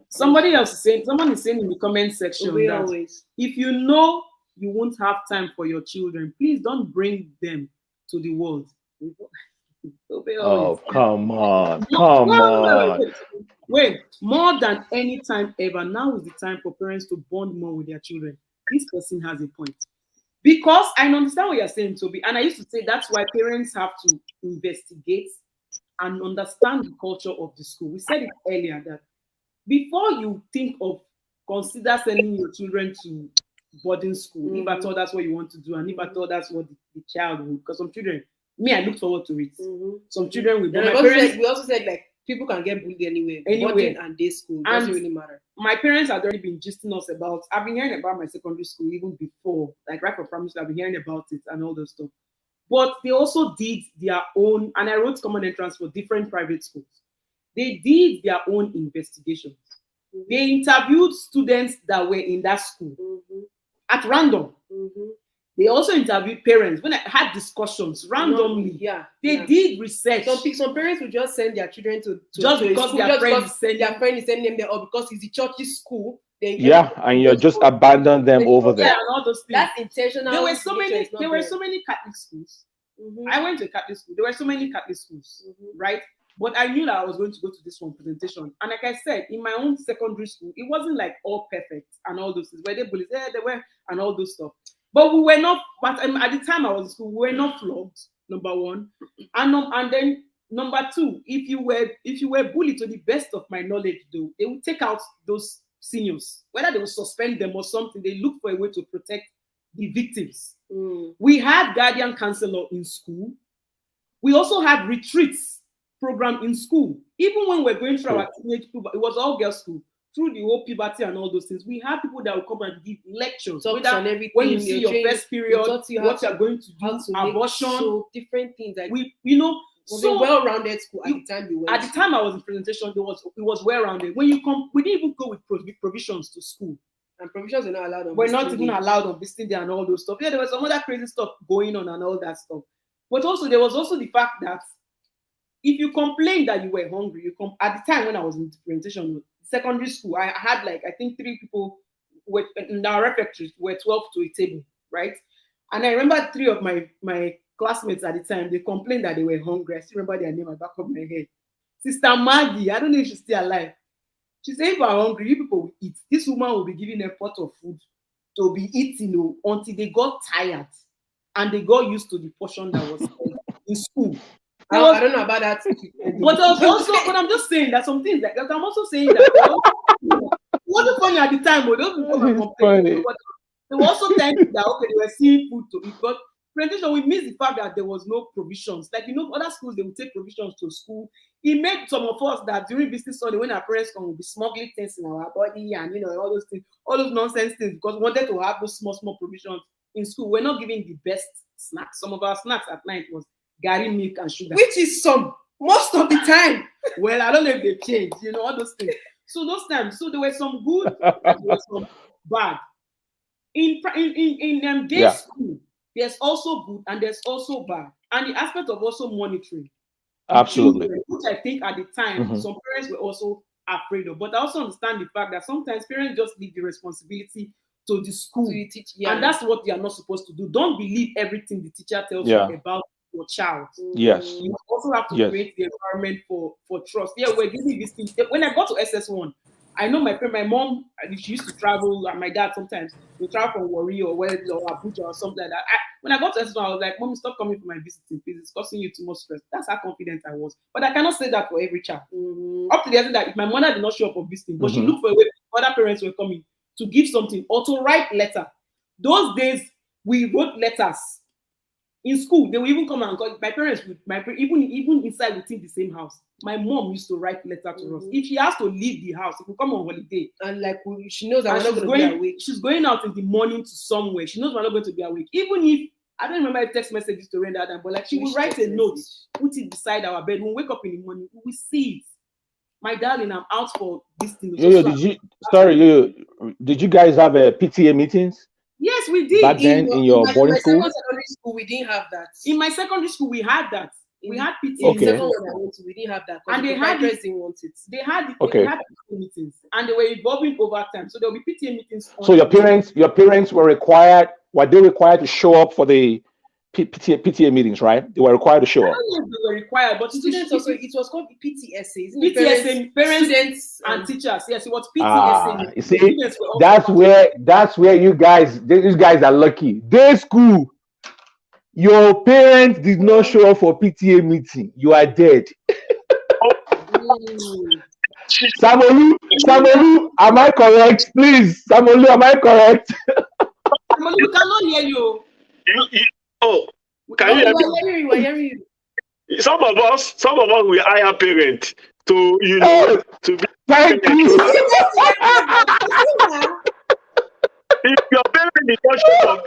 Someone is saying in the comment section that if you know you won't have time for your children, please don't bring them to the world. Oh, come on. Wait, more than any time ever, now is the time for parents to bond more with their children. This person has a point. Because I understand what you're saying, Toby, and I used to say that's why parents have to investigate and understand the culture of the school. We said it earlier that before you consider sending your children to boarding school, if at all that's what you want to do, and if at all that's what the child will, because some children, I look forward to it. Some children will. We also said like people can get bullied anywhere. Boarding and day school doesn't really matter. My parents had already been gisting us about. I've been hearing about my secondary school even before, like right from primary school. I've been hearing about it and all those stuff. But they also did their own, and I wrote common entrance for different private schools. They did their own investigations. They interviewed students that were in that school at random. They also interviewed parents. When I had discussions randomly, they did research. Some parents would just send their children to just because their friend is sending them there, or because it's the church's school. And you're just abandon them over there. Yeah, and all those things. That's intentional. There were so many Catholic schools. I went to a Catholic school. There were so many Catholic schools, right? But I knew that I was going to go to this one presentation. And like I said, in my own secondary school, it wasn't like all perfect and all those things. Were they bullies? Yeah, they were, and all those stuff. But we were not, at the time I was in school, we were not flogged, number one. And then number two, if you were bullied, to the best of my knowledge, though, they would take out those seniors, whether they will suspend them or something. They look for a way to protect the victims. We had guardian counselor in school. We also had retreats program in school. Even when we're going through our teenage puberty, it was all girls school. Through the whole puberty and all those things, we have people that will come and give lectures. On everything, when you see your first period, what you are going to do, abortion, so different things. Like was a well-rounded school at the time you went. At the time I was in presentation, it was well-rounded. When you come, we didn't even go with provisions to school. And provisions were not allowed on We're not even allowed on visiting there and all those stuff. Yeah, there was some other crazy stuff going on and all that stuff. But also there was also the fact that if you complained that you were hungry, at the time when I was in presentation, secondary school, I had I think 3 people in our refectory were 12 to a table, right? And I remember 3 of my classmates at the time, they complained that they were hungry. I still remember their name at the back of my head. Sister Maggie, I don't know if she's still alive. She said, if you are hungry, you people will eat. This woman will be giving a pot of food to be eating until they got tired and they got used to the portion that was in school. I don't know about that. But I'm just saying that some things I'm also saying that it wasn't funny at the time, but those people were complaining. But they were also thinking that they were seeing food to eat. But presentation, we missed the fact that there was no provisions. Other schools, they would take provisions to school. It made some of us that during business Sunday, when our parents come, we'll be smuggling things in our body and all those things, all those nonsense things, because we wanted to have those small provisions in school. We're not giving the best snacks. Some of our snacks at night was gari, milk, and sugar. Which is most of the time. Well, I don't know if they changed, all those things. So those times, there were some good and there were some bad. In day school, there's also good and there's also bad. And the aspect of also monitoring. Absolutely. Children, which I think at the time, some parents were also afraid of. But I also understand the fact that sometimes parents just leave the responsibility to the school. To teach, and that's what they are not supposed to do. Don't believe everything the teacher tells you about your child. Yes. You also have to create the environment for trust. Yeah, we're giving this thing. When I got to SS1, I know my mom, she used to travel, and my dad sometimes we travel from Warri or Abuja or something like that. When I got to SS1, I was like, Mom, stop coming for my visiting, please. It's causing you too much stress. That's how confident I was. But I cannot say that for every child. Up to the end that if my mother did not show up for visiting, but she looked for a way, other parents were coming to give something or to write letter. Those days we wrote letters. In school, they will even come and call my parents. Even inside within the same house, my mom used to write letter to us. If she has to leave the house, if we come on holiday, and she knows that we're not going to be awake. She's going out in the morning to somewhere. She knows we're not going to be awake. Even if I don't remember if text messages to render that, but she will write a note, put it beside our bed. When we wake up in the morning, we see it. My darling, I'm out for this thing. Did you guys have a PTA meetings? Yes, we did. Back then in your boarding school? Secondary school, we didn't have that. In my secondary school, we had that. We had PTA. In the second one I went to, we didn't have that. And they had didn't want it. They had PTA meetings, and they were evolving over time. So there will be PTA meetings. So your parents were required. Were they required to show up for the PTA meetings, right? They were required to show up. I don't know if they were required, but students also. It was called PTSA. PTSA, parents, students, and teachers. Yes, it was PTSA. You see, that's where these guys are lucky. Day school, your parents did not show up for PTA meeting. You are dead. Samolu, am I correct? Please, Samolu, am I correct? Samolu, we cannot hear you. Can you hear me? Some of us will hire parents to to be. Thank you. If your parent is not sure of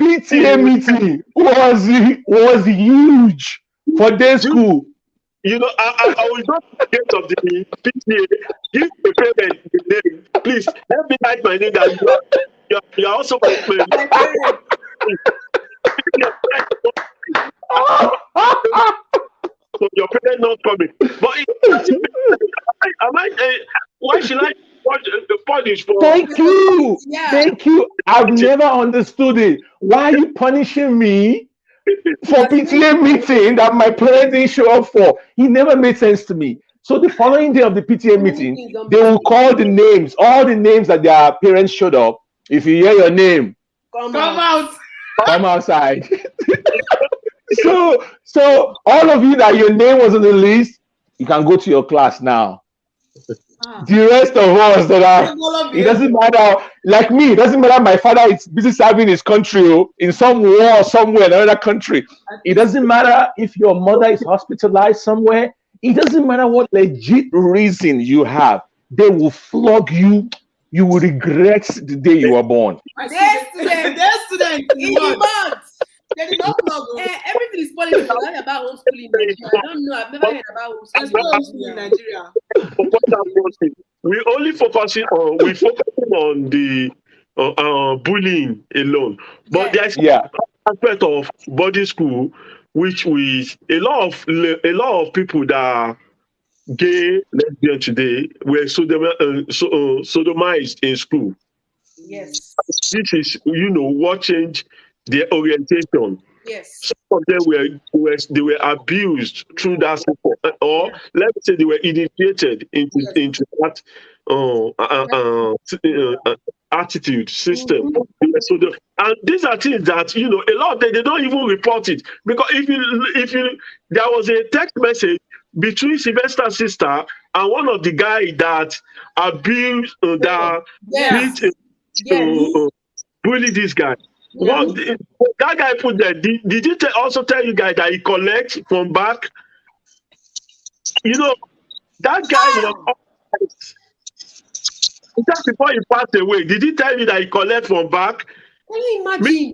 PTA meeting was huge for day school. I will not get of the PTA. Give the parent the name. Please help me write my name down. You are also my friend. So your parents not coming. But why should I punish for? Thank you. Yeah. Thank you. I've never understood it. Why are you punishing me for PTA meeting that my parents didn't show up for? It never made sense to me. So the following day of the PTA meeting, they will call the names, all the names that their parents showed up. If you hear your name, come out. Come outside. So all of you that your name was on the list, you can go to your class now. The rest of us that are, it doesn't matter. Like me, it doesn't matter. My father is busy serving his country in some war somewhere in another country. It doesn't matter if your mother is hospitalized somewhere. It doesn't matter what legit reason you have. They will flog you. You will regret the day you were born. Their student in the month. They did not flog. Everything is political. I heard about homeschooling in Nigeria. I don't know. I've never heard about homeschooling in Nigeria. We only focusing on the bullying alone, but there's aspect of boarding school which a lot of people that are gay, lesbian today were sodomized in school. Yes. This is what changed their orientation. Yes. Some of them were abused through that system, or let's say they were initiated into that attitude system. And these are things that a lot of them they don't even report it, because if you there was a text message between Sylvester's sister and one of the guy that abused bullied this guy. What that guy put there? Did he also tell you guys that he collects from back? That guy was just before he passed away. Did he tell you that he collects from back? Can you imagine?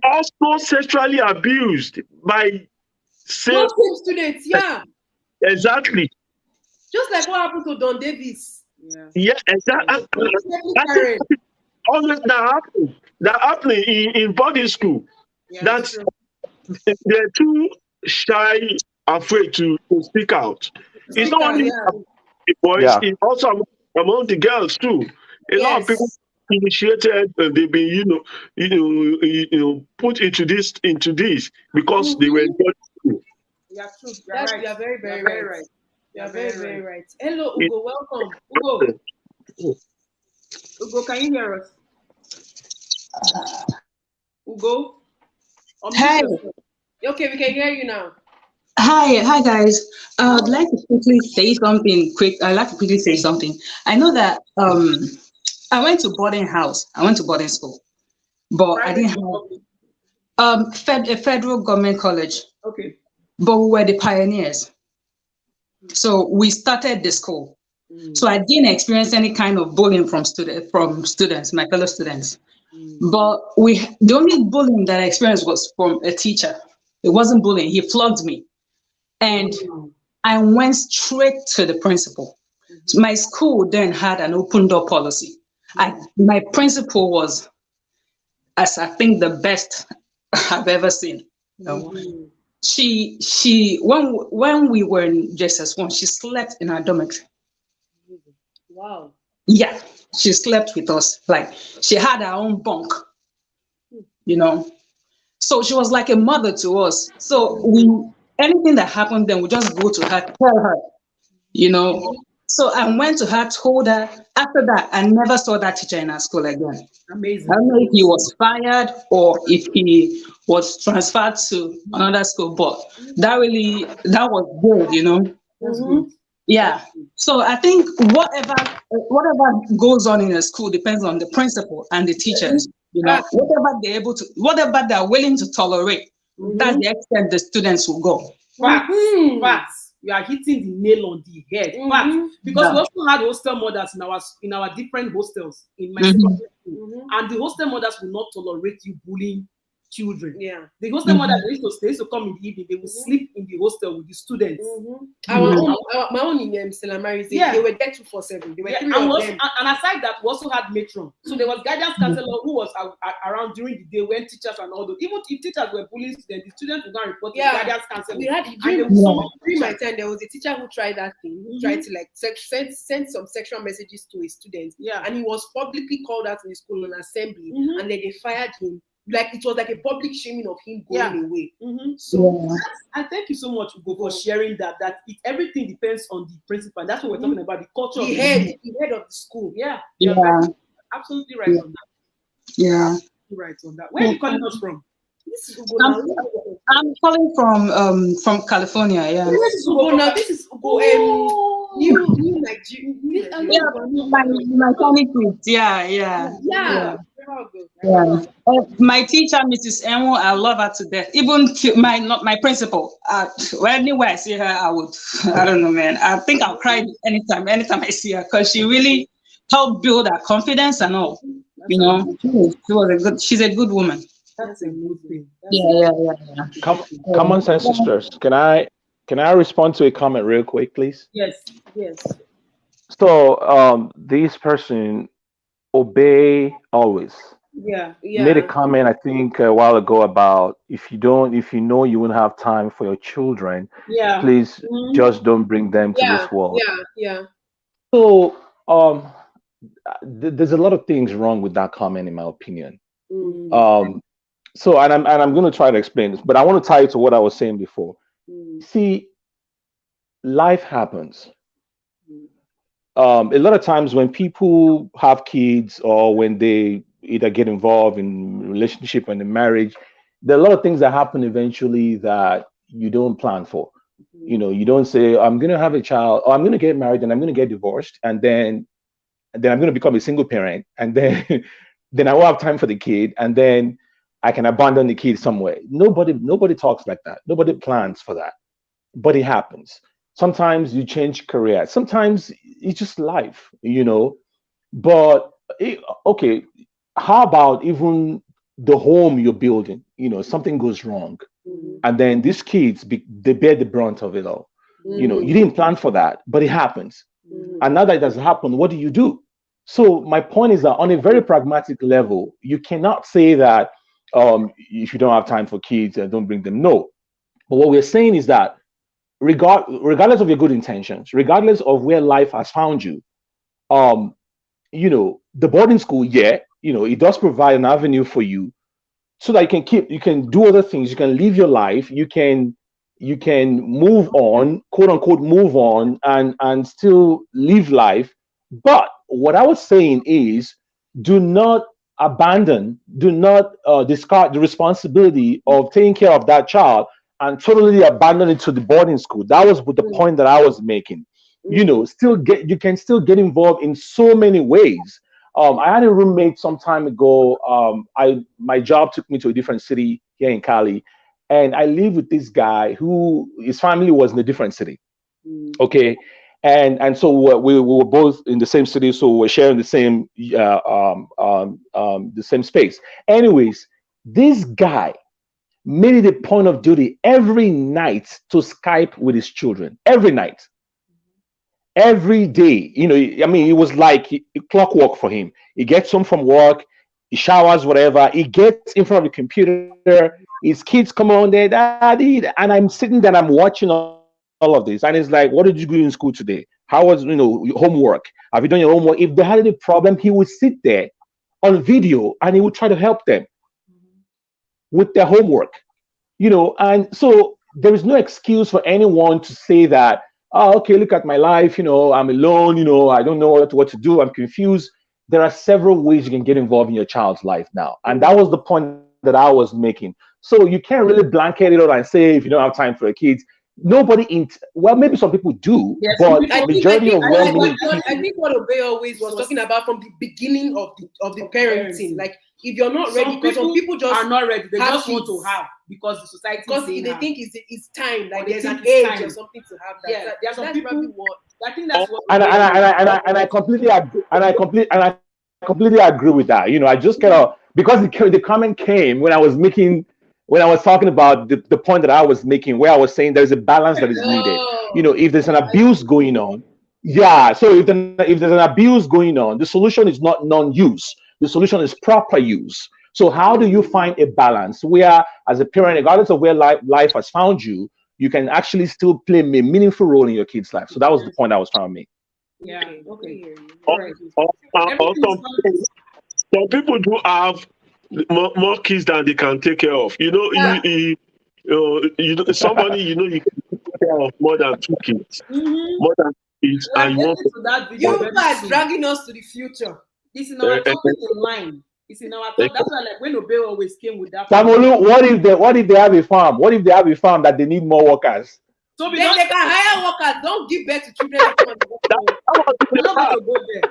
Also sexually abused by same students. Yeah. Exactly. Just like what happened to Don Davis. Yeah, exactly. Always that happening in boarding school. That's they're too shy, afraid to speak out. It's not only the boys, it's also among the girls too. A lot of people initiated, they've been put into this because they were in boarding school. Yeah, true. You are very, very right. You are very, very right. Hello, Ugo. Welcome, Ugo. Ugo, can you hear us? Ugo? Hi. Okay, we can hear you now. Hi guys. I'd like to quickly say something quick. I'd like to quickly say something. I know that I went to boarding house. I went to boarding school, but I didn't have a federal government college. Okay. But we were the pioneers. So we started the school. So I didn't experience any kind of bullying from students, my fellow students. But the only bullying that I experienced was from a teacher. It wasn't bullying. He flogged me. And I went straight to the principal. So my school then had an open door policy. My principal was, as I think, the best I've ever seen. She when we were in JSS1, she slept in our dormitory. Wow. Yeah, she slept with us. Like, she had her own bunk, So she was like a mother to us. So anything that happened, then we just go to her, tell her, So I went to her, told her. After that, I never saw that teacher in our school again. Amazing. I don't know if he was fired or if he was transferred to another school, but that was good, That's good. Yeah. So I think whatever goes on in a school depends on the principal and the teachers. Whatever they're willing to tolerate, that's the extent the students will go. Facts. You are hitting the nail on the head. Facts. Because we also had hostel mothers in our different hostels in my school. And the hostel mothers will not tolerate you bullying children. Yeah. The hostel mothers they used to come in the evening, they would sleep in the hostel with the students. My own in Stella Mary's, they were there 247. They were three of them. And aside that, we also had matron. So there was guidance counselor who was around during the day when teachers and all those. Even if teachers were bullying students, the students would go and report to the guidance counselor. We had during my time, there was a teacher who tried that thing, who tried to send some sexual messages to his students. Yeah. And he was publicly called out in the school on assembly, and then they fired him. Like, it was like a public shaming of him going away. So and thank you so much, Ugo, for sharing that everything depends on the principal. That's what we're talking about, the culture, the head of the school. Absolutely right on that. Yeah, right on that. Where are you calling us from? I'm calling from California. Yeah. This is Ugo. New Nigerian. Yeah, my tiny kids. Yeah. Yeah. My teacher, Mrs. Enwo, I love her to death. Even my principal. Anywhere I see her, I don't know, man. I think I'll cry anytime I see her, because she really helped build her confidence and all. She's a good woman. That's a good thing. Yeah. Common sense sisters. Can I respond to a comment real quick, please? Yes. So this person obey always. Yeah. Made a comment, I think, a while ago about if you know you won't have time for your children, please just don't bring them to this world. Yeah. So there's a lot of things wrong with that comment, in my opinion. So I'm going to try to explain this, but I want to tie it to what I was saying before. See, life happens. A lot of times when people have kids, or when they either get involved in relationship and in marriage, there are a lot of things that happen eventually that you don't plan for. You don't say, I'm going to have a child, or I'm going to get married and I'm going to get divorced, and then I'm going to become a single parent, and then then I won't have time for the kid, and then I can abandon the kid somewhere. Nobody talks like that. Nobody plans for that, but it happens. Sometimes you change career. Sometimes it's just life, But okay, how about even the home you're building? Something goes wrong, and then these kids they bear the brunt of it all. You didn't plan for that, but it happens. And now that it has happened, what do you do? So my point is that on a very pragmatic level, you cannot say that if you don't have time for kids, don't bring them. No, but what we're saying is that regardless of your good intentions, regardless of where life has found you, the boarding school, it does provide an avenue for you so that you can do other things, you can live your life, you can move on, quote unquote, move on and still live life. But what I was saying is, do not discard the responsibility of taking care of that child and totally abandon it to the boarding school. That was the point that I was making. You can still get involved in so many ways. I had a roommate some time ago. My job took me to a different city here in Cali, and I lived with this guy who his family was in a different city. Okay, and so we were both in the same city, so we're sharing the same space. Anyways, this guy made it a point of duty every night to Skype with his children. Every night. Every day. It was like clockwork for him. He gets home from work, he showers, whatever, he gets in front of the computer, his kids come on there, Daddy, and I'm sitting there and I'm watching all of this. And it's like, what did you do in school today? How was, your homework? Have you done your homework? If they had any problem, he would sit there on video and he would try to help them with their homework, and so there is no excuse for anyone to say that, okay, look at my life, I'm alone, I don't know what to do, I'm confused. There are several ways you can get involved in your child's life now. And that was the point that I was making. So you can't really blanket it out and say, if you don't have time for your kids, well, maybe some people do, but majority of women. I think what Obey always was talking about from the beginning of the parenting, like if you're not ready, because some people just are not ready, they just kids. want to have because the society they think it's time, like Or there's an it's age time. or something to have that. Yeah, there are some That's people probably what. I think that's what. And I completely agree. And I completely agree with that. I just kind of, because the comment came when I was talking about the point that I was making, where I was saying there's a balance that is needed. If there's an abuse going on, so if there's an abuse going on, the solution is not non-use. The solution is proper use. So how do you find a balance where, as a parent, regardless of where life has found you, you can actually still play a meaningful role in your kid's life? So that was the point I was trying to make. Yeah. Okay. Some people do have more kids than they can take care of. Somebody you can take care of more than 2 kids, more than kids, and you are dragging us to the future. It's in our topic in line. It's in our topic. That's why, like, when Obey always came with that. Samolu, what if they have a farm? What if they have a farm that they need more workers? So They can hire workers. Don't give birth to children. We're not going to go there.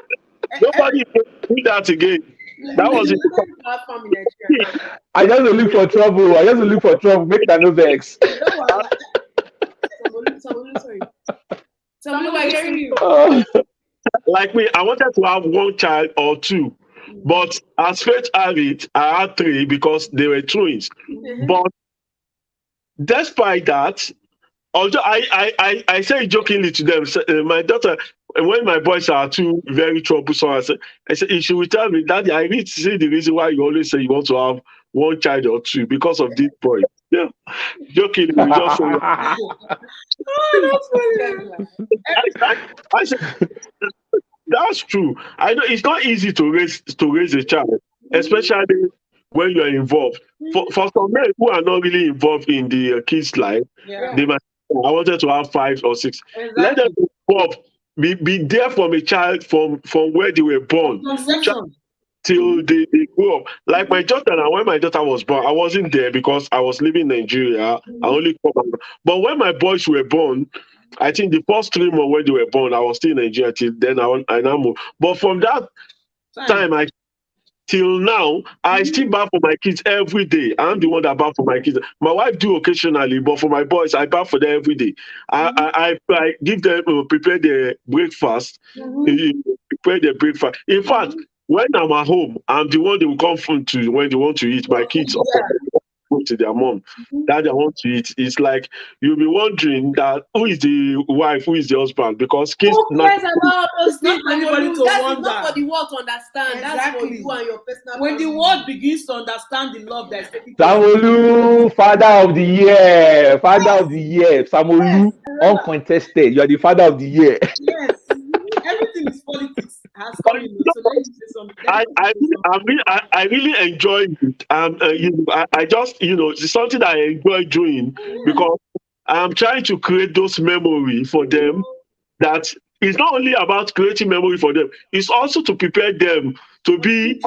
Nobody do that again. That was it. I just look for trouble. Make that no vex. Somebody, I hearing you. Like me, I wanted to have one child or two, but as fate had it, I had three because they were twins. But despite that, although I say jokingly to them, my daughter, when my boys are too very troublesome, I said, she will tell me, Daddy, I need to see the reason why you always say you want to have one child or two because of these boys. Yeah, jokingly, we just say, I said, that's true. I know it's not easy to raise a child, especially when you are involved. For some men who are not really involved in the kids' life, they might. I wanted to have 5 or 6. Exactly. Let them be there from a child from where they were born till they grow up. Like my daughter, and when my daughter was born, I wasn't there because I was living in Nigeria. I only come. But when my boys were born, I think the first 3 months when they were born, I was still in Nigeria. Till then, I now moved. But from that time, till now, I still bath for my kids every day. I'm the one that bath for my kids. My wife do occasionally, but for my boys, I bath for them every day. I give them prepare their breakfast. Prepare their breakfast. In fact, when I'm at home, I'm the one they will come from to when they want to eat. My kids go to their mom. That they want to eat. It's like you'll be wondering that who is the wife, who is the husband, because kids cares about those things? Anybody to wonder. Not for the world to understand. That's for you and your personal. When the world begins to understand the love that's taking Samolu, Father of the Year. Samolu, uncontested. You are the Father of the Year. Yes. Everything is politics. Has come in. So let me say something. I really enjoy it. I just, it's something that I enjoy doing because I'm trying to create those memories for them. That it's not only about creating memory for them, it's also to prepare them to be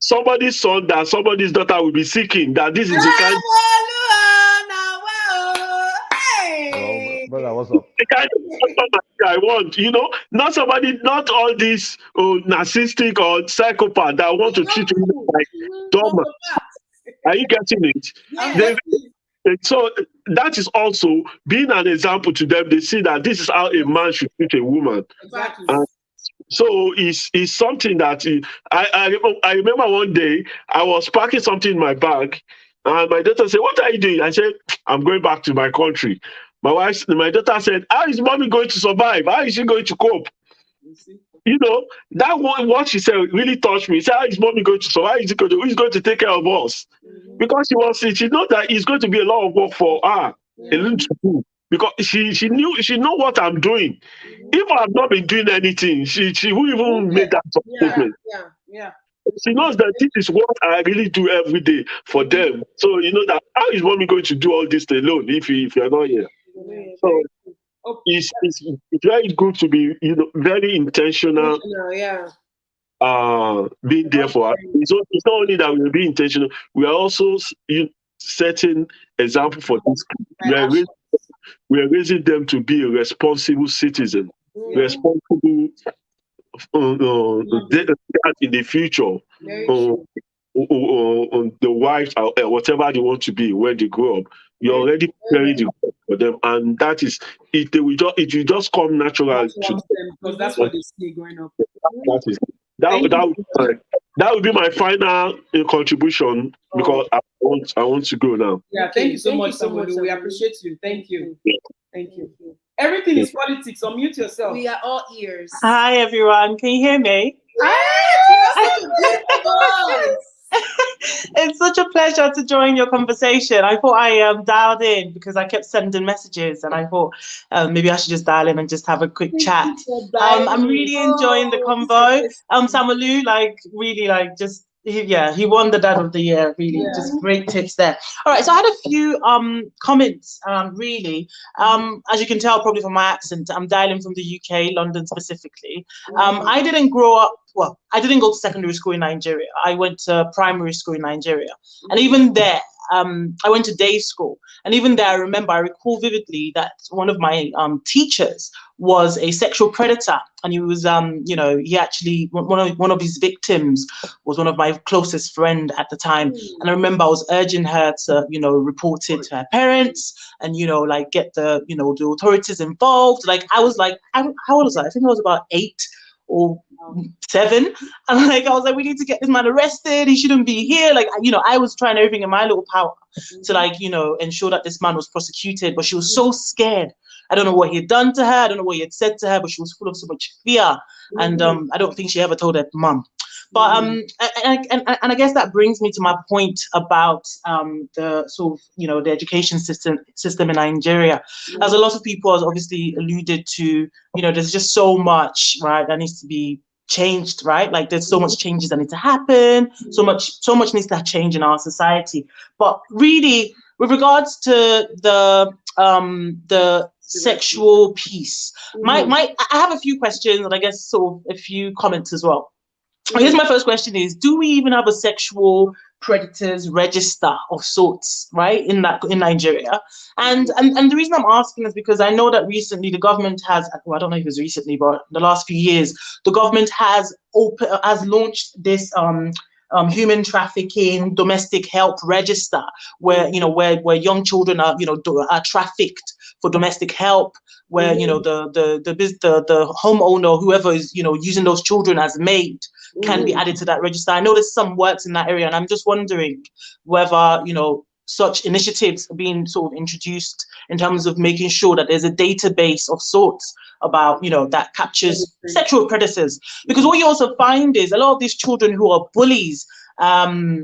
somebody's son that somebody's daughter will be seeking. That this is the kind. Brother, what's up? The kind of I want, not all these narcissistic or psychopath that want to treat you like dumb. Are you getting it? Yes. So that is also being an example to them. They see that this is how a man should treat a woman. Exactly. So it's something that I remember one day I was packing something in my bag, and my daughter said, "What are you doing?" I said, "I'm going back to my country." My daughter said, "How is mommy going to survive? How is she going to cope?" That what she said really touched me. She said, "How is mommy going to survive? Who is going to take care of us?" Because she knows that it's going to be a lot of work for her, a little to do. Because she know what I'm doing. If I've not been doing anything, she won't even make that statement. Yeah. She knows that this is what I really do every day for them. So that how is mommy going to do all this alone if you're not here? So it's very good to be very intentional. Being there for her. It's not only that we'll be intentional, we are also setting example for this. We are raising them to be a responsible citizen, responsible in the future. The wives or whatever they want to be when they grow up. You're already preparing the way for them, and that is it. It will just come natural to them because that's what they see growing up. That would be my final contribution because I want to go now. Yeah, thank you so much, Samolu. We appreciate you. Thank you. Thank you. Everything is politics. Unmute yourself. We are all ears. Hi, everyone. Can you hear me? It's such a pleasure to join your conversation. I thought I dialed in because I kept sending messages, and I thought maybe I should just dial in and just have a quick chat. I'm really enjoying the convo. Samolu, he won the Dad of the Year. Really, just great tips there. All right, so I had a few comments. Really, as you can tell probably from my accent, I'm dialing from the UK, London specifically. I didn't grow up. Well, I didn't go to secondary school in Nigeria. I went to primary school in Nigeria, and even there, I went to day school, and even there, I recall vividly that one of my teachers was a sexual predator, and he was, he actually one of his victims was one of my closest friend at the time, and I remember I was urging her to, report it to her parents, and like get the the authorities involved. Like I was like, how old was I? I think I was about 8 or 7, and I was like, we need to get this man arrested. He shouldn't be here. Like, I was trying everything in my little power to ensure that this man was prosecuted. But she was so scared. I don't know what he had done to her. I don't know what he had said to her, but she was full of so much fear. And I don't think she ever told her mum. But and I guess that brings me to my point about the sort of the education system in Nigeria. As a lot of people have obviously alluded to, there's just so much, right, that needs to be changed, right? Like there's so much changes that need to happen. So much needs to change in our society. But really, with regards to the sexual piece, I have a few questions and I guess sort of a few comments as well. Here's my first question is, do we even have a sexual predators register of sorts, right, in Nigeria? And the reason I'm asking is because I know that recently the government has, well, I don't know if it was recently, but the last few years, the government has launched this human trafficking domestic help register, where where young children are are trafficked for domestic help, where the homeowner, whoever is using those children as maid, can be added to that register. I know there's some works in that area, and I'm just wondering whether such initiatives are being sort of introduced in terms of making sure that there's a database of sorts about that captures sexual predators. Because what you also find is a lot of these children who are bullies, they are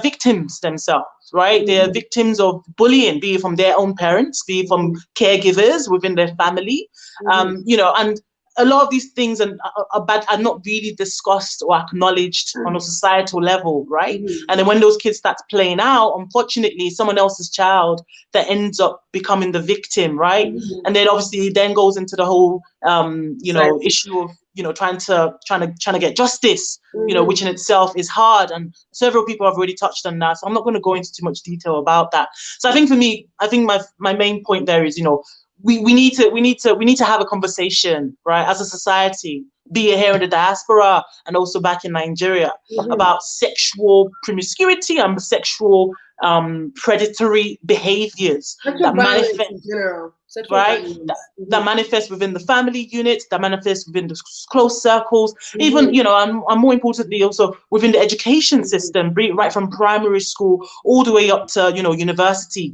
victims themselves, right? They are victims of bullying, be it from their own parents, be it from caregivers within their family, and a lot of these things are not really discussed or acknowledged on a societal level, right? And then when those kids start playing out, unfortunately, someone else's child that ends up becoming the victim, right? And then obviously then goes into the whole issue of trying to get justice, which in itself is hard, and several people have already touched on that, so I'm not going to go into too much detail about that. So I think for me, my main point there is we need to have a conversation, right, as a society, be it here in the diaspora and also back in Nigeria, about sexual promiscuity and sexual predatory behaviors that manifest in general. Right, that manifest within the family unit, that manifest within the close circles, even and more importantly also within the education system, right from primary school all the way up to university,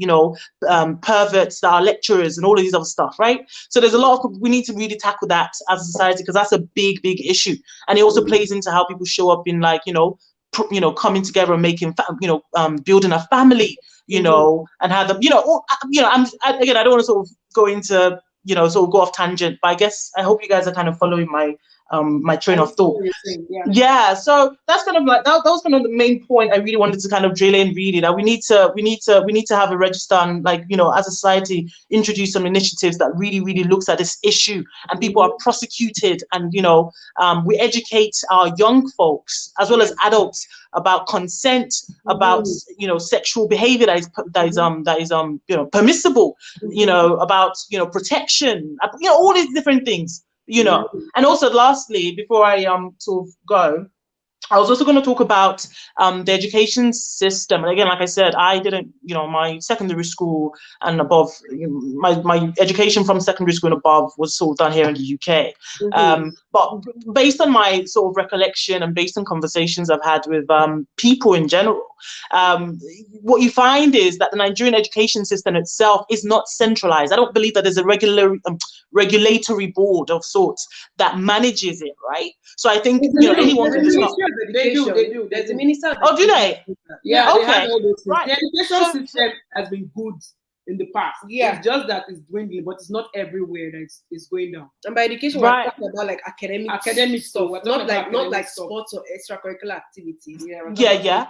perverts that are lecturers and all of these other stuff, right? So there's a lot of, we need to really tackle that as a society, because that's a big issue, and it also plays into how people show up in coming together and making building a family, and have them, I don't want to sort of go into, sort of go off tangent, but I guess I hope you guys are kind of following my my train of thought. Yeah, so that's kind of like that was kind of the main point I really wanted to kind of drill in, really, that we need to have a register and, like, as a society, introduce some initiatives that really looks at this issue, and people are prosecuted, and we educate our young folks as well as adults about consent, about sexual behavior that is permissible, about protection, all these different things, and also lastly, before I sort of go, I was also going to talk about the education system. And again, like I said, I didn't, my secondary school and above, my education from secondary school and above was sort of done here in the UK. But based on my sort of recollection and based on conversations I've had with people in general, what you find is that the Nigerian education system itself is not centralized. I don't believe that there's a regulatory board of sorts that manages it, right? So I think anyone can just start. They do. There's a minister. Oh, do they? Yeah. Okay. Right. The education system has been good in the past. Yeah. It's just that it's dwindling, but it's not everywhere that it's going down. And by education, we're talking about like academic stuff, not like sports or extracurricular activities. Yeah.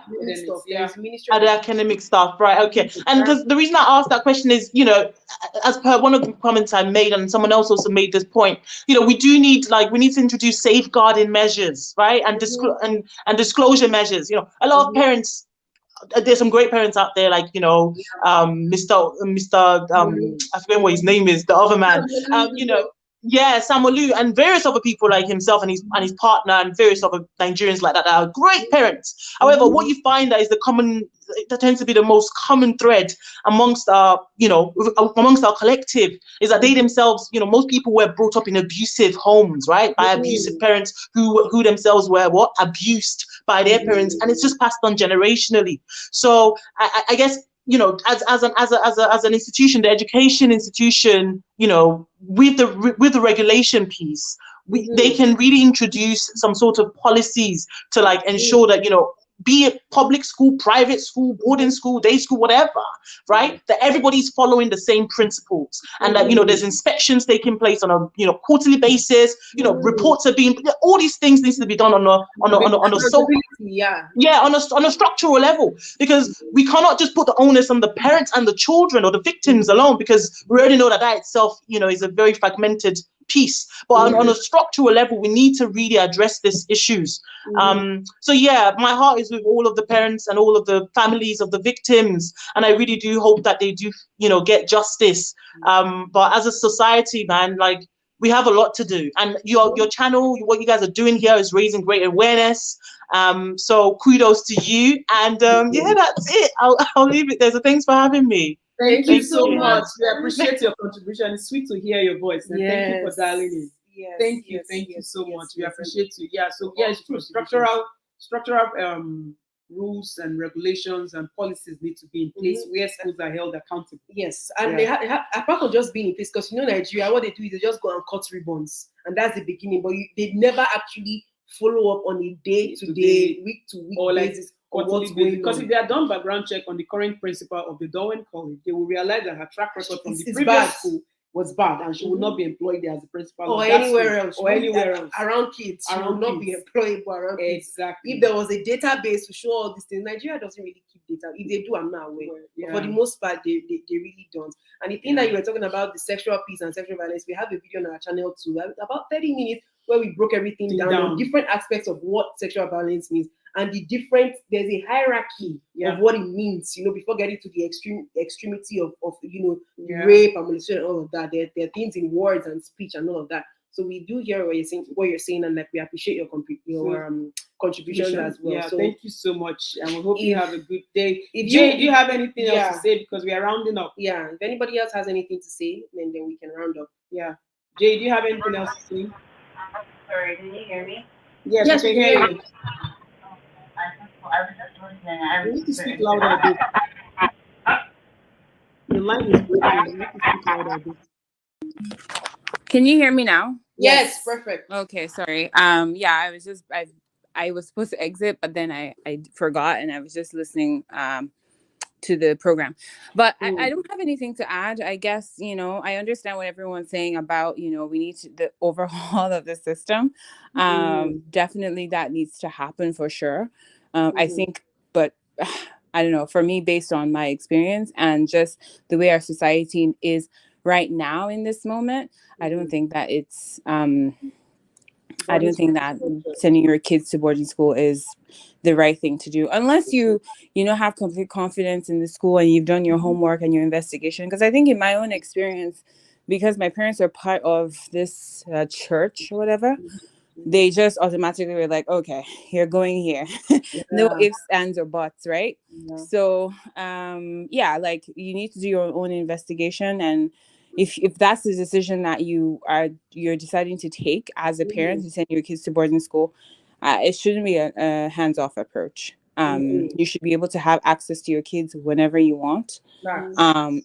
The academic stuff, right? Okay. And because the reason I asked that question is, as per one of the comments I made, and someone else also made this point, we do need, we need to introduce safeguarding measures, right? And disclosure measures. A lot of parents there's some great parents out there, like, Mr. I forget what his name is, the other man, Samolu, and various other people like himself and his partner and various other Nigerians like that are great parents. However, what you find that tends to be the most common thread amongst our collective is that they themselves, most people were brought up in abusive homes, right, by abusive parents who themselves were abused by their parents, and it's just passed on generationally. So I guess, as an institution, the education institution, with the regulation piece, they can really introduce some sort of policies to like ensure that, be it public school, private school, boarding school, day school, whatever, right? That everybody's following the same principles, and that, there's inspections taking place on a quarterly basis. Reports are being, all these things needs to be done on a structural level, because we cannot just put the onus on the parents and the children or the victims alone, because we already know that itself, is a very fragmented piece. But on a structural level, we need to really address these issues. So my heart is with all of the parents and all of the families of the victims, and I really do hope that they do, get justice. But as a society, man, like, we have a lot to do, and your channel, what you guys are doing here is raising great awareness. So kudos to you, and that's it. I'll leave it there. So thanks for having me. Thank you so much. We appreciate your contribution. It's sweet to hear your voice, and thank you for dialing in. Yes, thank you so much. We appreciate you. Yeah, so it's true. Structural rules and regulations and policies need to be in place where schools are held accountable. Yes, and they have, apart from just being in place, because Nigeria, what they do is they just go and cut ribbons, and that's the beginning. But they never actually follow up on a day-to-day, week-to-week basis. Because if they are done background check on the current principal of the Darwin College, they will realize that her track record from the previous school was bad, and she will not be employed there as the principal or of that anywhere school, else, or anywhere else around kids. She will not be employable around kids. Exactly. If there was a database to show all these things, Nigeria doesn't really keep data. If they do, I'm not aware. But for the most part, they really don't. And the thing that you were talking about, the sexual piece and sexual violence, we have a video on our channel too, about 30 minutes, where we broke everything down on different aspects of what sexual violence means. And there's a hierarchy of what it means, before getting to the extremity of rape and molestation and all of that. There are things in words and speech and all of that. So we do hear what you're saying, and like, we appreciate your contributions as well. Yeah, so thank you so much, and we hope you have a good day. Do you have anything else to say, because we are rounding up? Yeah, if anybody else has anything to say, then we can round up. Yeah, Jay, do you have anything else to say? Sorry, can you hear me? Yes, we can hear you. I was just listening. You need to speak louder a bit. The line is breaking. You need to speak louder a bit. Can you hear me now? Yes, perfect. Okay, sorry. I was just I was supposed to exit, but then I forgot, and I was just listening to the program. But I don't have anything to add. I guess, I understand what everyone's saying about, we need the overhaul of the system. Definitely that needs to happen for sure. I think, but I don't know, for me, based on my experience and just the way our society is right now in this moment, I don't think that it's, I don't think that sending your kids to boarding school is the right thing to do, unless you have complete confidence in the school and you've done your homework and your investigation. Because I think in my own experience, because my parents are part of this church or whatever, they just automatically were like, okay, you're going here. No ifs, ands, or buts, right? So like, you need to do your own investigation, and if that's the decision that you're deciding to take as a parent to send your kids to boarding school, it shouldn't be a hands-off approach. You should be able to have access to your kids whenever you want.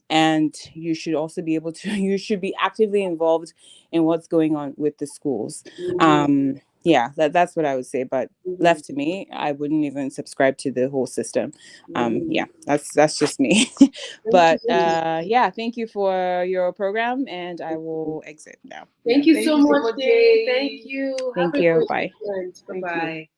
And you should also be able to, you should be actively involved in what's going on with the schools. That's what I would say. But left to me, I wouldn't even subscribe to the whole system. That's just me. But thank you for your program, and I will exit now. Thank you so much, Jay. Thank you. Thank you. Bye. Bye.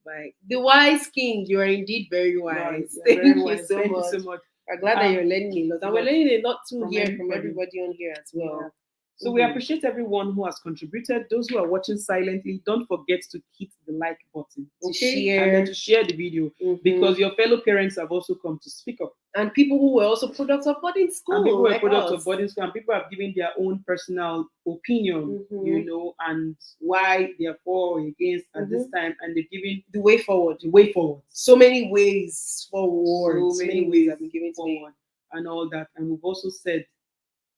Bye. The wise king, you are indeed very wise. Thank you so much. I'm glad that you're learning a lot, and we're learning a lot too here from everybody on here as well. So we appreciate everyone who has contributed. Those who are watching silently, don't forget to hit the like button, okay? And then to share the video, because your fellow parents have also come to speak up. And people who were also products of boarding school. And people who like were products us. of boarding school, and people have given their own personal opinion, you know, and why they are for or against at this time, and they're giving the way forward. The way forward. So many ways forward. So many ways have been given forward, and all that. And we've also said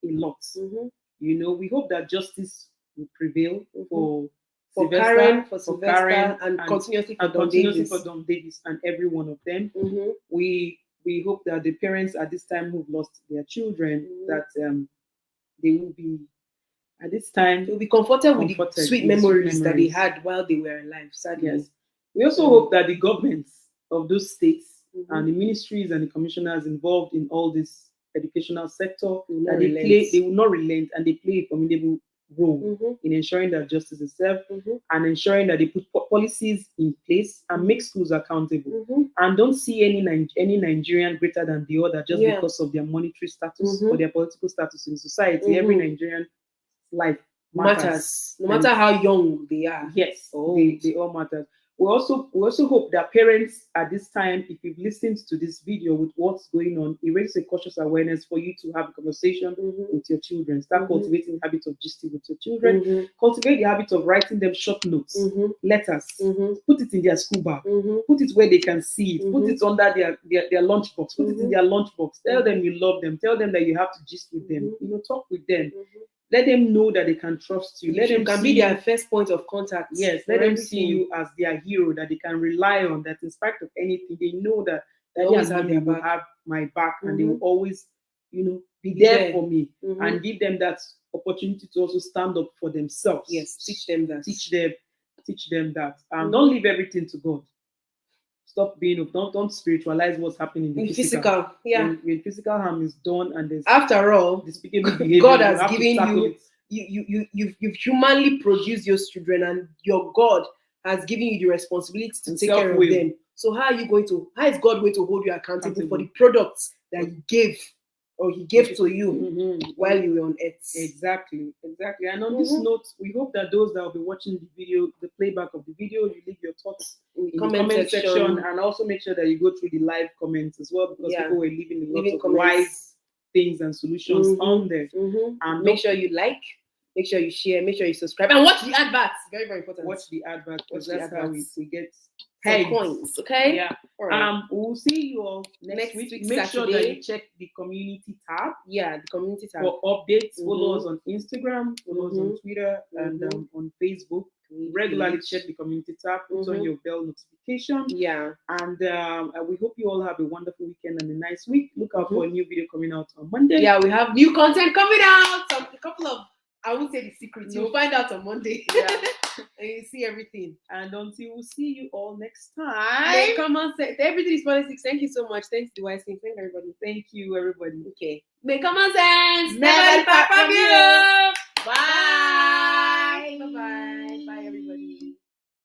a lot. You know, we hope that justice will prevail for Karen, for Karen, and continuously for Don Davis and every one of them. We hope that the parents at this time who've lost their children, that they will be at this time they'll be comforted with the sweet memories that they had while they were alive. Sadly. Yes. We also hope that the governments of those states and the ministries and the commissioners involved in all this educational sector, they will not relent, and they play a formidable role in ensuring that justice is served and ensuring that they put policies in place and make schools accountable, and don't see any Nigerian greater than the other just because of their monetary status or their political status in society. Every Nigerian life matters, no matter how young they are. Yes, they all matter. We also hope that parents at this time, if you've listened to this video with what's going on, it raises a cautious awareness for you to have a conversation with your children. Start cultivating the habit of gisting with your children. Cultivate the habit of writing them short notes, letters. Put it in their school bag. Put it where they can see it. Put it under their lunchbox. Put it in their lunchbox. Tell them you love them. Tell them that you have to gist with them. You know, talk with them. Let them know that they can trust you. Let them be their first point of contact. Yes, let them see you as their hero that they can rely on, that in spite of anything, they know that they always have my back, and they will always, you know, be there for me, and give them that opportunity to also stand up for themselves. Yes, teach them that. Teach them that. Don't leave everything to God. Stop don't spiritualize what's happening in the physical. When physical harm is done, and there's after all despicable behavior, God has given you've humanly produced your children, and your God has given you the responsibility to take care of them. So how is God going to hold you accountable for the products that He gave to you while you were on earth? Exactly. And on this note, we hope that those that will be watching the video, the playback of the video, you leave your thoughts in the comment section, and also make sure that you go through the live comments as well, because people were leaving a lot of wise things and solutions on there. And make sure you like, make sure you share, make sure you subscribe, and watch the adverts. Very, very important. Watch the adverts, because that's how we get coins. Okay. Yeah. Right. We'll see you all next week. Make sure that you check the community tab. Yeah, the community tab for updates. Follow us on Instagram, follow us on Twitter, and on Facebook. Regularly check the community tab. Put on your bell notification. Yeah. And we hope you all have a wonderful weekend and a nice week. Look out for a new video coming out on Monday. Yeah, we have new content coming out. A couple of, I won't say the secrets. You'll find out on Monday. Yeah. And you see everything. And until we see you all next time. Come on, everything is politics. Thank you so much. Thanks to YC. Thank everybody. Thank you, everybody. Okay. May common sense never depart from you. Bye. Bye. Bye, everybody.